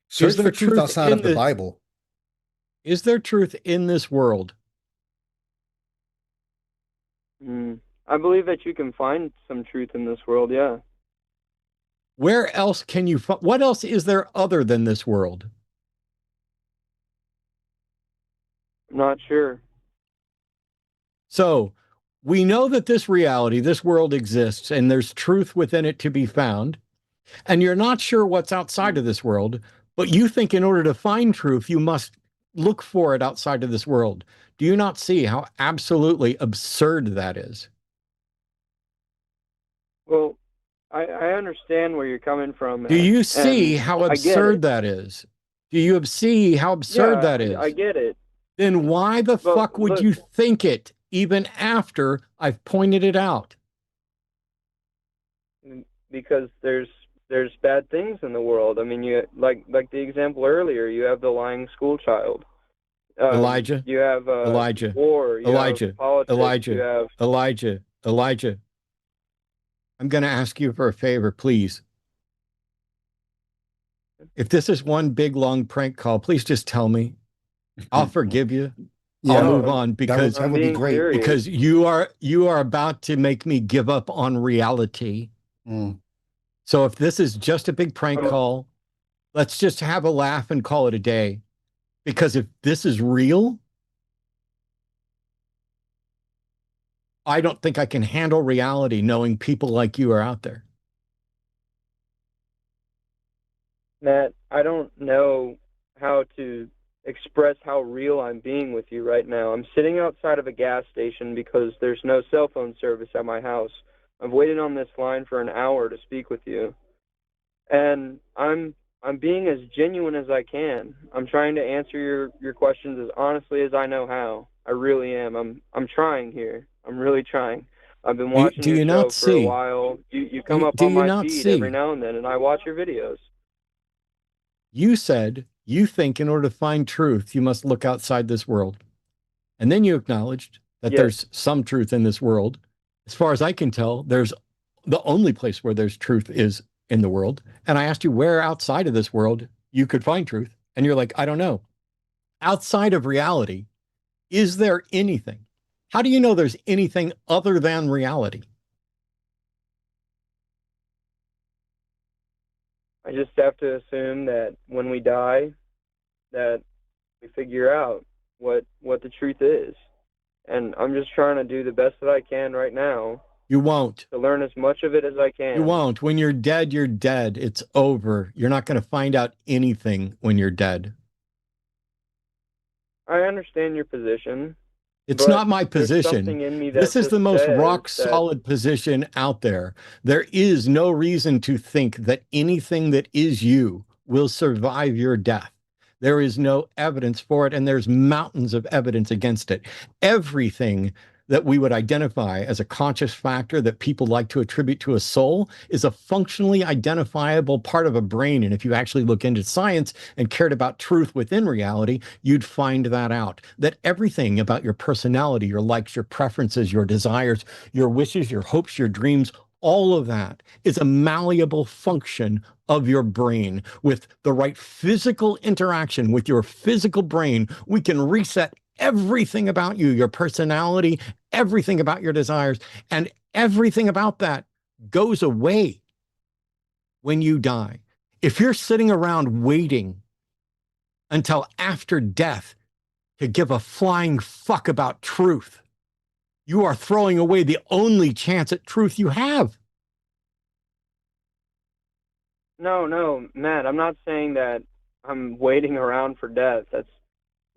Speaker 2: Search for truth outside of the Bible.
Speaker 1: Is there truth in this world?
Speaker 6: I believe that you can find some truth in this world, yeah.
Speaker 1: Where else can you find? What else is there other than this world?
Speaker 6: I'm not sure.
Speaker 1: So we know that this reality, this world exists, and there's truth within it to be found. And you're not sure what's outside of this world, but you think in order to find truth, you must look for it outside of this world. Do you not see how absolutely absurd that is?
Speaker 6: Well, I understand where you're coming from, man.
Speaker 1: Do you see how absurd that is? Do you see how absurd that is?
Speaker 6: I get it.
Speaker 1: Then why the fuck would you think it even after I've pointed it out?
Speaker 6: Because there's bad things in the world. I mean, you like the example earlier. You have the lying school child.
Speaker 1: Elijah.
Speaker 6: You have
Speaker 1: Elijah.
Speaker 6: War. You
Speaker 1: Elijah.
Speaker 6: have politics.
Speaker 1: Elijah.
Speaker 6: You have
Speaker 1: Elijah. I'm going to ask you for a favor, please. If this is one big long prank call, please just tell me. I'll forgive you.
Speaker 2: Yeah,
Speaker 1: I'll move on because
Speaker 2: that would be great.
Speaker 6: Serious.
Speaker 1: Because you are about to make me give up on reality. So if this is just a big prank call, let's just have a laugh and call it a day. Because if this is real, I don't think I can handle reality knowing people like you are out there.
Speaker 6: Matt, I don't know how to express how real I'm being with you right now. I'm sitting outside of a gas station because there's no cell phone service at my house. I've waited on this line for an hour to speak with you. And I'm I'm being as genuine as I can. I'm trying to answer your questions as honestly as I know how. I really am. I'm trying here. I'm really trying. I've been watching
Speaker 1: Do
Speaker 6: your
Speaker 1: you
Speaker 6: show
Speaker 1: not
Speaker 6: for a
Speaker 1: see?
Speaker 6: while. You come up
Speaker 1: Do
Speaker 6: on
Speaker 1: you
Speaker 6: my
Speaker 1: not
Speaker 6: feed every
Speaker 1: see?
Speaker 6: now and then, and I watch your videos.
Speaker 1: You said you think in order to find truth, you must look outside this world. And then you acknowledged that
Speaker 6: Yes.
Speaker 1: there's some truth in this world. As far as I can tell, there's the only place where there's truth is in the world. And I asked you where outside of this world you could find truth. And you're like, I don't know. Outside of reality, is there anything? How do you know there's anything other than reality?
Speaker 6: I just have to assume that when we die, that we figure out what the truth is. And I'm just trying to do the best that I can right now.
Speaker 1: You won't.
Speaker 6: To learn as much of it as I can.
Speaker 1: You won't. When you're dead, you're dead. It's over. You're not going to find out anything when you're dead.
Speaker 6: I understand your position.
Speaker 1: It's not my position.
Speaker 6: In me that
Speaker 1: this is the most rock solid
Speaker 6: that...
Speaker 1: position out there. There is no reason to think that anything that is you will survive your death. There is no evidence for it, and there's mountains of evidence against it. Everything that we would identify as a conscious factor that people like to attribute to a soul is a functionally identifiable part of a brain. And if you actually look into science and cared about truth within reality, you'd find that out. That everything about your personality, your likes, your preferences, your desires, your wishes, your hopes, your dreams, all of that is a malleable function of your brain. With the right physical interaction with your physical brain, we can reset everything about you, your personality, everything about your desires, and everything about that goes away when you die. If you're sitting around waiting until after death to give a flying fuck about truth, you are throwing away the only chance at truth you have.
Speaker 6: No, Matt, I'm not saying that I'm waiting around for death. That's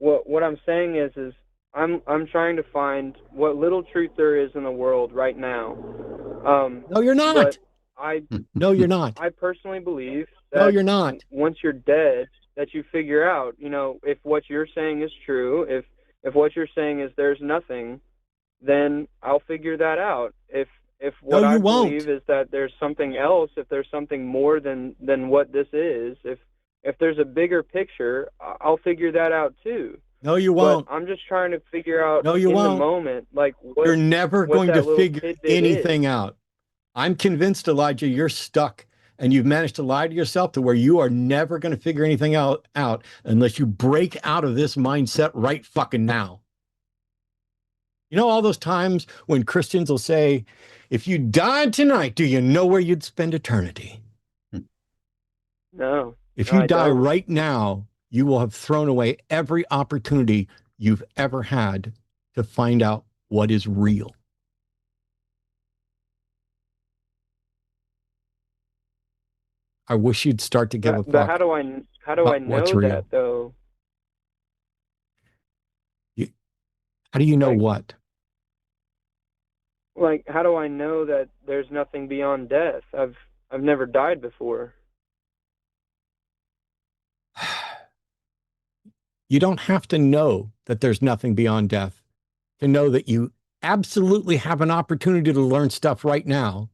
Speaker 6: what I'm saying is I'm trying to find what little truth there is in the world right now.
Speaker 1: No, you're not. No, you're not.
Speaker 6: I personally believe that
Speaker 1: no, you're not.
Speaker 6: Once you're dead, that you figure out, if what you're saying is true, if what you're saying is there's nothing, then I'll figure that out. If what I believe is that there's something else, if there's something more than what this is, if there's a bigger picture, I'll figure that out too.
Speaker 1: No, you won't.
Speaker 6: But I'm just trying to figure out
Speaker 1: the moment,
Speaker 6: like what
Speaker 1: you're never going to figure anything
Speaker 6: is.
Speaker 1: out. I'm convinced, Elijah, you're stuck, and you've managed to lie to yourself to where you are never going to figure anything out unless you break out of this mindset right fucking now. You know, all those times when Christians will say, if you died tonight, do you know where you'd spend eternity?
Speaker 6: No.
Speaker 1: If you die right now, you will have thrown away every opportunity you've ever had to find out what is real. I wish you'd start to give a fuck.
Speaker 6: But how do I know that though?
Speaker 1: How do you know what?
Speaker 6: Like, how do I know that there's nothing beyond death? I've never died before.
Speaker 1: You don't have to know that there's nothing beyond death to know that you absolutely have an opportunity to learn stuff right now.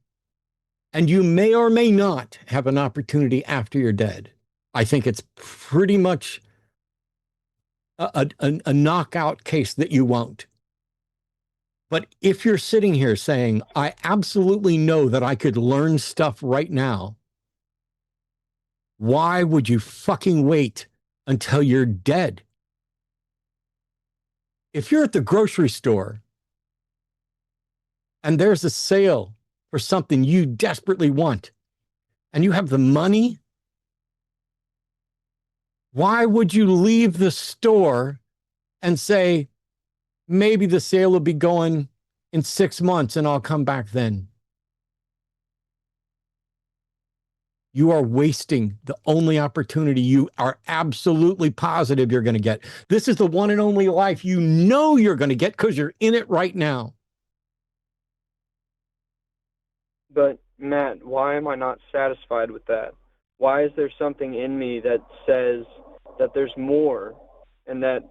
Speaker 1: And you may or may not have an opportunity after you're dead. I think it's pretty much a knockout case that you won't. But if you're sitting here saying, I absolutely know that I could learn stuff right now, why would you fucking wait until you're dead? If you're at the grocery store and there's a sale for something you desperately want and you have the money, why would you leave the store and say, maybe the sale will be going in 6 months and I'll come back then? You are wasting the only opportunity you are absolutely positive you're going to get. This is the one and only life you know you're going to get because you're in it right now.
Speaker 6: But Matt, why am I not satisfied with that? why is there something in me that says that there's more, and that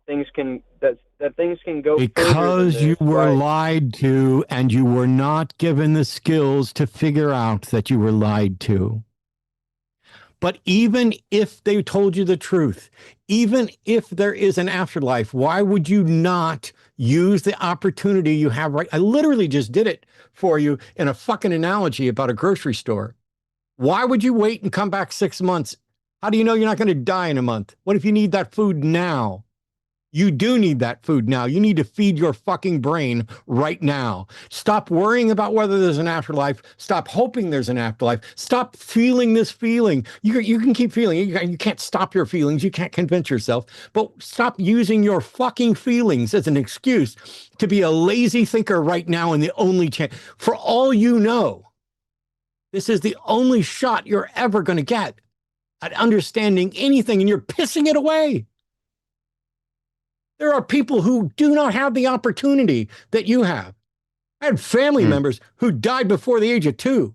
Speaker 6: things can go further than
Speaker 1: Because you
Speaker 6: this?
Speaker 1: were lied to, and you were not given the skills to figure out that you were lied to. But even if they told you the truth, even if there is an afterlife, why would you not use the opportunity you have right? I literally just did it for you in a fucking analogy about a grocery store. Why would you wait and come back 6 months? How do you know you're not going to die in a month? What if you need that food now? You do need that food now. You need to feed your fucking brain right now. Stop worrying about whether there's an afterlife. Stop hoping there's an afterlife. Stop feeling this feeling. You can keep feeling it. You can't stop your feelings. You can't convince yourself. But stop using your fucking feelings as an excuse to be a lazy thinker right now and the only chance. For all you know, this is the only shot you're ever going to get at understanding anything, and you're pissing it away. There are people who do not have the opportunity that you have. I had family members who died before the age of 2.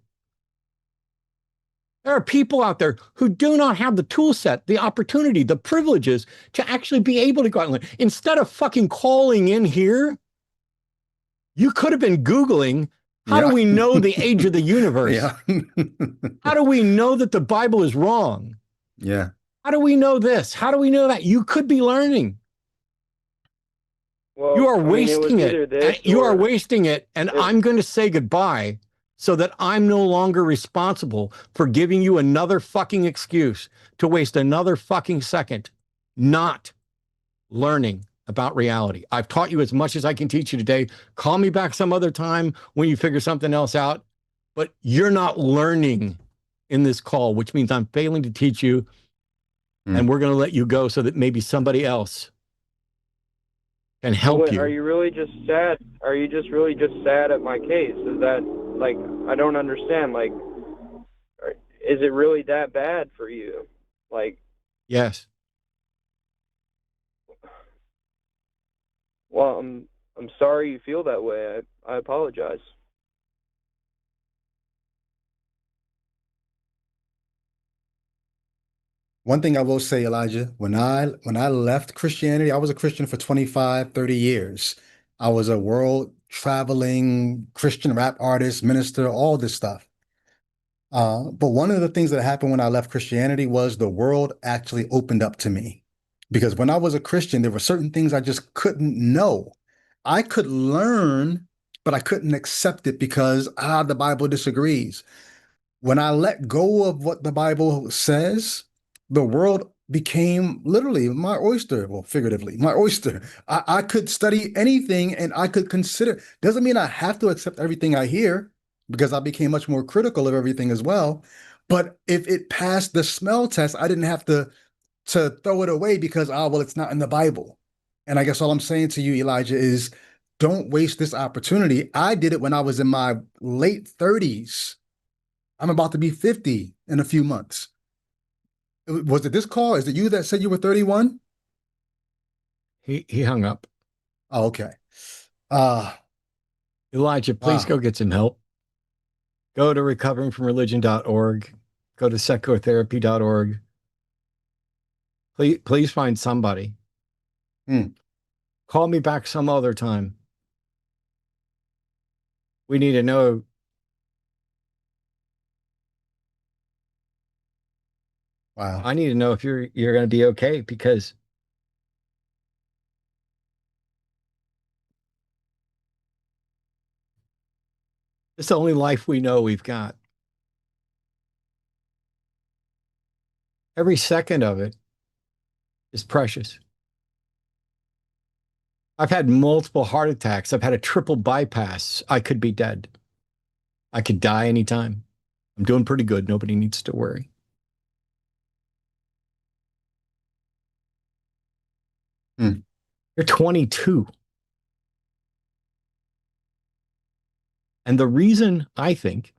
Speaker 1: There are people out there who do not have the tool set, the opportunity, the privileges to actually be able to go out and learn. Instead of fucking calling in here, you could have been Googling, how do we know the age of the universe? How do we know that the Bible is wrong?
Speaker 2: Yeah.
Speaker 1: How do we know this? How do we know that? You could be learning.
Speaker 6: Well,
Speaker 1: You are wasting it. You are wasting it, and I'm going to say goodbye so that I'm no longer responsible for giving you another fucking excuse to waste another fucking second not learning about reality. I've taught you as much as I can teach you today. Call me back some other time when you figure something else out, but you're not learning in this call, which means I'm failing to teach you, and we're going to let you go so that maybe somebody else can help you.
Speaker 6: Are you really just sad? Are you just really just sad at my case? Is that, like, I don't understand. Like, is it really that bad for you? Like,
Speaker 1: yes.
Speaker 6: Well, I'm sorry you feel that way. I apologize.
Speaker 2: One thing I will say, Elijah, when I left Christianity, I was a Christian for 25, 30 years. I was a world traveling Christian rap artist, minister, all this stuff. But one of the things that happened when I left Christianity was the world actually opened up to me. Because when I was a Christian, there were certain things I just couldn't know. I could learn, but I couldn't accept it because the Bible disagrees. When I let go of what the Bible says, the world became literally my oyster, well, figuratively, my oyster. I could study anything and I could consider. Doesn't mean I have to accept everything I hear, because I became much more critical of everything as well. But if it passed the smell test, I didn't have to throw it away because, well, it's not in the Bible. And I guess all I'm saying to you, Elijah, is don't waste this opportunity. I did it when I was in my late 30s. I'm about to be 50 in a few months. Was it this call? Is it you that said you were 31?
Speaker 1: He hung up.
Speaker 2: Oh, okay.
Speaker 1: Elijah, please go get some help. Go to recoveringfromreligion.org. Go to psychotherapy.org. Please find somebody. Call me back some other time. We need to know.
Speaker 2: Wow.
Speaker 1: I need to know if you're going to be okay, because it's the only life we know we've got. Every second of it is precious. I've had multiple heart attacks. I've had a triple bypass. I could be dead. I could die anytime. I'm doing pretty good. Nobody needs to worry. You're 22. And the reason I think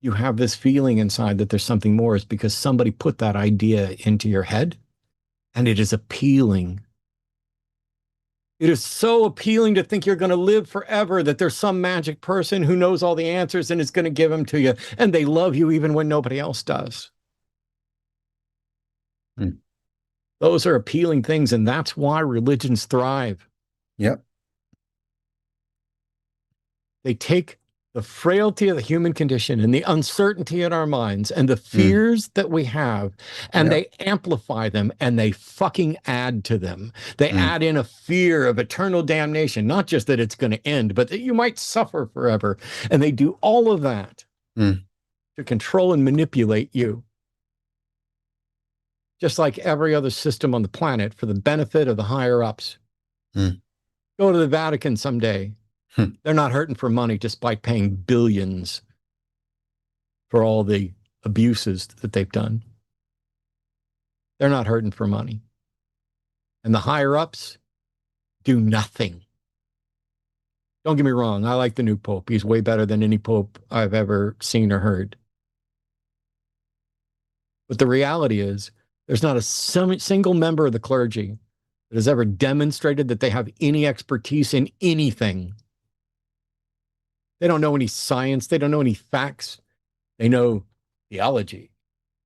Speaker 1: you have this feeling inside that there's something more is because somebody put that idea into your head, and it is appealing. It is so appealing to think you're going to live forever, that there's some magic person who knows all the answers and is going to give them to you, and they love you even when nobody else does.
Speaker 2: Mm.
Speaker 1: Those are appealing things, and that's why religions thrive.
Speaker 2: Yep.
Speaker 1: They take the frailty of the human condition and the uncertainty in our minds and the fears that we have, and they amplify them and they fucking add to them. They add in a fear of eternal damnation, not just that it's going to end, but that you might suffer forever. And they do all of that to control and manipulate you, just like every other system on the planet, for the benefit of the higher ups. Go to the Vatican someday. They're not hurting for money despite paying billions for all the abuses that they've done. They're not hurting for money. And the higher ups do nothing. Don't get me wrong. I like the new Pope. He's way better than any Pope I've ever seen or heard. But the reality is, there's not a single member of the clergy that has ever demonstrated that they have any expertise in anything. They don't know any science. They don't know any facts. They know theology,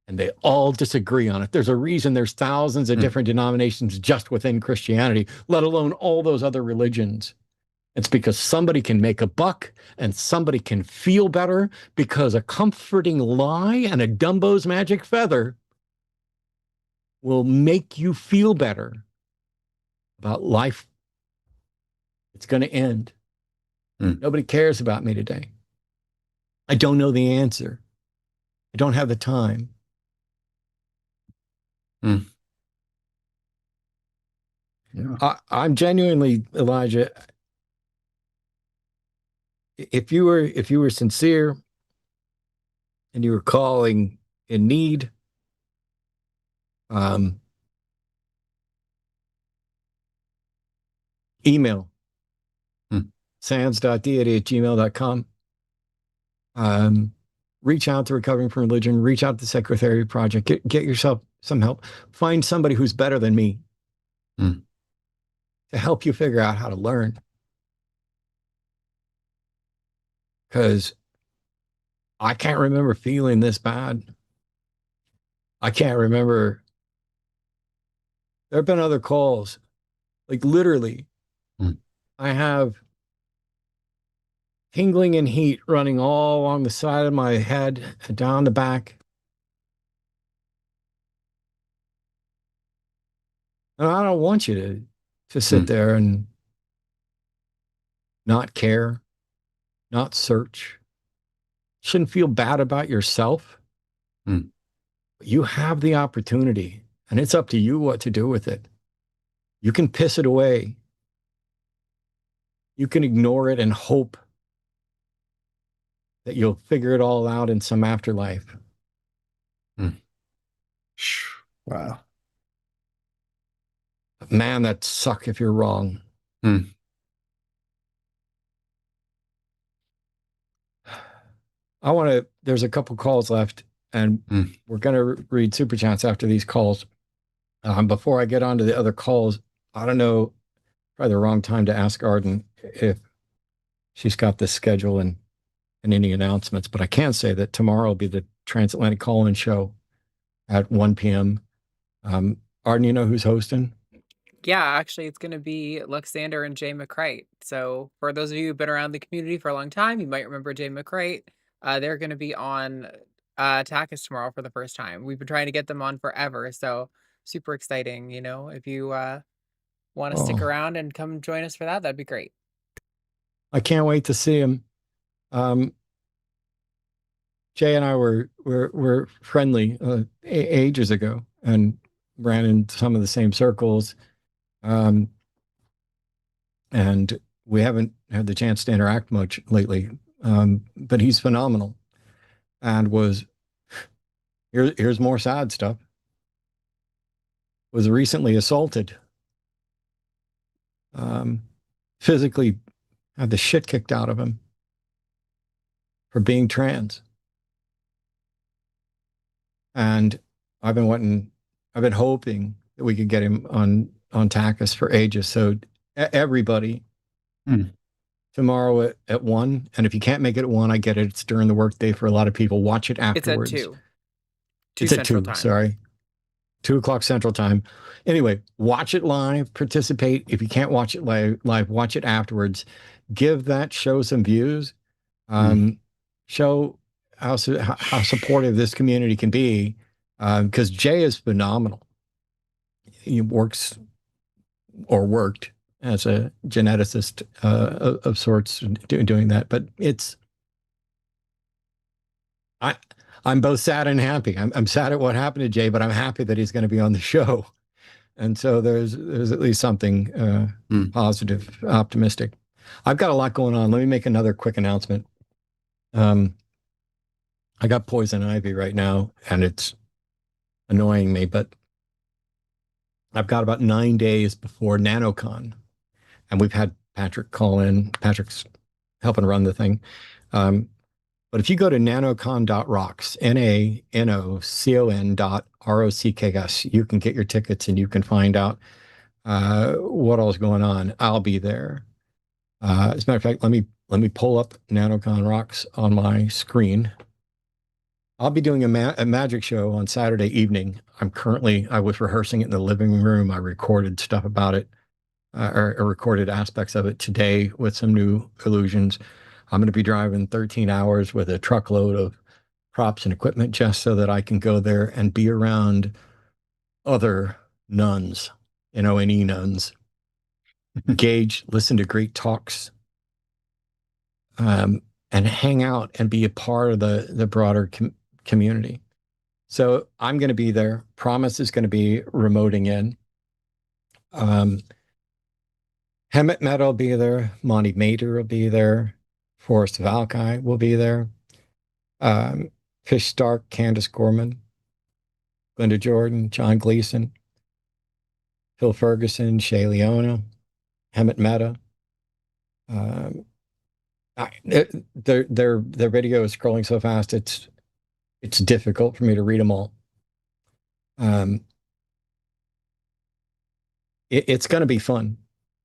Speaker 1: and they all disagree on it. There's a reason there's thousands of different denominations just within Christianity, let alone all those other religions. It's because somebody can make a buck and somebody can feel better because a comforting lie and a Dumbo's magic feather will make you feel better about life. It's going to end. Nobody cares about me today. I don't know the answer. I don't have the time. I'm genuinely, Elijah, if you were sincere and you were calling in need, email sands.deity@gmail.com. Reach out to Recovering from Religion, reach out to the Secretary Project, get yourself some help. Find somebody who's better than me to help you figure out how to learn. Because I can't remember feeling this bad. I can't remember. There have been other calls, like literally, I have tingling and heat running all along the side of my head and down the back. And I don't want you to sit there and not care, not search. Shouldn't feel bad about yourself. You have the opportunity, and it's up to you what to do with it. You can piss it away. You can ignore it and hope that you'll figure it all out in some afterlife.
Speaker 2: Wow.
Speaker 1: Man, that'd suck if you're wrong. There's a couple calls left, and we're going to read Super Chats after these calls. Before I get on to the other calls, I don't know, probably the wrong time to ask Arden if she's got the schedule and any announcements, but I can say that tomorrow will be the Transatlantic Call-In Show at 1 p.m. Arden, you know who's hosting?
Speaker 7: Yeah, actually, it's going to be Luxander and Jay McCrite. So for those of you who've been around the community for a long time, you might remember Jay McCrite. They're going to be on TACIS tomorrow for the first time. We've been trying to get them on forever, so super exciting. You know, if you want to stick around and come join us for that, that'd be great.
Speaker 1: I can't wait to see him. Jay and I were friendly ages ago and ran in some of the same circles. And we haven't had the chance to interact much lately. But he's phenomenal, and here's more sad stuff. Was recently assaulted, physically had the shit kicked out of him for being trans. And I've been hoping that we could get him on TACIS for ages. So everybody, tomorrow at 1. And if you can't make it at 1, I get it. It's during the workday for a lot of people. Watch it afterwards.
Speaker 7: It's at 2.
Speaker 1: It's at 2, sorry. 2 o'clock Central Time. Anyway, watch it live, participate. If you can't watch it live, watch it afterwards. Give that show some views. Show how supportive this community can be, because Jay is phenomenal. He works or worked as a geneticist of sorts doing that. But I'm both sad and happy. I'm sad at what happened to Jay, but I'm happy that he's going to be on the show. And so there's at least something positive, optimistic. I've got a lot going on. Let me make another quick announcement. I got poison ivy right now, and it's annoying me, but I've got about 9 days before NanoCon, and we've had Patrick call in. Patrick's helping run the thing. But if you go to nanocon.rocks, nanocon.rocks, you can get your tickets and you can find out what all's going on. I'll be there. As a matter of fact, let me pull up NanoCon Rocks on my screen. I'll be doing a magic show on Saturday evening. I was rehearsing it in the living room. I recorded stuff about it, or recorded aspects of it today with some new illusions. I'm going to be driving 13 hours with a truckload of props and equipment just so that I can go there and be around other nuns, NONE nuns, engage, listen to great talks, and hang out and be a part of the broader community. So I'm going to be there. Promise is going to be remoting in. Hemet Meta will be there. Monty Mater will be there. Forrest Valkai will be there. Fish Stark, Candace Gorman, Glenda Jordan, John Gleason, Phil Ferguson, Shay Leona, Hemet Meta. Their video is scrolling so fast it's difficult for me to read them all. It's going to be fun,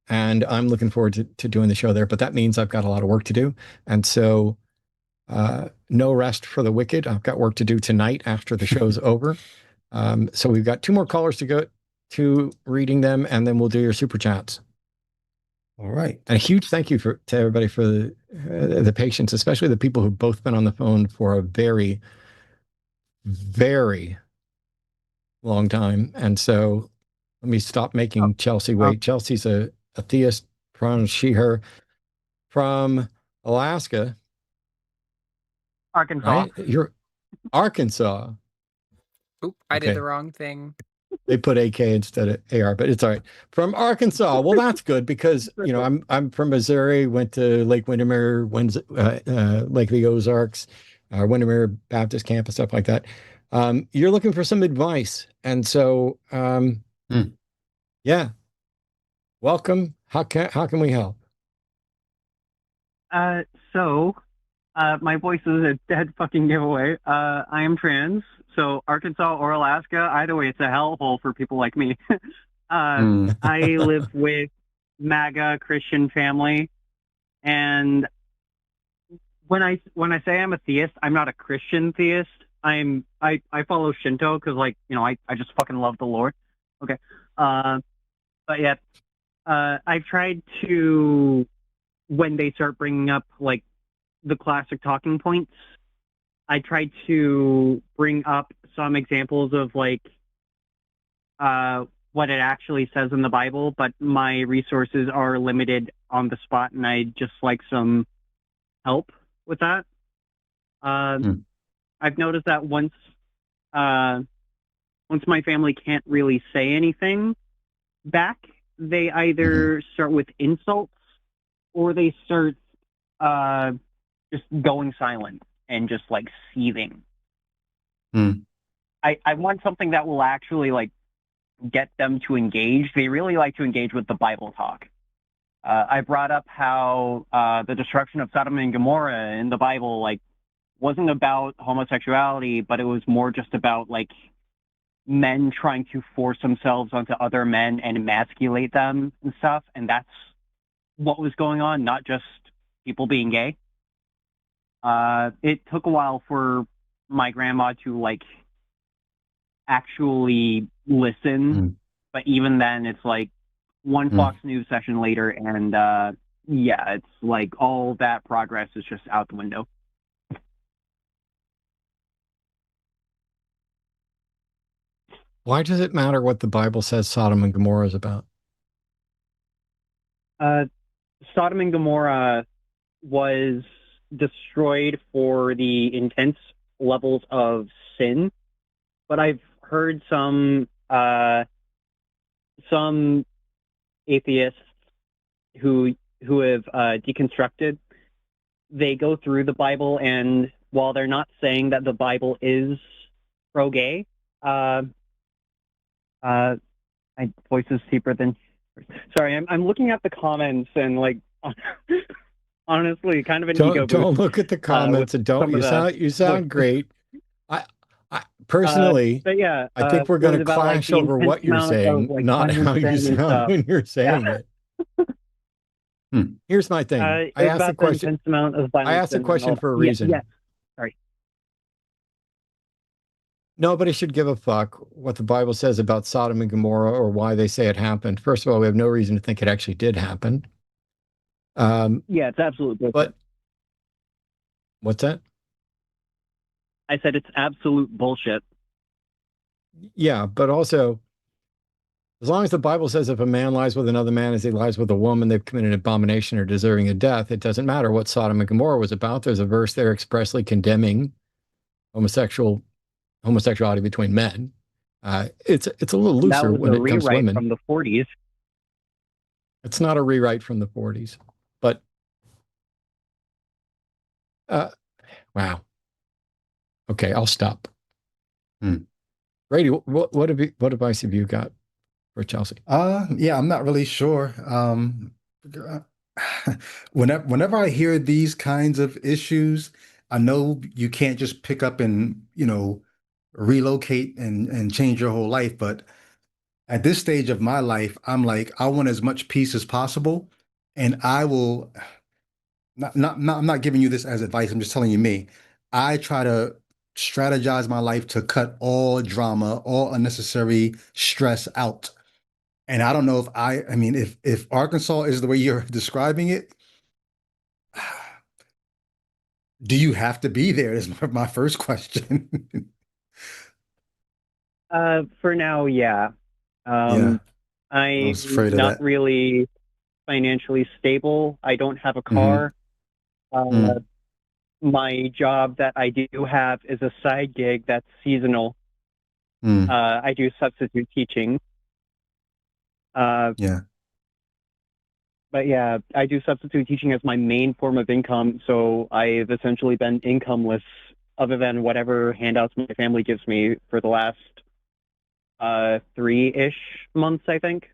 Speaker 1: and I'm looking forward to doing the show there. But that means I've got a lot of work to do, and so no rest for the wicked. I've got work to do tonight after the show's over. So we've got 2 more callers to go to reading them, and then we'll do your super chats.
Speaker 2: All right.
Speaker 1: And a huge thank you to everybody for the patience, especially the people who've both been on the phone for a very, very long time. And so let me stop making Chelsea wait. Chelsea's a theist, pronouns she, her, from Alaska.
Speaker 4: Arkansas.
Speaker 1: Right? You're Arkansas.
Speaker 7: Oop, I did the wrong thing.
Speaker 1: They put AK instead of AR, but it's all right. From Arkansas. Well, that's good because, you know, I'm from Missouri, went to Lake Windermere, Lake of the Ozarks, Windermere Baptist Camp and stuff like that. You're looking for some advice. And so, yeah, welcome. How can we help?
Speaker 8: So my voice is a dead fucking giveaway. I am trans. So Arkansas or Alaska, either way, it's a hellhole for people like me. I live with MAGA Christian family, and when I say I'm a theist, I'm not a Christian theist. I follow Shinto because, like, you know, I just fucking love the Lord. Okay, but yeah, I've tried to, when they start bringing up like the classic talking points, I tried to bring up some examples of like what it actually says in the Bible, but my resources are limited on the spot, and I'd just like some help with that. I've noticed that once my family can't really say anything back, they either start with insults or they start just going silent and just like seething. I want something that will actually like get them to engage. They really like to engage with the Bible talk. I brought up how the destruction of Sodom and Gomorrah in the Bible like wasn't about homosexuality, but it was more just about like men trying to force themselves onto other men and emasculate them and stuff. And that's what was going on, not just people being gay. It took a while for my grandma to like actually listen. But even then, it's like one Fox News session later, and yeah, it's like all that progress is just out the window.
Speaker 1: Why does it matter what the Bible says Sodom and Gomorrah is about?
Speaker 8: Sodom and Gomorrah was destroyed for the intense levels of sin, but I've heard some atheists who have deconstructed. They go through the Bible, and while they're not saying that the Bible is pro-gay, my voice is deeper than. Sorry, I'm looking at the comments and like, honestly, kind of an ego boost.
Speaker 1: Don't look at the comments and don't. You sound great. I personally,
Speaker 8: but yeah,
Speaker 1: I think we're going to clash over what you're saying, not how you sound when you're saying it. Here's my thing. I asked the question. I asked the question for a reason.
Speaker 8: Yes. Sorry.
Speaker 1: Nobody should give a fuck what the Bible says about Sodom and Gomorrah or why they say it happened. First of all, we have no reason to think it actually did happen.
Speaker 8: Yeah, it's absolute bullshit.
Speaker 1: But what's that?
Speaker 8: I said it's absolute bullshit.
Speaker 1: Yeah, but also, as long as the Bible says if a man lies with another man as he lies with a woman, they've committed an abomination or deserving of death. It doesn't matter what Sodom and Gomorrah was about. There's a verse there expressly condemning homosexuality between men. It's a little looser when it comes to women.
Speaker 8: From the 40s.
Speaker 1: It's not a rewrite from the 40s, but wow. Okay, I'll stop. Brady, what advice have you got for Chelsea?
Speaker 2: Yeah, I'm not really sure. Whenever I hear these kinds of issues, I know you can't just pick up and, relocate and change your whole life. But at this stage of my life, I'm like, I want as much peace as possible. And I will I'm not giving you this as advice. I'm just telling you me. I try to strategize my life to cut all drama, all unnecessary stress out. And I don't know if Arkansas is the way you're describing it, do you have to be there is my first question.
Speaker 8: For now, yeah.
Speaker 2: Yeah.
Speaker 8: I'm not really financially stable. I don't have a car. My job that I do have is a side gig that's seasonal. I do substitute teaching.
Speaker 2: Yeah.
Speaker 8: But yeah, I do substitute teaching as my main form of income. So I've essentially been incomeless other than whatever handouts my family gives me for the last 3-ish months, I think.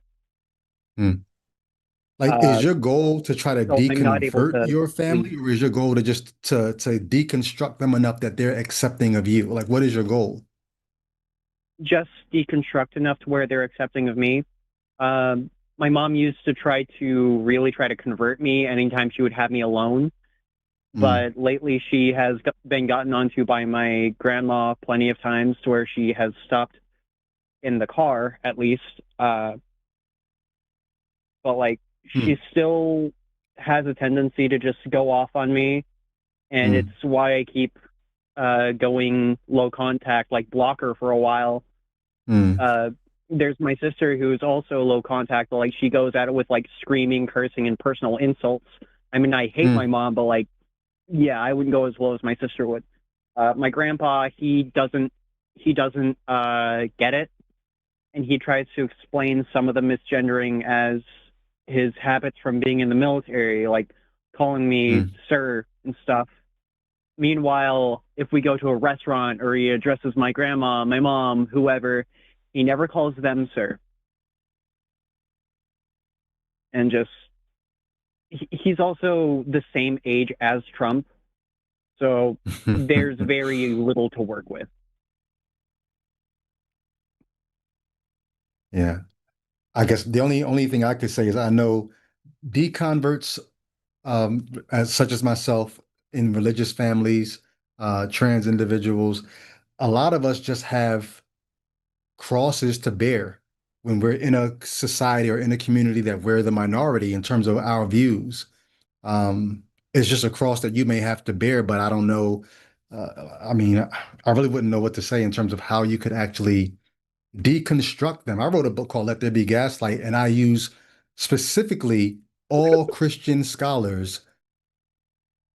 Speaker 2: Like, is your goal to try to deconvert your family, or is your goal to just to deconstruct them enough that they're accepting of you? Like, what is your goal?
Speaker 8: Just deconstruct enough to where they're accepting of me. My mom used to really try to convert me anytime she would have me alone. But lately she has been gotten onto by my grandma plenty of times to where she has stopped in the car, at least. But like, she still has a tendency to just go off on me. And it's why I keep going low contact, like block her for a while. There's my sister who's also low contact, but like she goes at it with like screaming, cursing, and personal insults. I mean, I hate my mom, but like, yeah, I wouldn't go as low as my sister would. My grandpa, he doesn't get it, and he tries to explain some of the misgendering as his habits from being in the military, like calling me sir and stuff. Meanwhile, if we go to a restaurant or he addresses my grandma, my mom, whoever, he never calls them sir. And just, he's also the same age as Trump. So there's very little to work with.
Speaker 2: Yeah. I guess the only thing I could say is I know deconverts, as such as myself, in religious families, trans individuals, a lot of us just have crosses to bear when we're in a society or in a community that we're the minority in terms of our views. It's just a cross that you may have to bear, but I don't know. I mean, I really wouldn't know what to say in terms of how you could actually deconstruct them. I wrote a book called Let There Be Gaslight, and I use specifically all Christian scholars,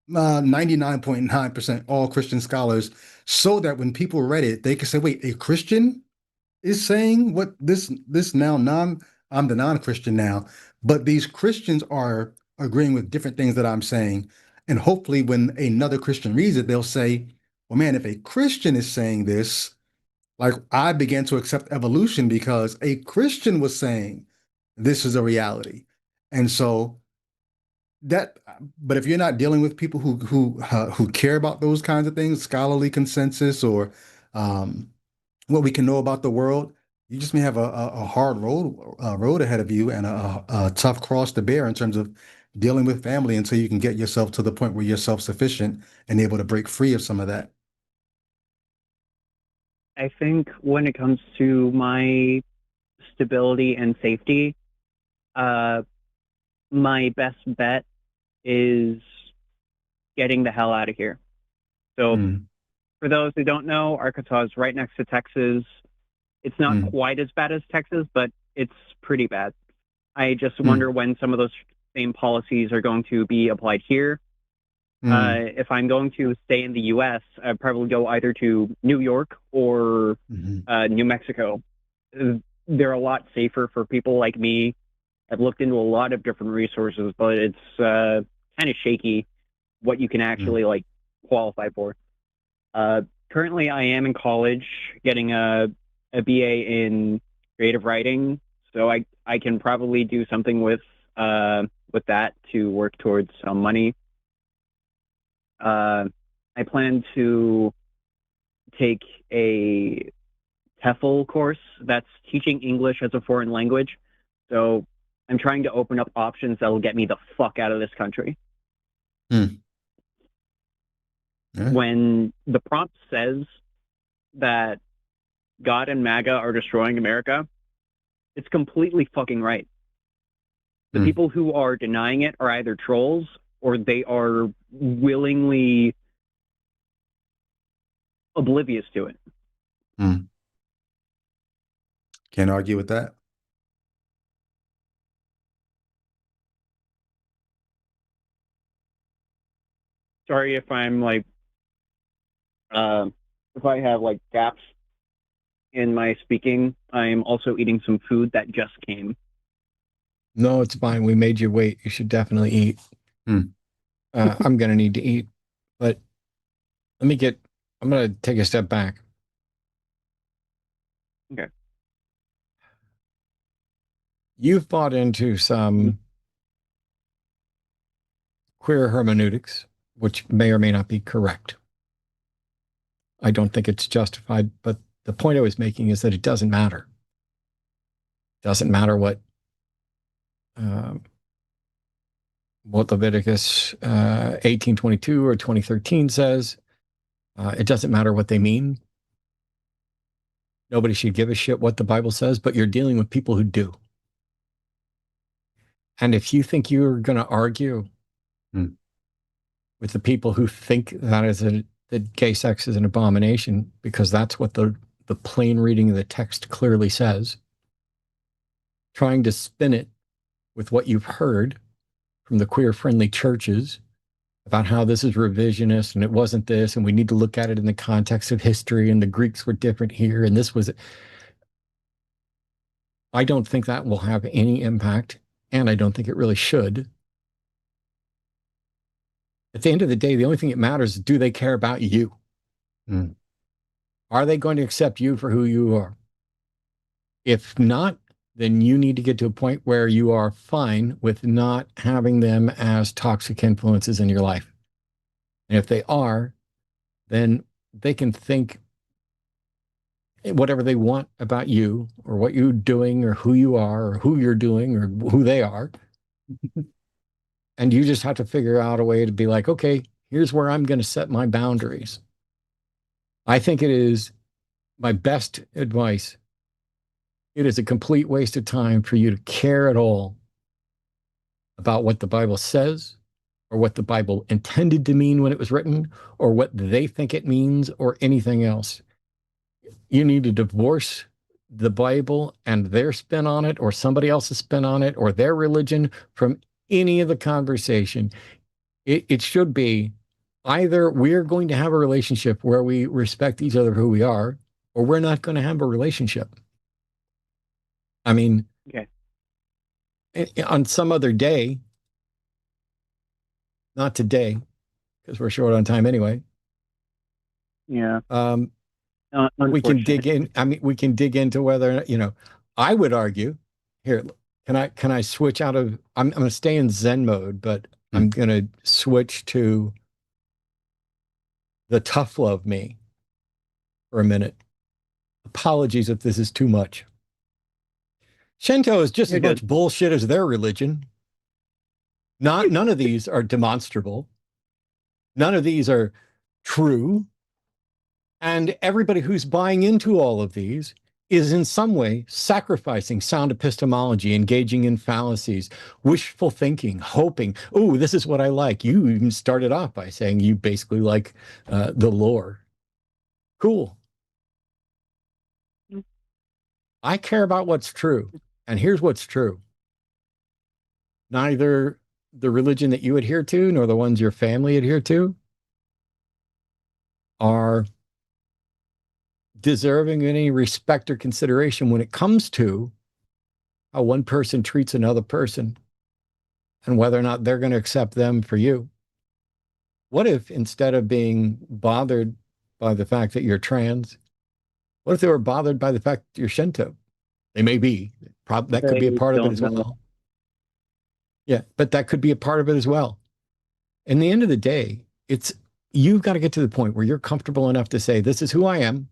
Speaker 2: 99.9% all Christian scholars, so that when people read it, they could say, wait, a Christian is saying what this now I'm the non-Christian now, but these Christians are agreeing with different things that I'm saying. And hopefully when another Christian reads it, they'll say, well, man, if a Christian is saying this, like I began to accept evolution because a Christian was saying this is a reality. And so that, but if you're not dealing with people who care about those kinds of things, scholarly consensus or what we can know about the world, you just may have a hard road ahead of you and a tough cross to bear in terms of dealing with family until you can get yourself to the point where you're self-sufficient and able to break free of some of that.
Speaker 8: I think when it comes to my stability and safety, my best bet is getting the hell out of here. So for those who don't know, Arkansas is right next to Texas. It's not quite as bad as Texas, but it's pretty bad. I just wonder when some of those same policies are going to be applied here. If I'm going to stay in the U.S., I'd probably go either to New York or New Mexico. They're a lot safer for people like me. I've looked into a lot of different resources, but it's kind of shaky what you can actually like qualify for. Currently, I am in college getting a BA in creative writing, so I can probably do something with that to work towards some money. I plan to take a TEFL course that's teaching English as a foreign language. So I'm trying to open up options that will get me the fuck out of this country. Yeah. When the prompt says that God and MAGA are destroying America, it's completely fucking right. The people who are denying it are either trolls or they are willingly oblivious to it.
Speaker 2: Can't argue with that.
Speaker 8: Sorry if I'm like, if I have like gaps in my speaking. I'm also eating some food that just came.
Speaker 1: No, it's fine. We made you wait. You should definitely eat. I'm going to need to eat, but I'm going to take a step back.
Speaker 8: Okay.
Speaker 1: You've bought into some queer hermeneutics, which may or may not be correct. I don't think it's justified, but the point I was making is that it doesn't matter. It doesn't matter what Leviticus 18:22 or 20:13 says. It doesn't matter what they mean. Nobody should give a shit what the Bible says, but you're dealing with people who do. And if you think you're going to argue with the people who think that gay sex is an abomination, because that's what the plain reading of the text clearly says, trying to spin it with what you've heard from the queer-friendly churches about how this is revisionist and it wasn't this, and we need to look at it in the context of history, and the Greeks were different here, and this was... I don't think that will have any impact, and I don't think it really should. At the end of the day, the only thing that matters is, do they care about you? Are they going to accept you for who you are? If not, then you need to get to a point where you are fine with not having them as toxic influences in your life. And if they are, then they can think whatever they want about you or what you're doing or who you are or who you're doing or who they are. And you just have to figure out a way to be like, okay, here's where I'm going to set my boundaries. I think it is my best advice It is a complete waste of time for you to care at all about what the Bible says or what the Bible intended to mean when it was written or what they think it means or anything else. You need to divorce the Bible and their spin on it or somebody else's spin on it or their religion from any of the conversation. It should be either we're going to have a relationship where we respect each other who we are, or we're not going to have a relationship. I mean,
Speaker 8: Okay.
Speaker 1: On some other day, not today, because we're short on time anyway.
Speaker 8: Yeah.
Speaker 1: We can dig in. I mean, we can dig into whether, I would argue here. Can I switch out of, I'm going to stay in Zen mode, but I'm going to switch to the tough love me for a minute. Apologies if this is too much. Shinto is just as much bullshit as their religion. None of these are demonstrable. None of these are true. And everybody who's buying into all of these is in some way sacrificing sound epistemology, engaging in fallacies, wishful thinking, hoping, oh, this is what I like. You even started off by saying you basically like the lore. Cool. I care about what's true. And here's what's true. Neither the religion that you adhere to nor the ones your family adhere to are deserving of any respect or consideration when it comes to how one person treats another person and whether or not they're going to accept them for you. What if instead of being bothered by the fact that you're trans, what if they were bothered by the fact that you're Shinto? They may be. That could be a part of it as well. Yeah, but that could be a part of it as well. In the end of the day, you've got to get to the point where you're comfortable enough to say, this is who I am.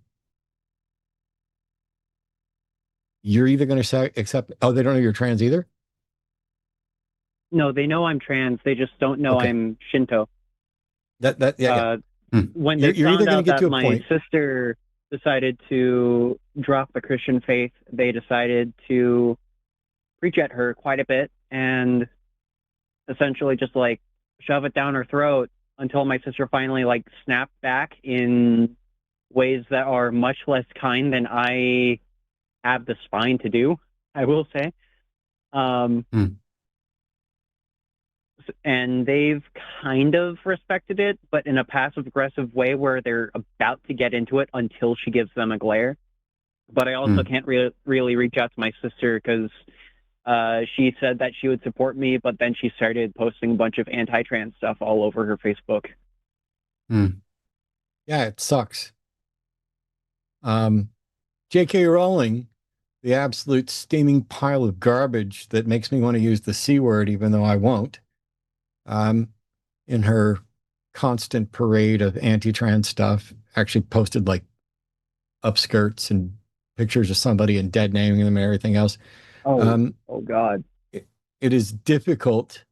Speaker 1: You're either going to accept, they don't know you're trans either?
Speaker 8: No, they know I'm trans. They just don't know I'm Shinto.
Speaker 1: Yeah.
Speaker 8: When they found out that my sister decided to drop the Christian faith, they decided to preach at her quite a bit and essentially just like shove it down her throat until my sister finally like snapped back in ways that are much less kind than I have the spine to do, I will say. And they've kind of respected it, but in a passive-aggressive way where they're about to get into it until she gives them a glare. But I also can't really reach out to my sister because she said that she would support me, but then she started posting a bunch of anti-trans stuff all over her Facebook.
Speaker 1: Yeah, it sucks. J.K. Rowling, the absolute steaming pile of garbage that makes me want to use the C word, even though I won't, in her constant parade of anti-trans stuff, actually posted like upskirts and pictures of somebody and dead naming them and everything else.
Speaker 8: Oh God.
Speaker 1: It is difficult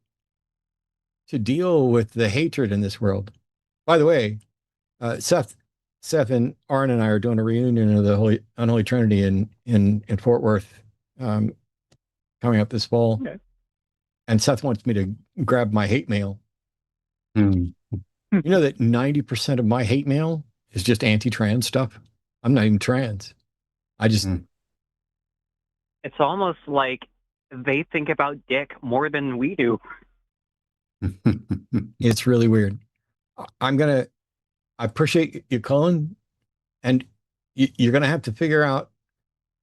Speaker 1: to deal with the hatred in this world. By the way, Seth and Arden and I are doing a reunion of the Unholy Trinity in Fort Worth coming up this fall. Okay. And Seth wants me to grab my hate mail. You know that 90% of my hate mail is just anti-trans stuff? I'm not even trans. I just...
Speaker 8: It's almost like they think about dick more than we do.
Speaker 1: It's really weird. I appreciate you calling, and you're going to have to figure out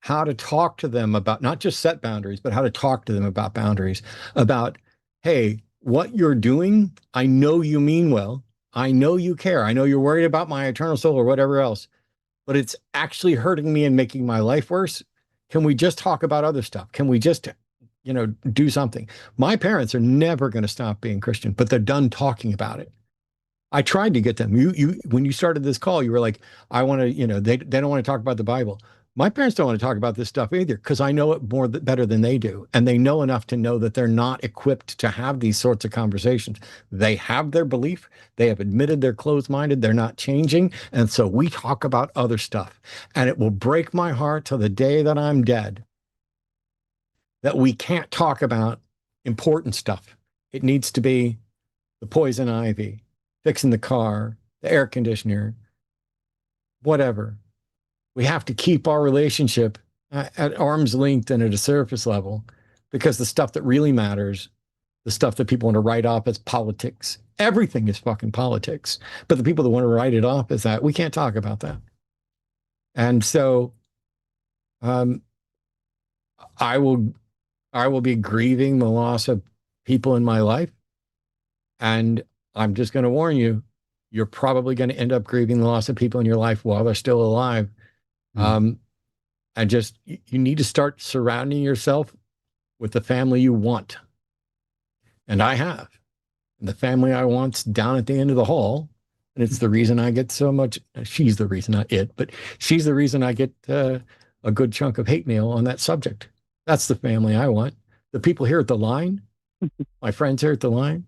Speaker 1: how to talk to them about not just set boundaries, but how to talk to them about boundaries, about, hey, what you're doing, I know you mean well. I know you care. I know you're worried about my eternal soul or whatever else, but it's actually hurting me and making my life worse. Can we just talk about other stuff? Can we just, do something? My parents are never going to stop being Christian, but they're done talking about it. I tried to get them. When you started this call, you were like, I want to, they don't want to talk about the Bible. My parents don't want to talk about this stuff either, because I know it better than they do. And they know enough to know that they're not equipped to have these sorts of conversations. They have their belief. They have admitted they're closed-minded. They're not changing. And so we talk about other stuff. And it will break my heart till the day that I'm dead that we can't talk about important stuff. It needs to be the poison ivy, fixing the car, the air conditioner, whatever. We have to keep our relationship at arm's length and at a surface level, because the stuff that really matters, the stuff that people want to write off as politics, everything is fucking politics. But the people that want to write it off as that, we can't talk about that. And so I will be grieving the loss of people in my life. And I'm just going to warn you, you're probably going to end up grieving the loss of people in your life while they're still alive. And just, you need to start surrounding yourself with the family you want. And I have. And the family I want's down at the end of the hall. And it's the reason I get so much, she's the reason, not it, but she's the reason I get a good chunk of hate mail on that subject. That's the family I want. The people here at the line, my friends here at the line,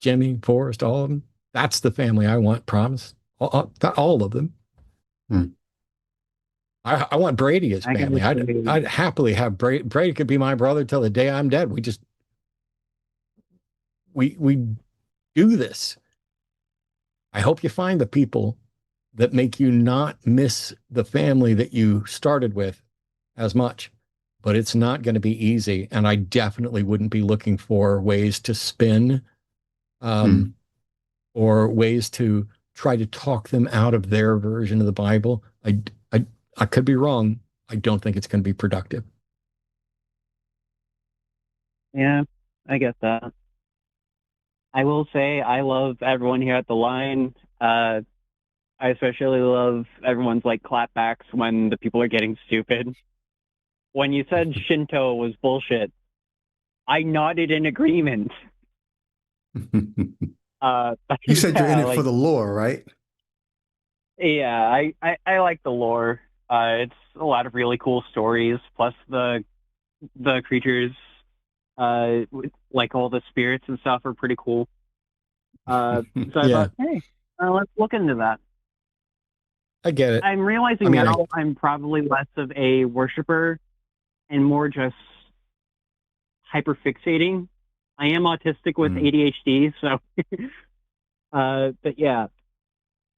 Speaker 1: Jimmy, Forrest, all of them, that's the family I want, promise. All of them. I want Brady as family. I'd happily have Brady. Brady could be my brother till the day I'm dead. We do this. I hope you find the people that make you not miss the family that you started with as much. But it's not going to be easy. And I definitely wouldn't be looking for ways to spin or ways to try to talk them out of their version of the Bible. I could be wrong. I don't think it's going to be productive.
Speaker 8: Yeah, I get that. I will say I love everyone here at the line. I especially love everyone's like clapbacks when the people are getting stupid. When you said Shinto was bullshit, I nodded in agreement.
Speaker 2: You said you're in it for the lore, right?
Speaker 8: Yeah, I like the lore. It's a lot of really cool stories, plus the creatures, like all the spirits and stuff are pretty cool. So I thought, hey, let's look into that.
Speaker 1: I get it.
Speaker 8: I'm realizing now I'm probably less of a worshiper and more just hyperfixating. I am autistic with ADHD, so but yeah.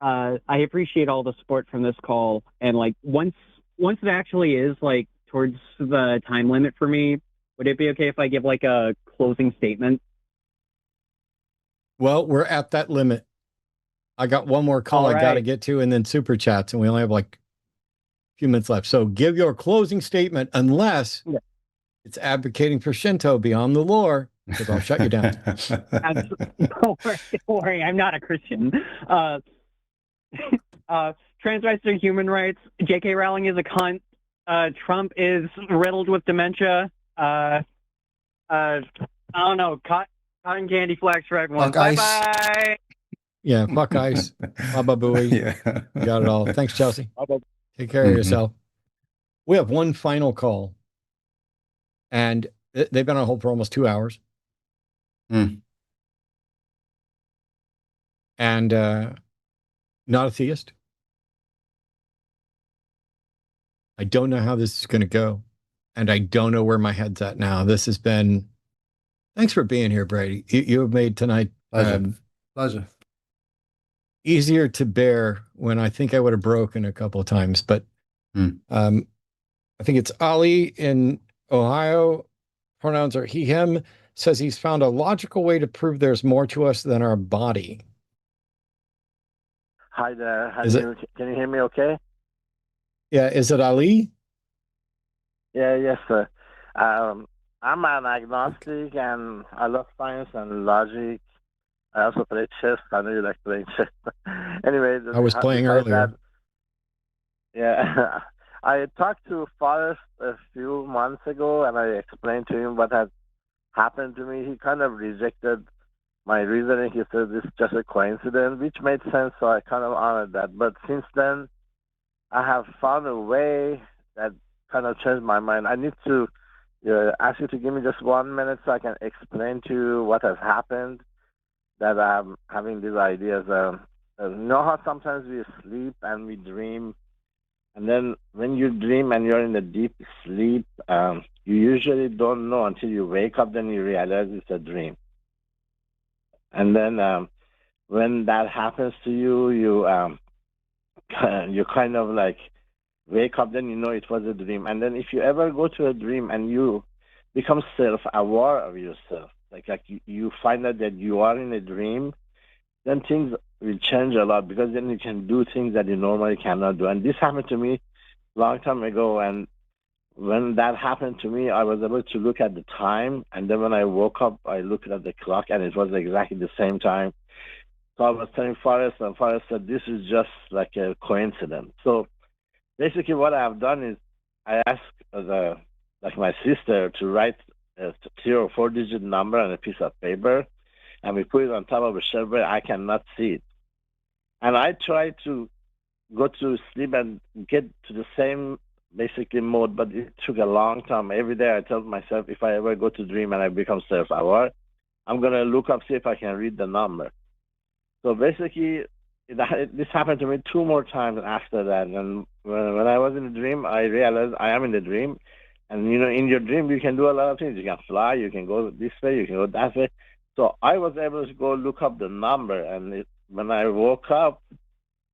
Speaker 8: I appreciate all the support from this call, and like once it actually is like towards the time limit for me, would it be okay if I give like a closing statement?
Speaker 1: Well, we're at that limit. I got one more call I got to get to, and then super chats, and we only have like a few minutes left. So give your closing statement, unless it's advocating for Shinto beyond the lore, because I'll shut you down.
Speaker 8: Don't worry, I'm not a Christian. Trans rights are human rights. J.K. Rowling is a cunt. Trump is riddled with dementia. I don't know. Cotton candy flags for everyone. Bye-bye.
Speaker 1: Yeah, fuck ice. Baba Booey.
Speaker 2: Yeah.
Speaker 1: Got it all. Thanks, Chelsea. Take care of yourself. We have one final call. And they've been on hold for almost 2 hours. And not a theist. I don't know how this is going to go. And I don't know where my head's at now. This has been... Thanks for being here, Brady. You have made tonight...
Speaker 2: Pleasure.
Speaker 1: Easier to bear when I think I would have broken a couple of times. But I think it's Ali in Ohio. Pronouns are he, him. Says he's found a logical way to prove there's more to us than our body.
Speaker 9: Hi there. Can you hear me okay?
Speaker 1: Yeah, is it Ali?
Speaker 9: Yeah, yes, sir. I'm an agnostic, and I love science and logic. I also play chess. I know you like playing chess. Anyway,
Speaker 1: I was playing earlier.
Speaker 9: Yeah, I talked to Forrest a few months ago, and I explained to him what had happened to me. He kind of rejected my reasoning. He said this is just a coincidence, which made sense, so I kind of honored that. But since then, I have found a way that kind of changed my mind. I need to ask you to give me just 1 minute so I can explain to you what has happened, that I'm having these ideas. You know how sometimes we sleep and we dream, and then when you dream and you're in a deep sleep, you usually don't know until you wake up, then you realize it's a dream. And then when that happens to you, you kind of like wake up, then you know it was a dream. And then if you ever go to a dream and you become self-aware of yourself, like you find out that you are in a dream, then things will change a lot, because then you can do things that you normally cannot do. And this happened to me a long time ago, and when that happened to me, I was able to look at the time, and then when I woke up, I looked at the clock, and it was exactly the same time. So I was telling Forrest, and Forrest said, this is just like a coincidence. So basically what I've done is I asked like my sister to write a 3 or 4 digit number on a piece of paper, and we put it on top of a shelf where I cannot see it. And I tried to go to sleep and get to the same basically mode, but it took a long time. Every day I tell myself, if I ever go to dream and I become self-aware, I'm going to look up, see if I can read the number. So basically, this happened to me 2 more times after that. And when I was in the dream, I realized I am in the dream. And, you know, in your dream, you can do a lot of things. You can fly, you can go this way, you can go that way. So I was able to go look up the number. And when I woke up,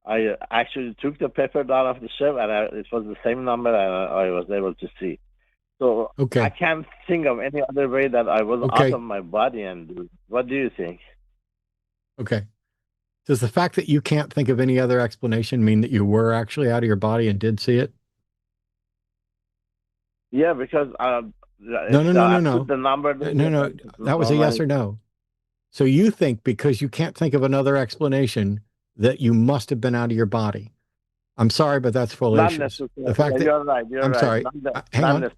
Speaker 9: I actually took the paper down off the shelf, and it was the same number, and I was able to see. So I can't think of any other way that I was out of my body. And what do you think?
Speaker 1: Okay. Does the fact that you can't think of any other explanation mean that you were actually out of your body and did see it?
Speaker 9: Yeah, because
Speaker 1: No.
Speaker 9: the number.
Speaker 1: No. That was a yes or no. So you think because you can't think of another explanation that you must have been out of your body. I'm sorry, but that's fallacious. The fact that
Speaker 9: you're right.
Speaker 1: I'm sorry. Hang on.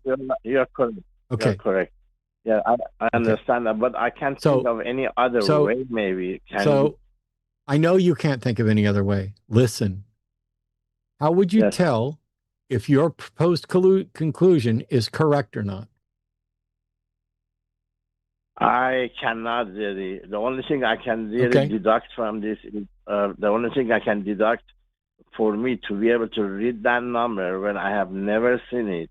Speaker 9: You're correct.
Speaker 1: Okay.
Speaker 9: You're correct. Yeah, I understand that, but I can't think of any other way. Maybe.
Speaker 1: I know you can't think of any other way. Listen, how would you tell if your proposed conclusion is correct or not?
Speaker 9: I cannot really. The only thing I can really deduct from this is the only thing I can deduct for me to be able to read that number when I have never seen it,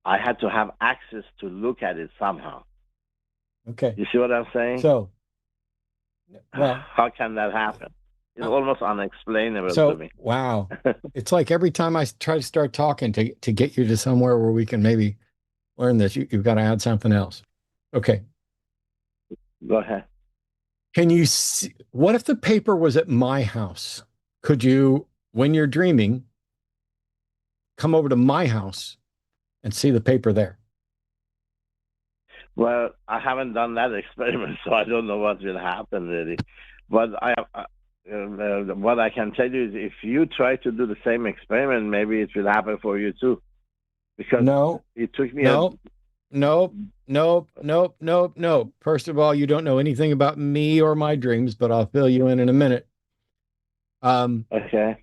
Speaker 9: I had to have access to look at it somehow.
Speaker 1: Okay.
Speaker 9: You see what I'm saying?
Speaker 1: So, well,
Speaker 9: how can that happen? It's almost unexplainable to me.
Speaker 1: Wow. It's like every time I try to start talking to get you to somewhere where we can maybe learn this, you've got to add something else. Okay.
Speaker 9: Go ahead.
Speaker 1: Can you see, what if the paper was at my house? Could you, when you're dreaming, come over to my house and see the paper there?
Speaker 9: Well, I haven't done that experiment, so I don't know what will happen really. But what I can tell you is if you try to do the same experiment, maybe it will happen for you too. Because it took me
Speaker 1: Nope. First of all, you don't know anything about me or my dreams, but I'll fill you in a minute.
Speaker 9: Okay.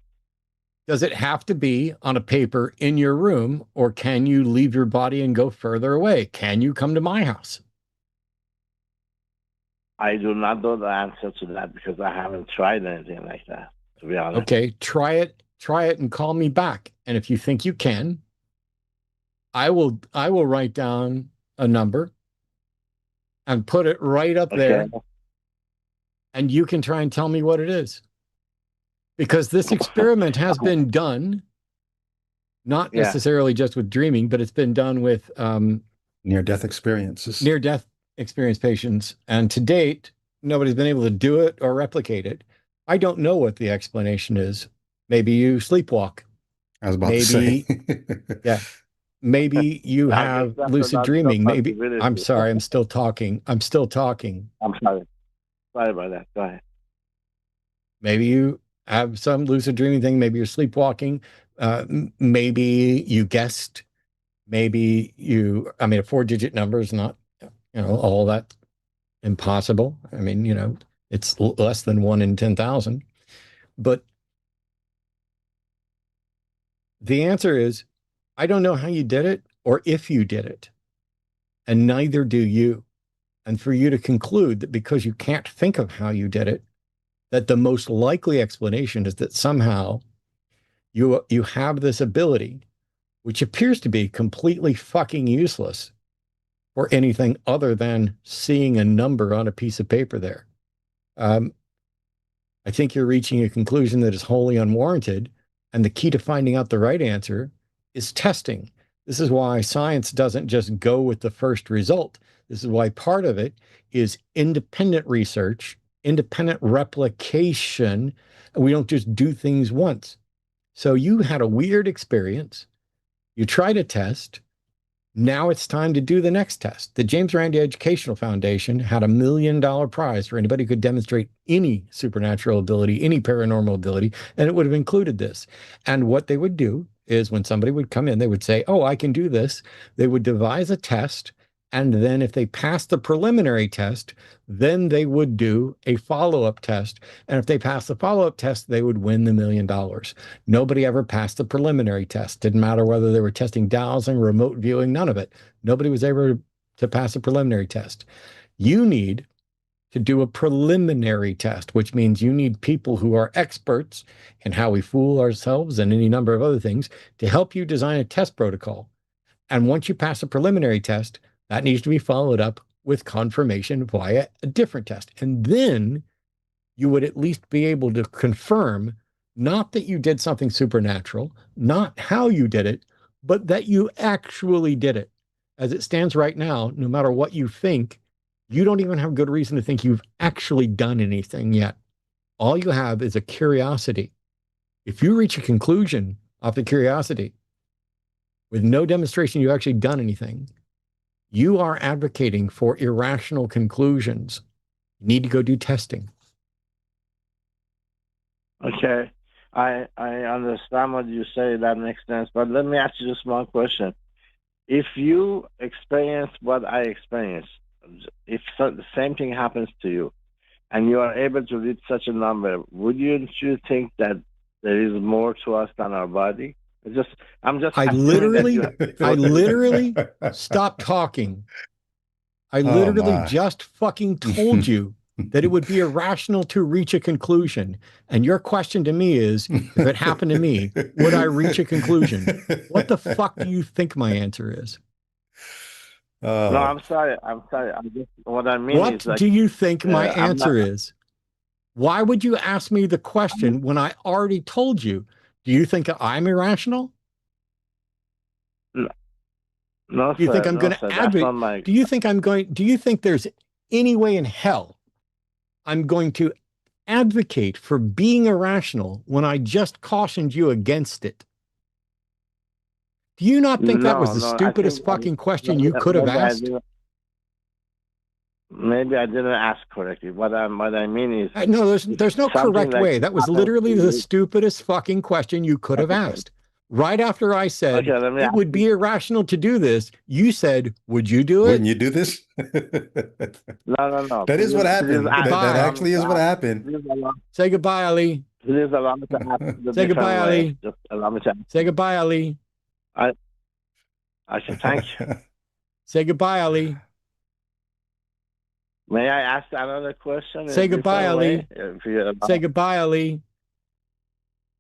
Speaker 1: Does it have to be on a paper in your room, or can you leave your body and go further away? Can you come to my house?
Speaker 9: I do not know the answer to that because I haven't tried anything like that, to be honest.
Speaker 1: Okay, try it and call me back. And if you think you can, I will write down a number and put it right up there, and you can try and tell me what it is. Because this experiment has been done, not necessarily just with dreaming, but it's been done with
Speaker 2: near-death experiences.
Speaker 1: Near-death experience patients. And to date, nobody's been able to do it or replicate it. I don't know what the explanation is. Maybe you sleepwalk.
Speaker 2: I was about to say.
Speaker 1: Yeah. Maybe you have lucid dreaming. Maybe, I'm sorry, I'm still talking.
Speaker 9: I'm sorry. Sorry about that. Go ahead.
Speaker 1: Maybe you have some lucid dreaming thing. Maybe you're sleepwalking. Maybe you guessed. Maybe I mean, a 4-digit number is not, all that impossible. I mean, it's less than 1 in 10,000. But the answer is, I don't know how you did it or if you did it, and neither do you. And for you to conclude that because you can't think of how you did it, that the most likely explanation is that somehow you have this ability which appears to be completely fucking useless for anything other than seeing a number on a piece of paper there. I think you're reaching a conclusion that is wholly unwarranted. And the key to finding out the right answer is testing. This is why science doesn't just go with the first result. This is why part of it is independent research, independent replication. We don't just do things once. So you had a weird experience. You tried a test. Now it's time to do the next test. The James Randi Educational Foundation had $1 million prize for anybody who could demonstrate any supernatural ability, any paranormal ability, and it would have included this. And what they would do is when somebody would come in, they would say, oh, I can do this. They would devise a test. And then if they passed the preliminary test, then they would do a follow-up test. And if they passed the follow-up test, they would win the $1 million. Nobody ever passed the preliminary test. Didn't matter whether they were testing dowsing, remote viewing, none of it. Nobody was able to pass a preliminary test. You need to do a preliminary test, which means you need people who are experts in how we fool ourselves and any number of other things to help you design a test protocol. And once you pass a preliminary test, that needs to be followed up with confirmation via a different test. And then you would at least be able to confirm not that you did something supernatural, not how you did it, but that you actually did it. As it stands right now, no matter what you think, you don't even have good reason to think you've actually done anything yet. All you have is a curiosity. If you reach a conclusion off the curiosity with no demonstration you've actually done anything, you are advocating for irrational conclusions. You need to go do testing.
Speaker 9: Okay. I understand what you say. That makes sense. But let me ask you just one question. If you experience what I experienced, if the same thing happens to you, and you are able to read such a number, would you think that there is more to us than our body?
Speaker 1: I literally stopped talking. I literally just fucking told you that it would be irrational to reach a conclusion. And your question to me is, if it happened to me, would I reach a conclusion? What the fuck do you think my answer is?
Speaker 9: No, I'm sorry. What I mean is,
Speaker 1: what do you think my answer is? Why would you ask me the question when I already told you? Do you think I'm irrational?
Speaker 9: No,
Speaker 1: do you think I'm going to advocate? Do you think there's any way in hell I'm going to advocate for being irrational when I just cautioned you against it? Do you not think that was the stupidest fucking question you could have asked?
Speaker 9: Maybe I didn't ask correctly. What I mean is...
Speaker 1: No, there's no correct way. That was literally the stupidest fucking question you could have asked. Right after I said it would be irrational to do this, you said, would you do it?
Speaker 2: Wouldn't you do this?
Speaker 9: No.
Speaker 2: That is what happened. That actually is what happened.
Speaker 1: Say goodbye, Ali.
Speaker 9: Please allow me to ask.
Speaker 1: Say goodbye, Ali.
Speaker 9: Just allow me to ask.
Speaker 1: Say goodbye, Ali.
Speaker 9: I should thank you.
Speaker 1: Say goodbye, Ali.
Speaker 9: May I ask another question?
Speaker 1: Say goodbye, Ali. Say goodbye, Ali.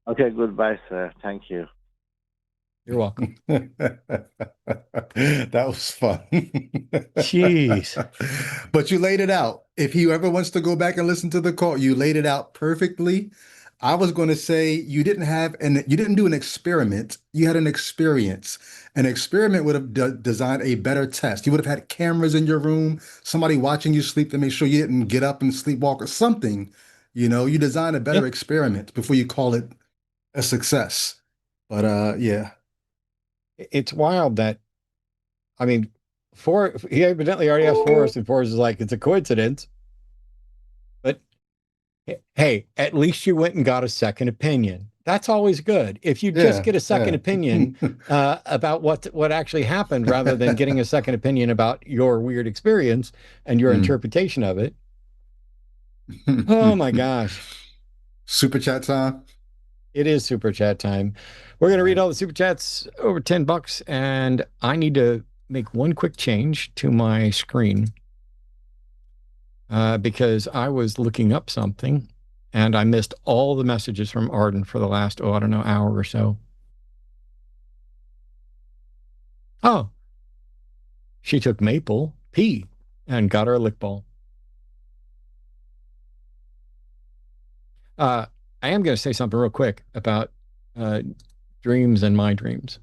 Speaker 9: Okay, goodbye, sir. Thank you.
Speaker 1: You're welcome.
Speaker 2: That was fun.
Speaker 1: Jeez.
Speaker 2: But you laid it out. If he ever wants to go back and listen to the call, you laid it out perfectly. I was going to say you didn't do an experiment. You had an experience. An experiment would have designed a better test. You would have had cameras in your room, somebody watching you sleep to make sure you didn't get up and sleepwalk or something. You designed a better experiment before you call it a success. But yeah.
Speaker 1: It's wild that, I mean, he evidently already has Forrest, and Forrest is like, it's a coincidence. But hey, at least you went and got a second opinion. That's always good. If you just get a second opinion about what actually happened, rather than getting a second opinion about your weird experience and your interpretation of it. Oh my gosh.
Speaker 2: Super chat time.
Speaker 1: It is super chat time. We're going to read all the super chats over $10, and I need to make one quick change to my screen because I was looking up something and I missed all the messages from Arden for the last, I don't know, hour or so. Oh, she took Maple P and got her a lick ball. Uh, I am going to say something real quick about uh, dreams and my dreams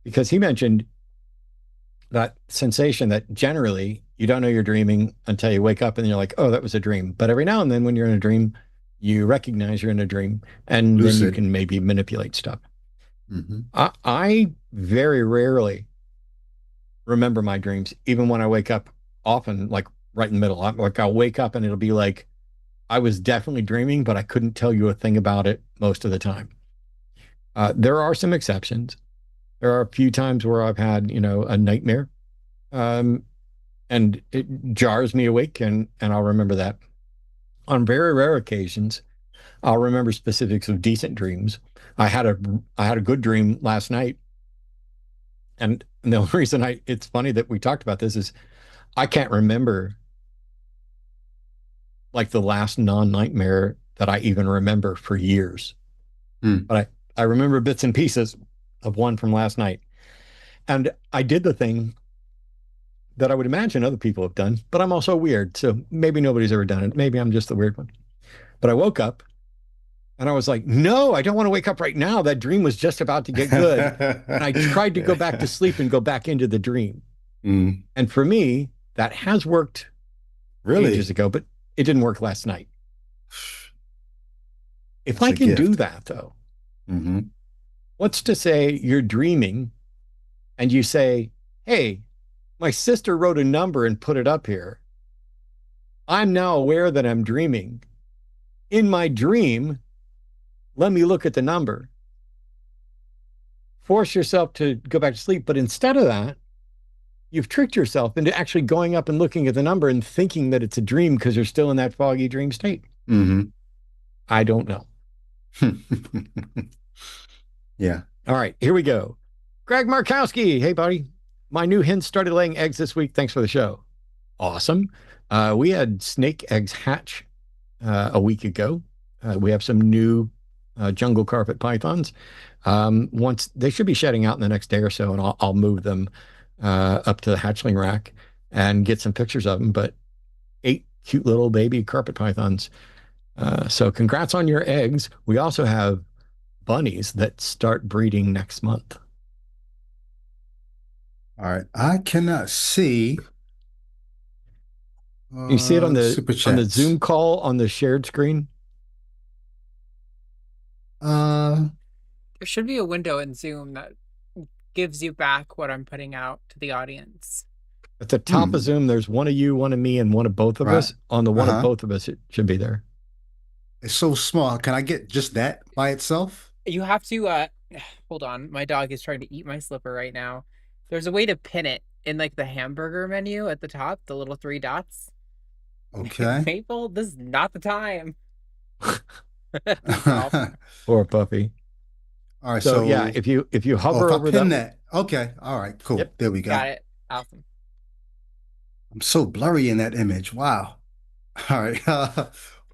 Speaker 1: because he mentioned that sensation that generally you don't know you're dreaming until you wake up and you're like, oh, that was a dream. But every now and then when you're in a dream, you recognize you're in a dream and then you
Speaker 2: Lucid.
Speaker 1: can maybe manipulate stuff.
Speaker 2: Mm-hmm.
Speaker 1: I very rarely remember my dreams, even when I wake up, often like right in the middle. Like I'll wake up and it'll be like I was definitely dreaming, but I couldn't tell you a thing about it most of the time. There are some exceptions. There are a few times where I've had, a nightmare, um, and it jars me awake, and I'll remember that. On very rare occasions, I'll remember specifics of decent dreams. I had a good dream last night, and the only reason it's funny that we talked about this is I can't remember like the last non-nightmare that I even remember for years. But I remember bits and pieces of one from last night. And I did the thing that I would imagine other people have done, but I'm also weird. So maybe nobody's ever done it. Maybe I'm just the weird one. But I woke up and I was like, no, I don't want to wake up right now. That dream was just about to get good. And I tried to go back to sleep and go back into the dream. And for me, that has worked
Speaker 2: Really?
Speaker 1: ages ago, but it didn't work last night. If
Speaker 2: It's
Speaker 1: I
Speaker 2: a
Speaker 1: can do
Speaker 2: gift.
Speaker 1: that, though,
Speaker 2: Mm-hmm.
Speaker 1: what's to say you're dreaming and you say, hey, my sister wrote a number and put it up here. I'm now aware that I'm dreaming. In my dream, let me look at the number. Force yourself to go back to sleep. But instead of that, you've tricked yourself into actually going up and looking at the number and thinking that it's a dream because you're still in that foggy dream state.
Speaker 2: Mm-hmm.
Speaker 1: I don't know.
Speaker 2: Yeah.
Speaker 1: All right, here we go. Greg Markowski. Hey, buddy. My new hen started laying eggs this week. Thanks for the show. Awesome. We had snake eggs hatch a week ago. We have some new jungle carpet pythons. Once they should be shedding out in the next day or so, and I'll move them up to the hatchling rack and get some pictures of them. But 8 cute little baby carpet pythons. So congrats on your eggs. We also have bunnies that start breeding next month.
Speaker 2: All right. I cannot see
Speaker 1: You see it on
Speaker 2: super
Speaker 1: the
Speaker 2: chats.
Speaker 1: Zoom call on the shared screen?
Speaker 2: Uh,
Speaker 7: There should be a window in Zoom that gives you back what I'm putting out to the audience.
Speaker 1: At the top of Zoom, there's one of you, one of me, and one of both of
Speaker 2: Right.
Speaker 1: us. On the one of both of us, it should be there.
Speaker 2: It's so small. Can I get just that by itself?
Speaker 7: You have to hold on. My dog is trying to eat my slipper right now. There's a way to pin it in like the hamburger menu at the top, the little 3 dots.
Speaker 2: Okay.
Speaker 7: Maple, this is not the time.
Speaker 1: Poor puppy.
Speaker 2: All right.
Speaker 1: So yeah, if you hover
Speaker 2: if I
Speaker 1: over
Speaker 2: pin that. Okay. All right. Cool.
Speaker 1: Yep.
Speaker 2: There we go.
Speaker 7: Got it. Awesome.
Speaker 2: I'm so blurry in that image. Wow. All right.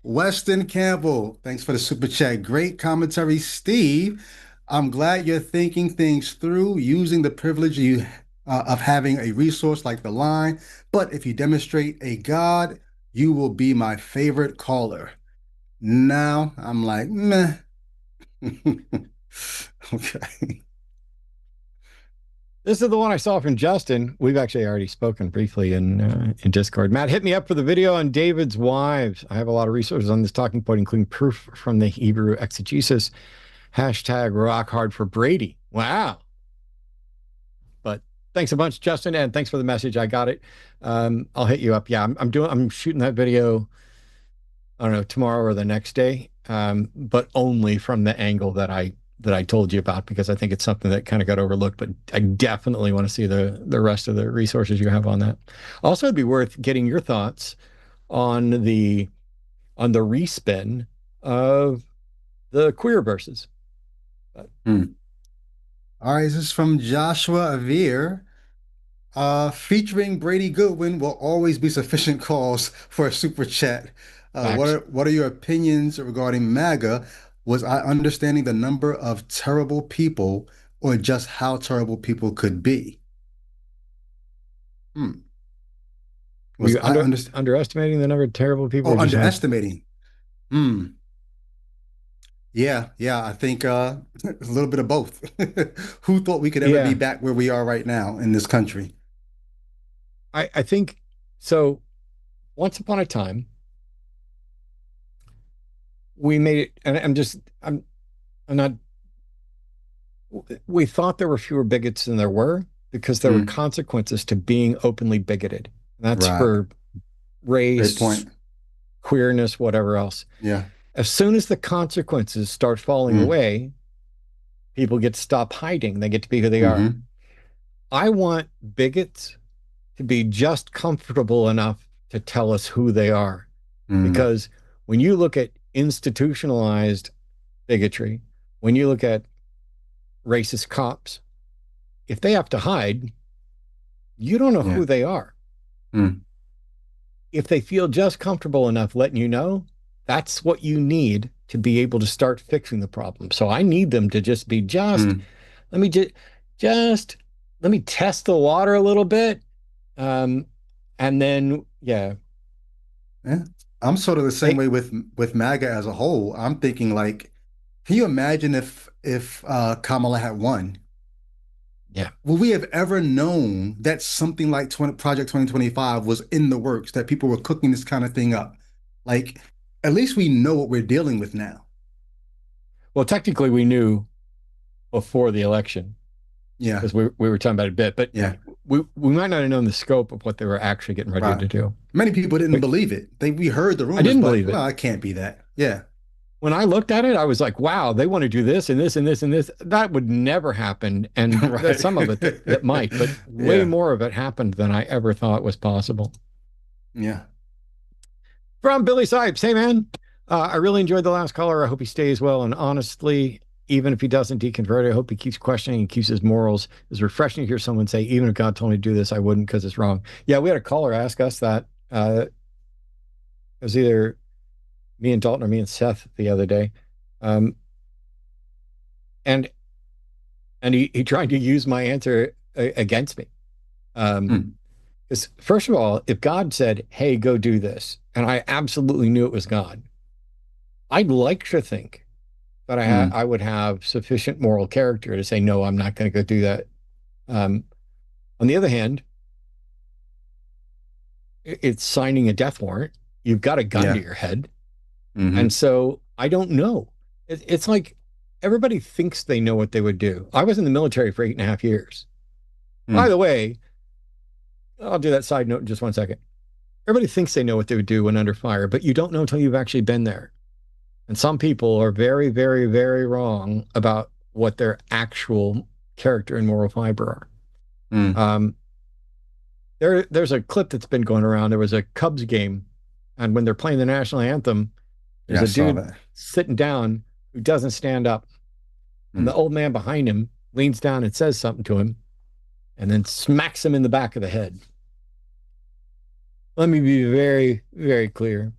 Speaker 2: Weston Campbell, thanks for the super chat. Great commentary, Steve. I'm glad you're thinking things through, using the privilege of having a resource like the line. But if you demonstrate a God, you will be my favorite caller. Now I'm like, meh. Okay.
Speaker 1: This is the one I saw from Justin. We've actually already spoken briefly in Discord. Matt, hit me up for the video on David's wives. I have a lot of resources on this talking point, including proof from the Hebrew exegesis. Hashtag rock hard for Brady. Wow. But thanks a bunch, Justin, and thanks for the message. I got it. I'll hit you up. Yeah, I'm shooting that video, I don't know, tomorrow or the next day, but only from the angle that I told you about, because I think it's something that kind of got overlooked, but I definitely want to see the rest of the resources you have on that. Also, it'd be worth getting your thoughts on the respin of the queer verses.
Speaker 2: All right, this is from Joshua Avir. Featuring Brady Goodwin will always be sufficient cause for a super chat. What are your opinions regarding MAGA? Was I understanding the number of terrible people, or just how terrible people could be? Hmm.
Speaker 1: Were you
Speaker 2: I understand?
Speaker 1: underestimating the number of terrible people?
Speaker 2: Oh,
Speaker 1: Or just like,
Speaker 2: underestimating. Hmm. Yeah. I think a little bit of both. Who thought we could ever be
Speaker 1: yeah,
Speaker 2: back where we are right now in this country?
Speaker 1: I think so. Once upon a time, we made it, and I'm not. We thought there were fewer bigots than there were because there were
Speaker 2: Mm,
Speaker 1: consequences to being openly bigoted. That's
Speaker 2: right.
Speaker 1: for
Speaker 2: Great
Speaker 1: race,
Speaker 2: point.
Speaker 1: queerness, whatever else.
Speaker 2: Yeah.
Speaker 1: As soon as the consequences start falling
Speaker 2: Mm,
Speaker 1: away, people get to stop hiding. They get to be who they are.
Speaker 2: hmm
Speaker 1: I want bigots to be just comfortable enough to tell us who they are.
Speaker 2: mm,
Speaker 1: Because when you look at institutionalized bigotry, when you look at racist cops, if they have to hide, you don't know
Speaker 2: yeah.
Speaker 1: who they are.
Speaker 2: Mm,
Speaker 1: If they feel just comfortable enough letting you know, that's what you need to be able to start fixing the problem. So I need them to just be
Speaker 2: mm.
Speaker 1: let me just let me test the water a little bit. Um, and then yeah,
Speaker 2: Yeah. I'm sort of the same
Speaker 1: they
Speaker 2: way with MAGA as a whole. I'm thinking like, can you imagine if Kamala had won?
Speaker 1: yeah.
Speaker 2: Would we have ever known that something like Project 2025 was in the works, that people were cooking this kind of thing up? Like, at least we know what we're dealing with now.
Speaker 1: Well, technically we knew before the election
Speaker 2: Yeah,
Speaker 1: because we were talking about it a bit, but
Speaker 2: yeah,
Speaker 1: we might not have known the scope of what they were actually getting ready
Speaker 2: right.
Speaker 1: to do.
Speaker 2: Many people didn't
Speaker 1: But
Speaker 2: believe it. We heard the
Speaker 1: I
Speaker 2: rumors,
Speaker 1: didn't
Speaker 2: but
Speaker 1: believe it.
Speaker 2: well, it can't be that. Yeah,
Speaker 1: When I looked at it, I was like, wow, they want to do this and this and this and this. That would never happen. And there's
Speaker 2: right.
Speaker 1: some of it that might, but way
Speaker 2: Yeah,
Speaker 1: more of it happened than I ever thought was possible.
Speaker 2: yeah.
Speaker 1: From Billy Sipes. Hey, man. I really enjoyed the last caller. I hope he stays well. And honestly, even if he doesn't deconvert, I hope he keeps questioning and keeps his morals. It's refreshing to hear someone say, even if God told me to do this, I wouldn't because it's wrong. Yeah, we had a caller ask us that. It was either me and Dalton or me and Seth the other day. Um, and he tried to use my answer against me.
Speaker 2: Hmm.
Speaker 1: Because first of all, if God said, "Hey, go do this," and I absolutely knew it was God, I'd like to think that
Speaker 2: Hmm.
Speaker 1: I would have sufficient moral character to say, "No, I'm not going to go do that." Um, on the other hand, it's signing a death warrant. You've got a gun to
Speaker 2: Yeah.
Speaker 1: your head, and
Speaker 2: Hmm.
Speaker 1: so I don't know. It's like everybody thinks they know what they would do. I was in the military for 8.5 years. By
Speaker 2: Hmm.
Speaker 1: the way, I'll do that side note in just 1 second. Everybody thinks they know what they would do when under fire, but you don't know until you've actually been there. And some people are very, very, very wrong about what their actual character and moral fiber
Speaker 2: Hmm.
Speaker 1: are. There's a clip that's been going around. There was a Cubs game, and when they're playing the national anthem, there's
Speaker 2: Yeah, I
Speaker 1: a
Speaker 2: saw
Speaker 1: dude
Speaker 2: that.
Speaker 1: sitting down who doesn't stand up, and
Speaker 2: Hmm.
Speaker 1: the old man behind him leans down and says something to him, and then smacks him in the back of the head. Let me be very, very clear.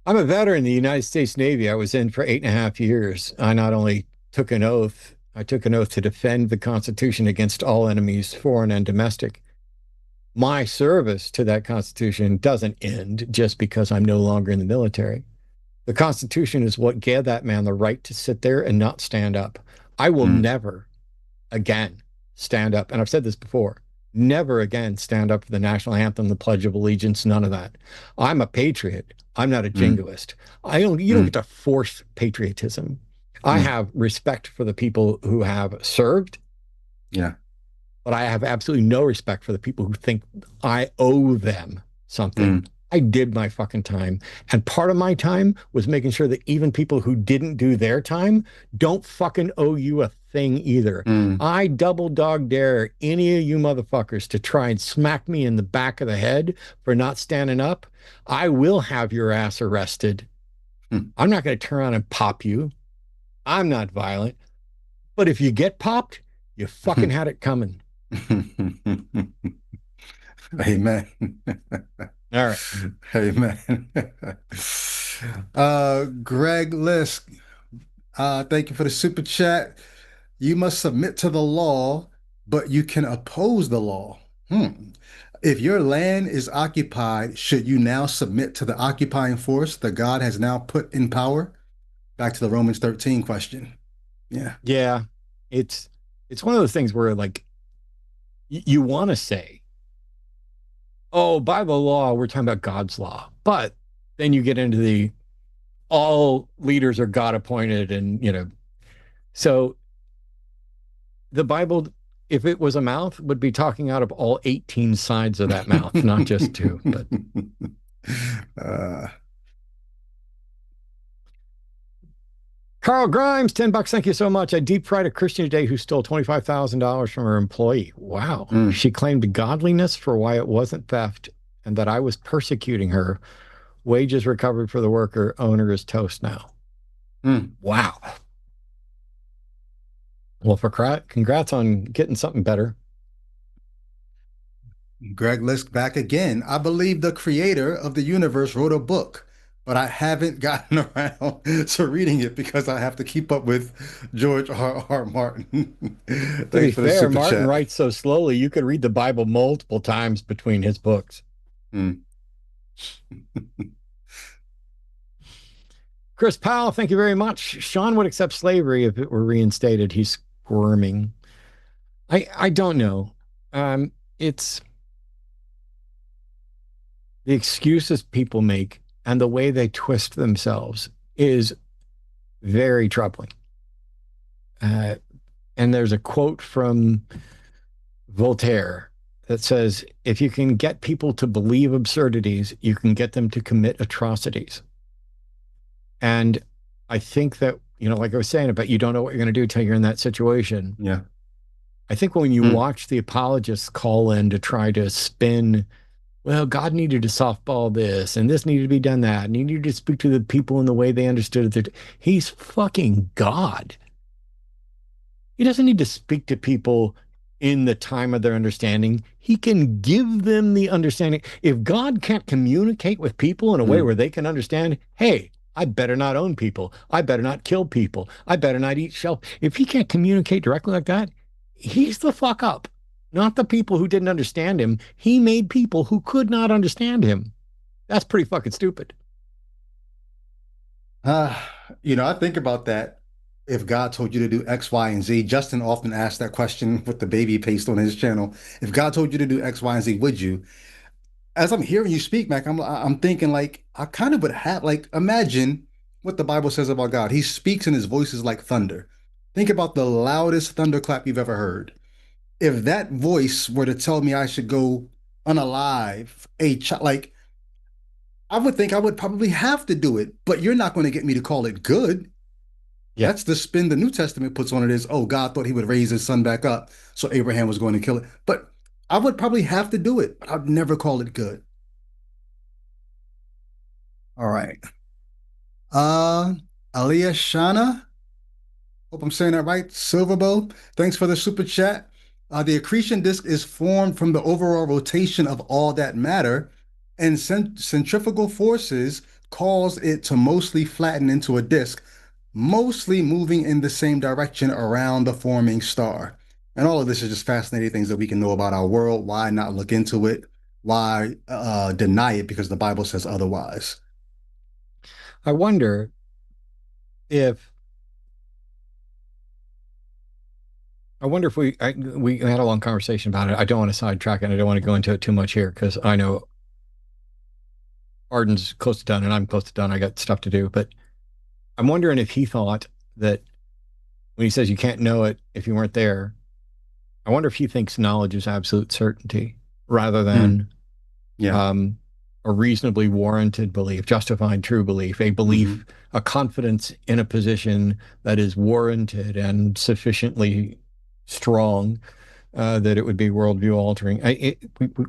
Speaker 1: I'm a veteran in the United States Navy. I was in for 8.5 years. I not only took an oath, I took an oath to defend the Constitution against all enemies, foreign and domestic. My service to that Constitution doesn't end just because I'm no longer in the military. The Constitution is what gave that man the right to sit there and not stand up. I will
Speaker 2: Hmm.
Speaker 1: never again stand up. And I've said this before, never again stand up for the national anthem, the Pledge of Allegiance, none of that. I'm a patriot. I'm not a
Speaker 2: Hmm.
Speaker 1: jingoist. You don't
Speaker 2: Hmm.
Speaker 1: get to force patriotism. I
Speaker 2: Hmm.
Speaker 1: have respect for the people who have served,
Speaker 2: Yeah.
Speaker 1: but I have absolutely no respect for the people who think I owe them something.
Speaker 2: Hmm.
Speaker 1: I did my fucking time. And part of my time was making sure that even people who didn't do their time don't fucking owe you a thing either.
Speaker 2: Hmm.
Speaker 1: I double dog dare any of you motherfuckers to try and smack me in the back of the head for not standing up. I will have your ass arrested.
Speaker 2: Hmm.
Speaker 1: I'm not going to turn around and pop you. I'm not violent. But if you get popped, you fucking had it coming.
Speaker 2: Amen.
Speaker 1: All right.
Speaker 2: Amen. Greg Lisk, Thank you for the super chat. You must submit to the law, but you can oppose the law. If your land is occupied, should you now submit to the occupying force that God has now put in power? Back to the Romans 13 question. Yeah.
Speaker 1: Yeah. It's one of those things where like you want to say, oh, by the law, we're talking about God's law. But then you get into the all leaders are God appointed, and so the Bible, if it was a mouth, would be talking out of all 18 sides of that mouth, not just two. But Carl Grimes, $10. Thank you so much. I deep fried a Christian today who stole $25,000 from her employee. Wow. She claimed godliness for why it wasn't theft and that I was persecuting her. Wages recovered for the worker. Owner is toast now. Wow. Well, congrats on getting something better.
Speaker 2: Greg Lisk back again. I believe the creator of the universe wrote a book, but I haven't gotten around to reading it because I have to keep up with George R. Martin.
Speaker 1: To be fair, Martin writes so slowly, you could read the Bible multiple times between his books. Chris Powell, thank you very much. Sean would accept slavery if it were reinstated. He's squirming. I don't know. It's the excuses people make and the way they twist themselves is very troubling. And there's a quote from Voltaire that says, if you can get people to believe absurdities, you can get them to commit atrocities. And I think that, like I was saying about you don't know what you're going to do until you're in that situation.
Speaker 2: Yeah.
Speaker 1: I think when you watch the apologists call in to try to spin, well, God needed to softball this and this needed to be done that, and he needed to speak to the people in the way they understood it. He's fucking God. He doesn't need to speak to people in the time of their understanding. He can give them the understanding. If God can't communicate with people in a way where they can understand, hey, I better not own people. I better not kill people. I better not eat shellfish. If he can't communicate directly like that, he's the fuck up. Not the people who didn't understand him. He made people who could not understand him. That's pretty fucking stupid.
Speaker 2: I think about that. If God told you to do X, Y, and Z, Justin often asks that question with the baby paste on his channel. If God told you to do X, Y, and Z, would you? As I'm hearing you speak, Mac, I'm thinking like I kind of would have imagine what the Bible says about God. He speaks and his voice is like thunder. Think about the loudest thunderclap you've ever heard. If that voice were to tell me I should go unalive I would think I would probably have to do it, but you're not going to get me to call it good. Yeah. That's the spin the New Testament puts on it is, oh, God thought he would raise his son back up, so Abraham was going to kill it. But I would probably have to do it, but I'd never call it good. All right. Aliyah Shana, hope I'm saying that right. Silverbow, thanks for the super chat. The accretion disk is formed from the overall rotation of all that matter, and centrifugal forces cause it to mostly flatten into a disk, mostly moving in the same direction around the forming star. And all of this is just fascinating things that we can know about our world. Why not look into it? Why deny it because the Bible says otherwise?
Speaker 1: I wonder if we had a long conversation about it. I don't want to sidetrack it. I don't want to go into it too much here because I know Arden's close to done and I'm close to done. I got stuff to do, but I'm wondering if he thought that when he says you can't know it if you weren't there, I wonder if he thinks knowledge is absolute certainty rather than a reasonably warranted belief, justified true belief, a belief, a confidence in a position that is warranted and sufficiently strong that it would be worldview altering.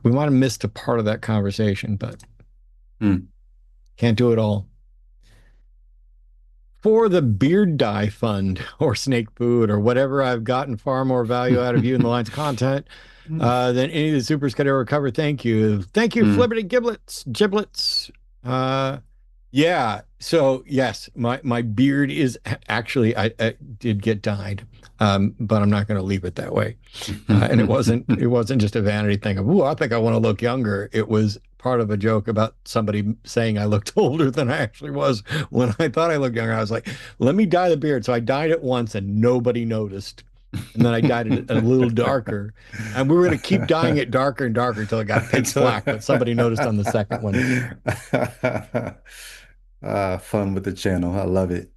Speaker 1: We might have missed a part of that conversation, but can't do it all. For the beard dye fund or snake food or whatever, I've gotten far more value out of you in the lines of content than any of the supers could ever cover. Thank you. Thank you, Flibberty Giblets. Yeah. So yes, my beard is actually I did get dyed, but I'm not going to leave it that way. And it wasn't just a vanity thing of, oh, I think I want to look younger. It was part of a joke about somebody saying I looked older than I actually was when I thought I looked younger. I was like, let me dye the beard. So I dyed it once and nobody noticed. And then I dyed it a little darker. And we were going to keep dyeing it darker and darker until it got pitch black, but somebody noticed on the second one.
Speaker 2: Fun with the channel. I love it.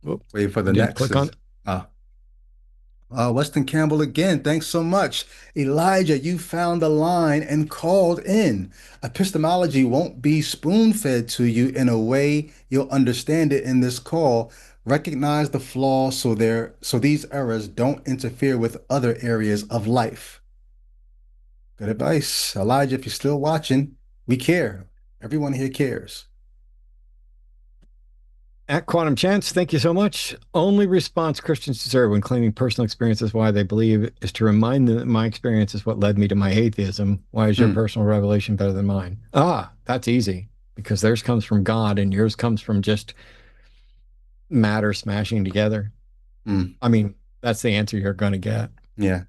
Speaker 1: Whoop,
Speaker 2: Wait for the
Speaker 1: didn't
Speaker 2: next.
Speaker 1: click on.
Speaker 2: Weston Campbell again. Thanks so much. Elijah, you found the line and called in. Epistemology won't be spoon-fed to you in a way you'll understand it in this call. Recognize the flaw so these errors don't interfere with other areas of life. Good advice. Elijah, if you're still watching, we care. Everyone here cares.
Speaker 1: At Quantum Chance, thank you so much. Only response Christians deserve when claiming personal experience is why they believe is to remind them that my experience is what led me to my atheism. Why is your personal revelation better than mine? That's easy because theirs comes from God and yours comes from just matter smashing together. I mean, that's the answer you're going to get.
Speaker 2: Yeah.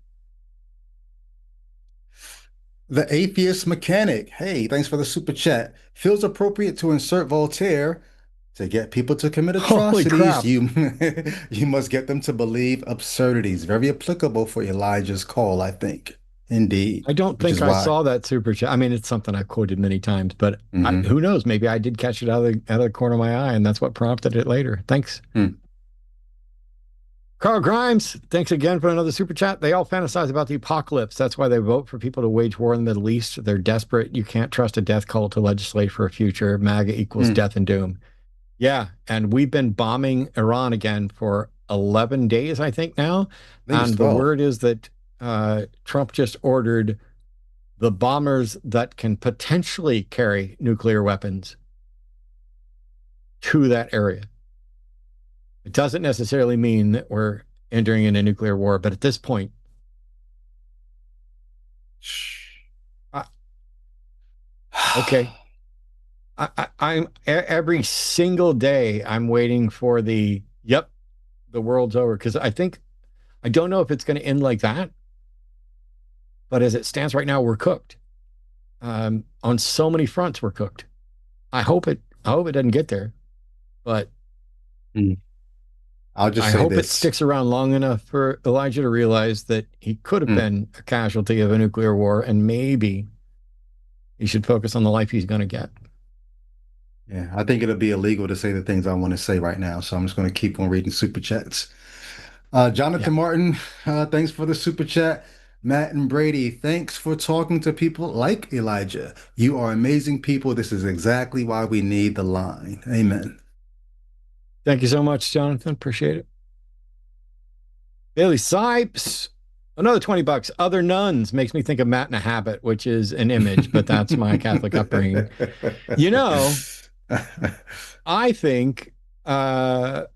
Speaker 2: The Atheist Mechanic. Hey, thanks for the super chat. Feels appropriate to insert Voltaire. To get people to commit atrocities, you must get them to believe absurdities. Very applicable for Elijah's call, I think. Indeed.
Speaker 1: I don't think I saw that super chat. I mean, it's something I've quoted many times, but who knows? Maybe I did catch it out of the corner of my eye, and that's what prompted it later. Thanks. Carl Grimes, thanks again for another super chat. They all fantasize about the apocalypse. That's why they vote for people to wage war in the Middle East. They're desperate. You can't trust a death cult to legislate for a future. MAGA equals death and doom. Yeah, and we've been bombing Iran again for 11 days, I think now. And the word is that Trump just ordered the bombers that can potentially carry nuclear weapons to that area. It doesn't necessarily mean that we're entering in a nuclear war, but at this point, okay. I'm every single day I'm waiting for the world's over, because I don't know if it's going to end like that, but as it stands right now, we're cooked. On so many fronts, we're cooked. I hope it doesn't get there, but
Speaker 2: I'll just
Speaker 1: I
Speaker 2: say
Speaker 1: hope
Speaker 2: this.
Speaker 1: It sticks around long enough for Elijah to realize that he could have been a casualty of a nuclear war, and maybe he should focus on the life he's going to get.
Speaker 2: Yeah, I think it'll be illegal to say the things I want to say right now, so I'm just going to keep on reading super chats. Jonathan Martin, thanks for the super chat. Matt and Brady, thanks for talking to people like Elijah. You are amazing people. This is exactly why we need the line. Amen.
Speaker 1: Thank you so much, Jonathan. Appreciate it. Bailey Sipes, another $20. Other nuns makes me think of Matt in a Habit, which is an image, but that's my Catholic upbringing. You know, I think the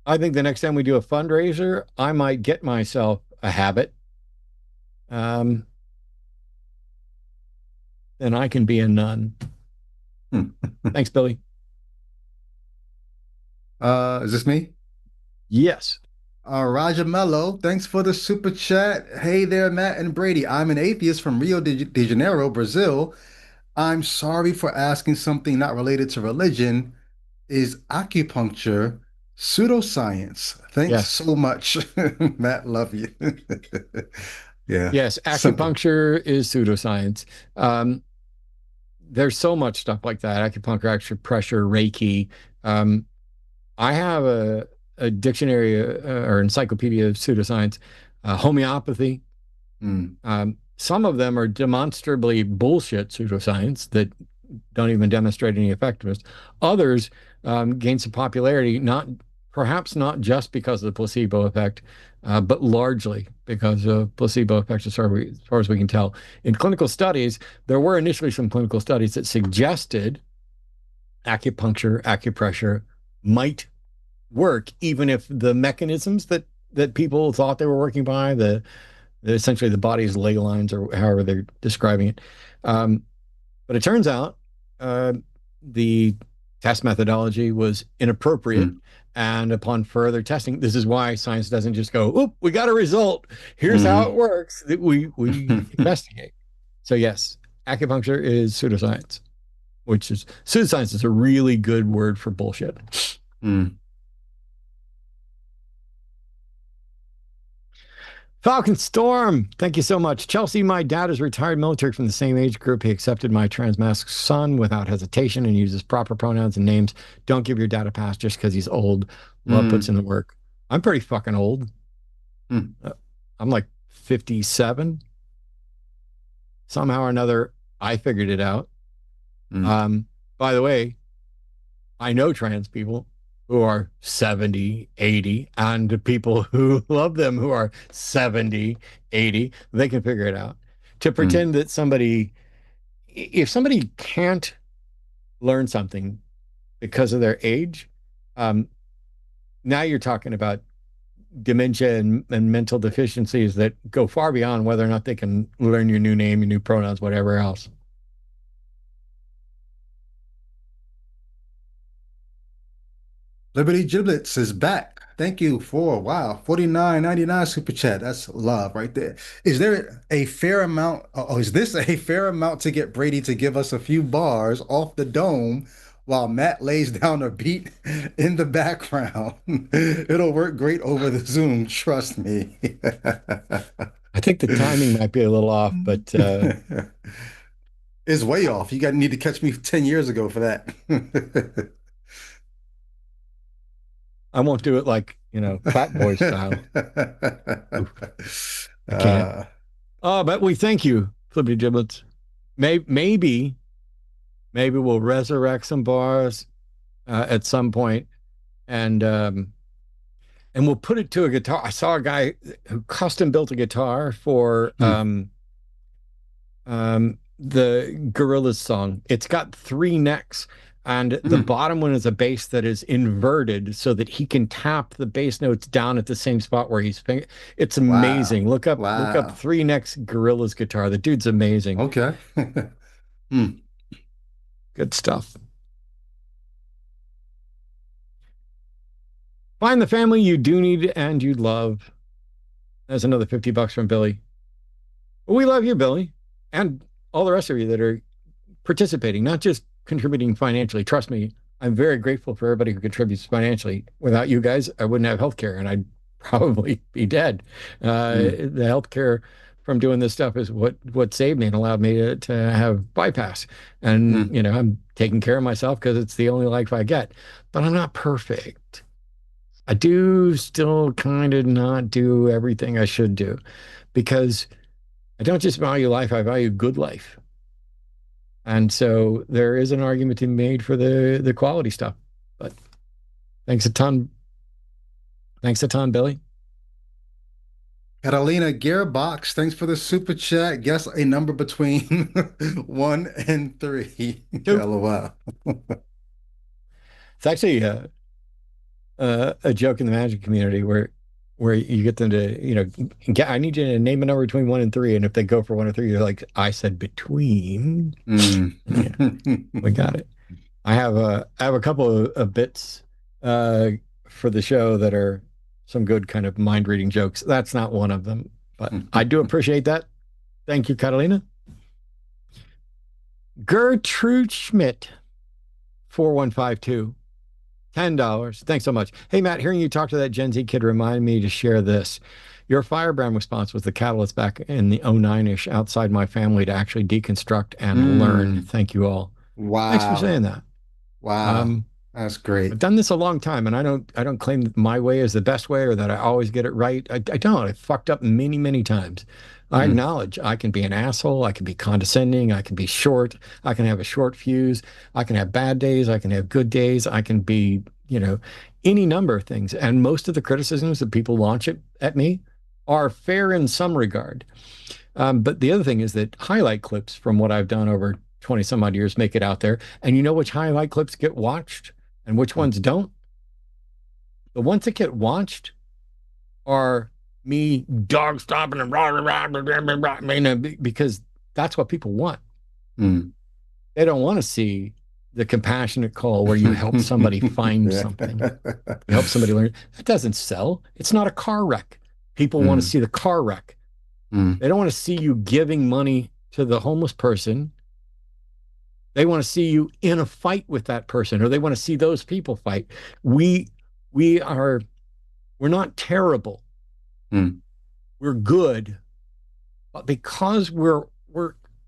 Speaker 1: next time we do a fundraiser, I might get myself a habit. Then I can be a nun. Thanks, Billy.
Speaker 2: Is this me?
Speaker 1: Yes.
Speaker 2: Raja Mello, thanks for the super chat. Hey there, Matt and Brady. I'm an atheist from Rio de Janeiro, Brazil. I'm sorry for asking something not related to religion. Is acupuncture pseudoscience? Thanks so much, Matt. Love you. Yeah.
Speaker 1: Yes, acupuncture is pseudoscience. There's so much stuff like that. Acupuncture, acupressure, Reiki. I have a dictionary or encyclopedia of pseudoscience, homeopathy. Some of them are demonstrably bullshit pseudoscience that don't even demonstrate any effectiveness. Others gain some popularity, perhaps not just because of the placebo effect, but largely because of placebo effects, as far as we can tell. In clinical studies, there were initially some clinical studies that suggested acupuncture, acupressure might work, even if the mechanisms that people thought they were working by, essentially the body's ley lines, or however they're describing it, But it turns out the test methodology was inappropriate. And upon further testing, this is why science doesn't just go, "Oop, we got a result. Here's how it works." We investigate. So yes, acupuncture is pseudoscience, which is pseudoscience is a really good word for bullshit. Falcon Storm, thank you so much. Chelsea, my dad is retired military from the same age group. He accepted my transmasc son without hesitation and uses proper pronouns and names. Don't give your dad a pass just because he's old. Love puts in the work. I'm pretty fucking old. I'm like 57. Somehow or another, I figured it out. By the way, I know trans people who are 70, 80, and people who love them who are 70, 80. They can figure it out. To pretend that somebody, if somebody can't learn something because of their age, now you're talking about dementia and mental deficiencies that go far beyond whether or not they can learn your new name, your new pronouns, whatever else.
Speaker 2: Liberty Giblets is back. Thank you for, wow, $49.99 super chat. That's love right there. Is there a fair amount, is this a fair amount to get Brady to give us a few bars off the dome while Matt lays down a beat in the background? It'll work great over the Zoom, trust me.
Speaker 1: I think the timing might be a little off, but
Speaker 2: it's way off. You need to catch me 10 years ago for that.
Speaker 1: I won't do it like, Fat Boy style. I can't. But we thank you, Flippity Giblets. Maybe we'll resurrect some bars at some point, and we'll put it to a guitar. I saw a guy who custom built a guitar for the Gorillaz song. It's got 3 necks. And the bottom one is a bass that is inverted so that he can tap the bass notes down at the same spot where he's fingering. It's amazing.
Speaker 2: Wow.
Speaker 1: Look up 3 necks Gorillaz guitar. The dude's amazing.
Speaker 2: Okay.
Speaker 1: Good stuff. Find the family you do need and you love. There's another $50 from Billy. We love you, Billy, and all the rest of you that are participating, not just contributing financially. Trust me, I'm very grateful for everybody who contributes financially. Without you guys, I wouldn't have healthcare, and I'd probably be dead. The healthcare from doing this stuff is what saved me and allowed me to have bypass. And I'm taking care of myself because it's the only life I get. But I'm not perfect. I do still kind of not do everything I should do, because I don't just value life, I value good life. And so there is an argument to be made for the quality stuff. But thanks a ton. Thanks a ton, Billy.
Speaker 2: Catalina Gearbox, thanks for the super chat. Guess a number between 1 and 3. LOL.
Speaker 1: It's actually a joke in the magic community where you get them to, I need you to name a number between 1 and 3. And if they go for 1 or 3, you're like, I said between. We got it. I have a couple of bits for the show that are some good kind of mind reading jokes. That's not one of them, but I do appreciate that. Thank you, Catalina. Gertrude Schmidt, 4152. $10. Thanks so much. Hey, Matt, hearing you talk to that Gen Z kid reminded me to share this. Your firebrand response was the catalyst back in the 09-ish outside my family to actually deconstruct and learn. Thank you all.
Speaker 2: Wow.
Speaker 1: Thanks for saying that.
Speaker 2: Wow. That's great.
Speaker 1: I've done this a long time, and I don't claim that my way is the best way or that I always get it right. I don't. I fucked up many, many times. I acknowledge I can be an asshole. I can be condescending. I can be short. I can have a short fuse. I can have bad days. I can have good days. I can be, any number of things. And most of the criticisms that people launch at me are fair in some regard. But the other thing is that highlight clips from what I've done over 20 some odd years make it out there. And you know which highlight clips get watched and which ones don't? The ones that get watched are me dog stomping and rah, rah, rah, rah, rah, rah, rah, because that's what people want. They don't want to see the compassionate call where you help somebody find something. You help somebody learn. That doesn't sell. It's not a car wreck. People want to see the car wreck. They don't want to see you giving money to the homeless person. They want to see you in a fight with that person, or they want to see those people fight. We're not terrible. We're good, but because we're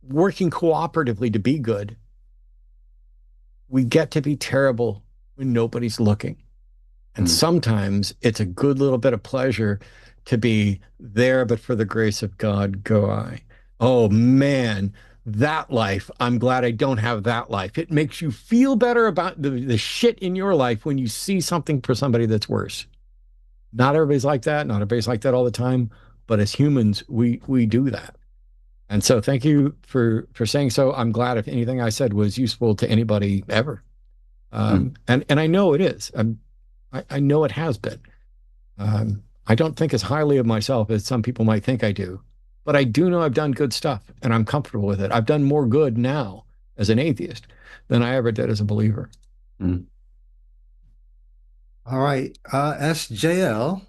Speaker 1: working cooperatively to be good, we get to be terrible when nobody's looking. And sometimes it's a good little bit of pleasure to be there, but for the grace of God go I. Oh man, that life, I'm glad I don't have that life. It makes you feel better about the shit in your life when you see something for somebody that's worse. Not everybody's like that. Not everybody's like that all the time. But as humans, we do that. And so thank you for saying so. I'm glad if anything I said was useful to anybody ever. And I know it is. I know it has been. I don't think as highly of myself as some people might think I do, but I do know I've done good stuff and I'm comfortable with it. I've done more good now as an atheist than I ever did as a believer.
Speaker 2: All right. SJL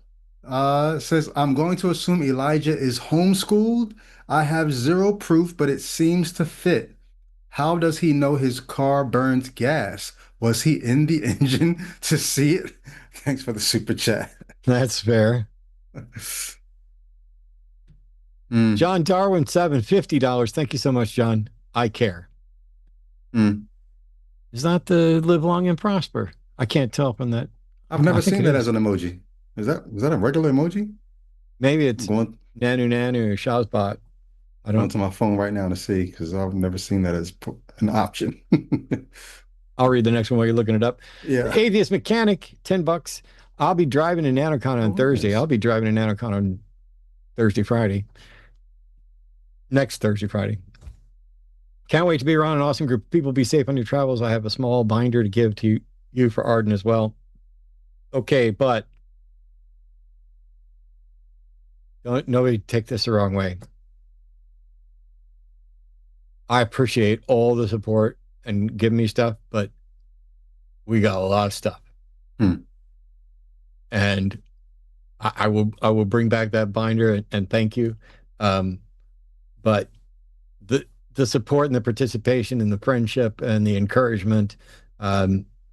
Speaker 2: says, I'm going to assume Elijah is homeschooled. I have zero proof, but it seems to fit. How does he know his car burns gas? Was he in the engine to see it? Thanks for the super chat.
Speaker 1: That's fair. John Darwin, $750. Thank you so much, John. I care. Is that the live long and prosper? I can't tell from that.
Speaker 2: I've never seen that as an emoji. Was that a regular emoji?
Speaker 1: Maybe it's Nanu Nanu or Shazbot.
Speaker 2: I don't. Go to my phone right now to see because I've never seen that as an option.
Speaker 1: I'll read the next one while you're looking it up.
Speaker 2: Yeah.
Speaker 1: Atheist Mechanic, $10. I'll be driving a Nanocon on Thursday. Nice. I'll be driving a Nanocon on Friday. Next Thursday, Friday. Can't wait to be around an awesome group of people. Be safe on your travels. I have a small binder to give to you for Arden as well. Okay, but nobody take this the wrong way. I appreciate all the support and give me stuff, but we got a lot of stuff. And I will bring back that binder and thank you. But the support and the participation and the friendship and the encouragement,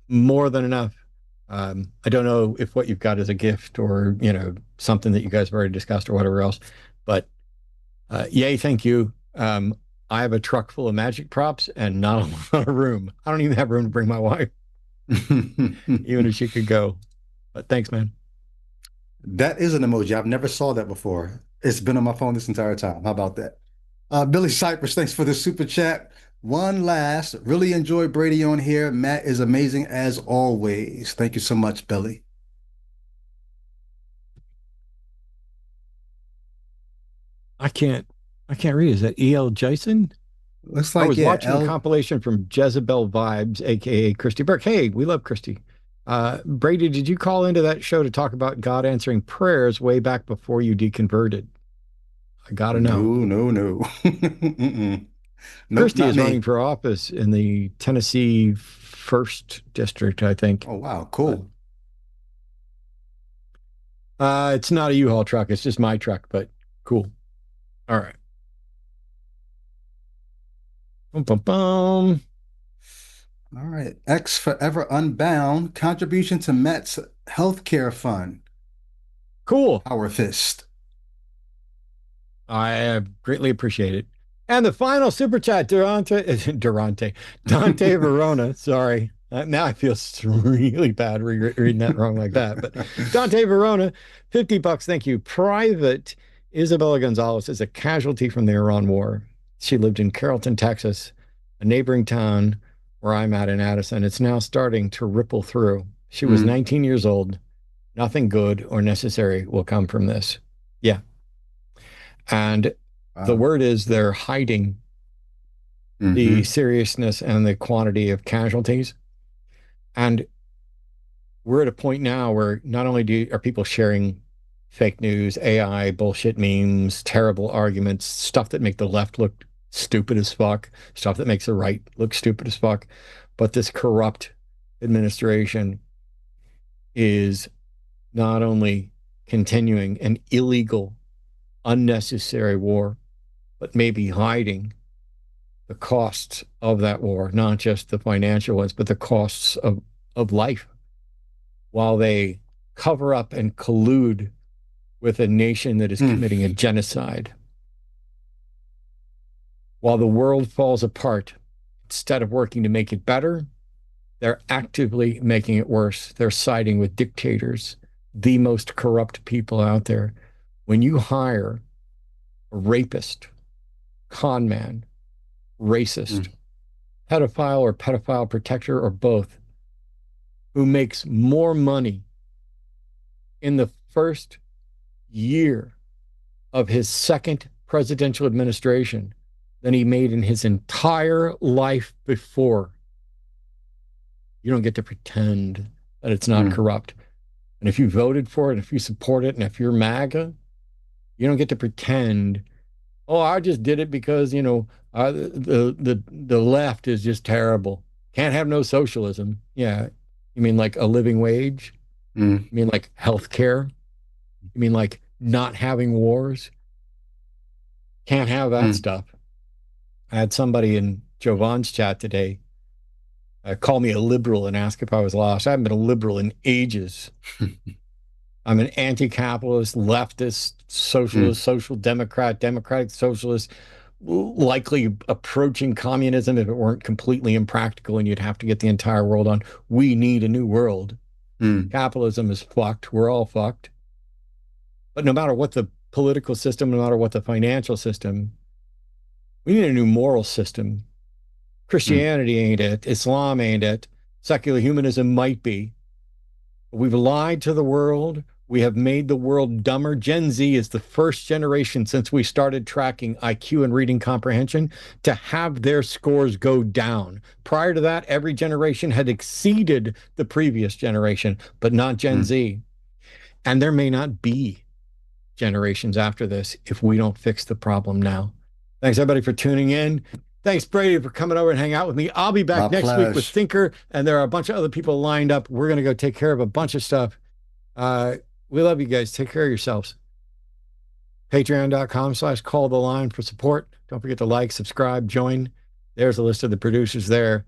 Speaker 1: more than enough. I don't know if what you've got is a gift or, something that you guys have already discussed or whatever else, but yay, thank you. I have a truck full of magic props and not a lot of room. I don't even have room to bring my wife, even if she could go. But thanks, man.
Speaker 2: That is an emoji. I've never saw that before. It's been on my phone this entire time. How about that? Billy Cypress, thanks for the super chat. One last, really enjoy Brady on here. Matt is amazing as always. Thank you so much, Billy.
Speaker 1: I can't read. Is that E.L. Jason?
Speaker 2: Looks like
Speaker 1: I was watching a compilation from Jezebel Vibes, aka Christy Burke. Hey, we love Christy. Brady, did you call into that show to talk about God answering prayers way back before you deconverted? I gotta know.
Speaker 2: No.
Speaker 1: Christy is running for office in the Tennessee 1st District, I think.
Speaker 2: Oh, wow. Cool.
Speaker 1: It's not a U-Haul truck. It's just my truck, but cool. All right. Bum, bum, bum.
Speaker 2: All right. X Forever Unbound, contribution to Matt's healthcare fund.
Speaker 1: Cool.
Speaker 2: Power fist.
Speaker 1: I greatly appreciate it. And the final super chat, Dante Verona. Sorry. Now I feel really bad reading that wrong like that. But Dante Verona, $50. Thank you. Private Isabella Gonzalez is a casualty from the Iran War. She lived in Carrollton, Texas, a neighboring town where I'm at in Addison. It's now starting to ripple through. She was 19 years old. Nothing good or necessary will come from this. Yeah. And the word is they're hiding the seriousness and the quantity of casualties. And we're at a point now where not only are people sharing fake news, AI, bullshit memes, terrible arguments, stuff that make the left look stupid as fuck, stuff that makes the right look stupid as fuck. But this corrupt administration is not only continuing an illegal, unnecessary war, but maybe hiding the costs of that war, not just the financial ones, but the costs of life, while they cover up and collude with a nation that is committing a genocide. While the world falls apart, instead of working to make it better, they're actively making it worse. They're siding with dictators, the most corrupt people out there. When you hire a rapist, con man, racist, pedophile or pedophile protector or both, who makes more money in the first year of his second presidential administration than he made in his entire life before, you don't get to pretend that it's not corrupt. And if you voted for it, if you support it, and if you're MAGA, you don't get to pretend, oh, I just did it because, you know, the left is just terrible. Can't have no socialism. Yeah. You mean like a living wage? You mean like health care? You mean like not having wars? Can't have that stuff. I had somebody in Jovan's chat today call me a liberal and ask if I was lost. I haven't been a liberal in ages. I'm an anti-capitalist, leftist, socialist, social democrat, democratic socialist, likely approaching communism if it weren't completely impractical and you'd have to get the entire world on. We need a new world. Capitalism is fucked. We're all fucked. But no matter what the political system, no matter what the financial system, we need a new moral system. Christianity ain't it. Islam ain't it. Secular humanism might be. We've lied to the world. We have made the world dumber. Gen Z is the first generation since we started tracking IQ and reading comprehension to have their scores go down. Prior to that, every generation had exceeded the previous generation, but not Gen Z. And there may not be generations after this if we don't fix the problem now. Thanks, everybody, for tuning in. Thanks, Brady, for coming over and hang out with me. I'll be back next week with Thinker, and there are a bunch of other people lined up. We're going to go take care of a bunch of stuff. We love you guys. Take care of yourselves. Patreon.com/call the line for support. Don't forget to like, subscribe, join. There's a list of the producers there.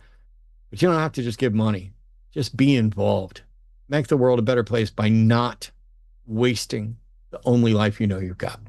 Speaker 1: But you don't have to just give money. Just be involved. Make the world a better place by not wasting the only life you know you've got.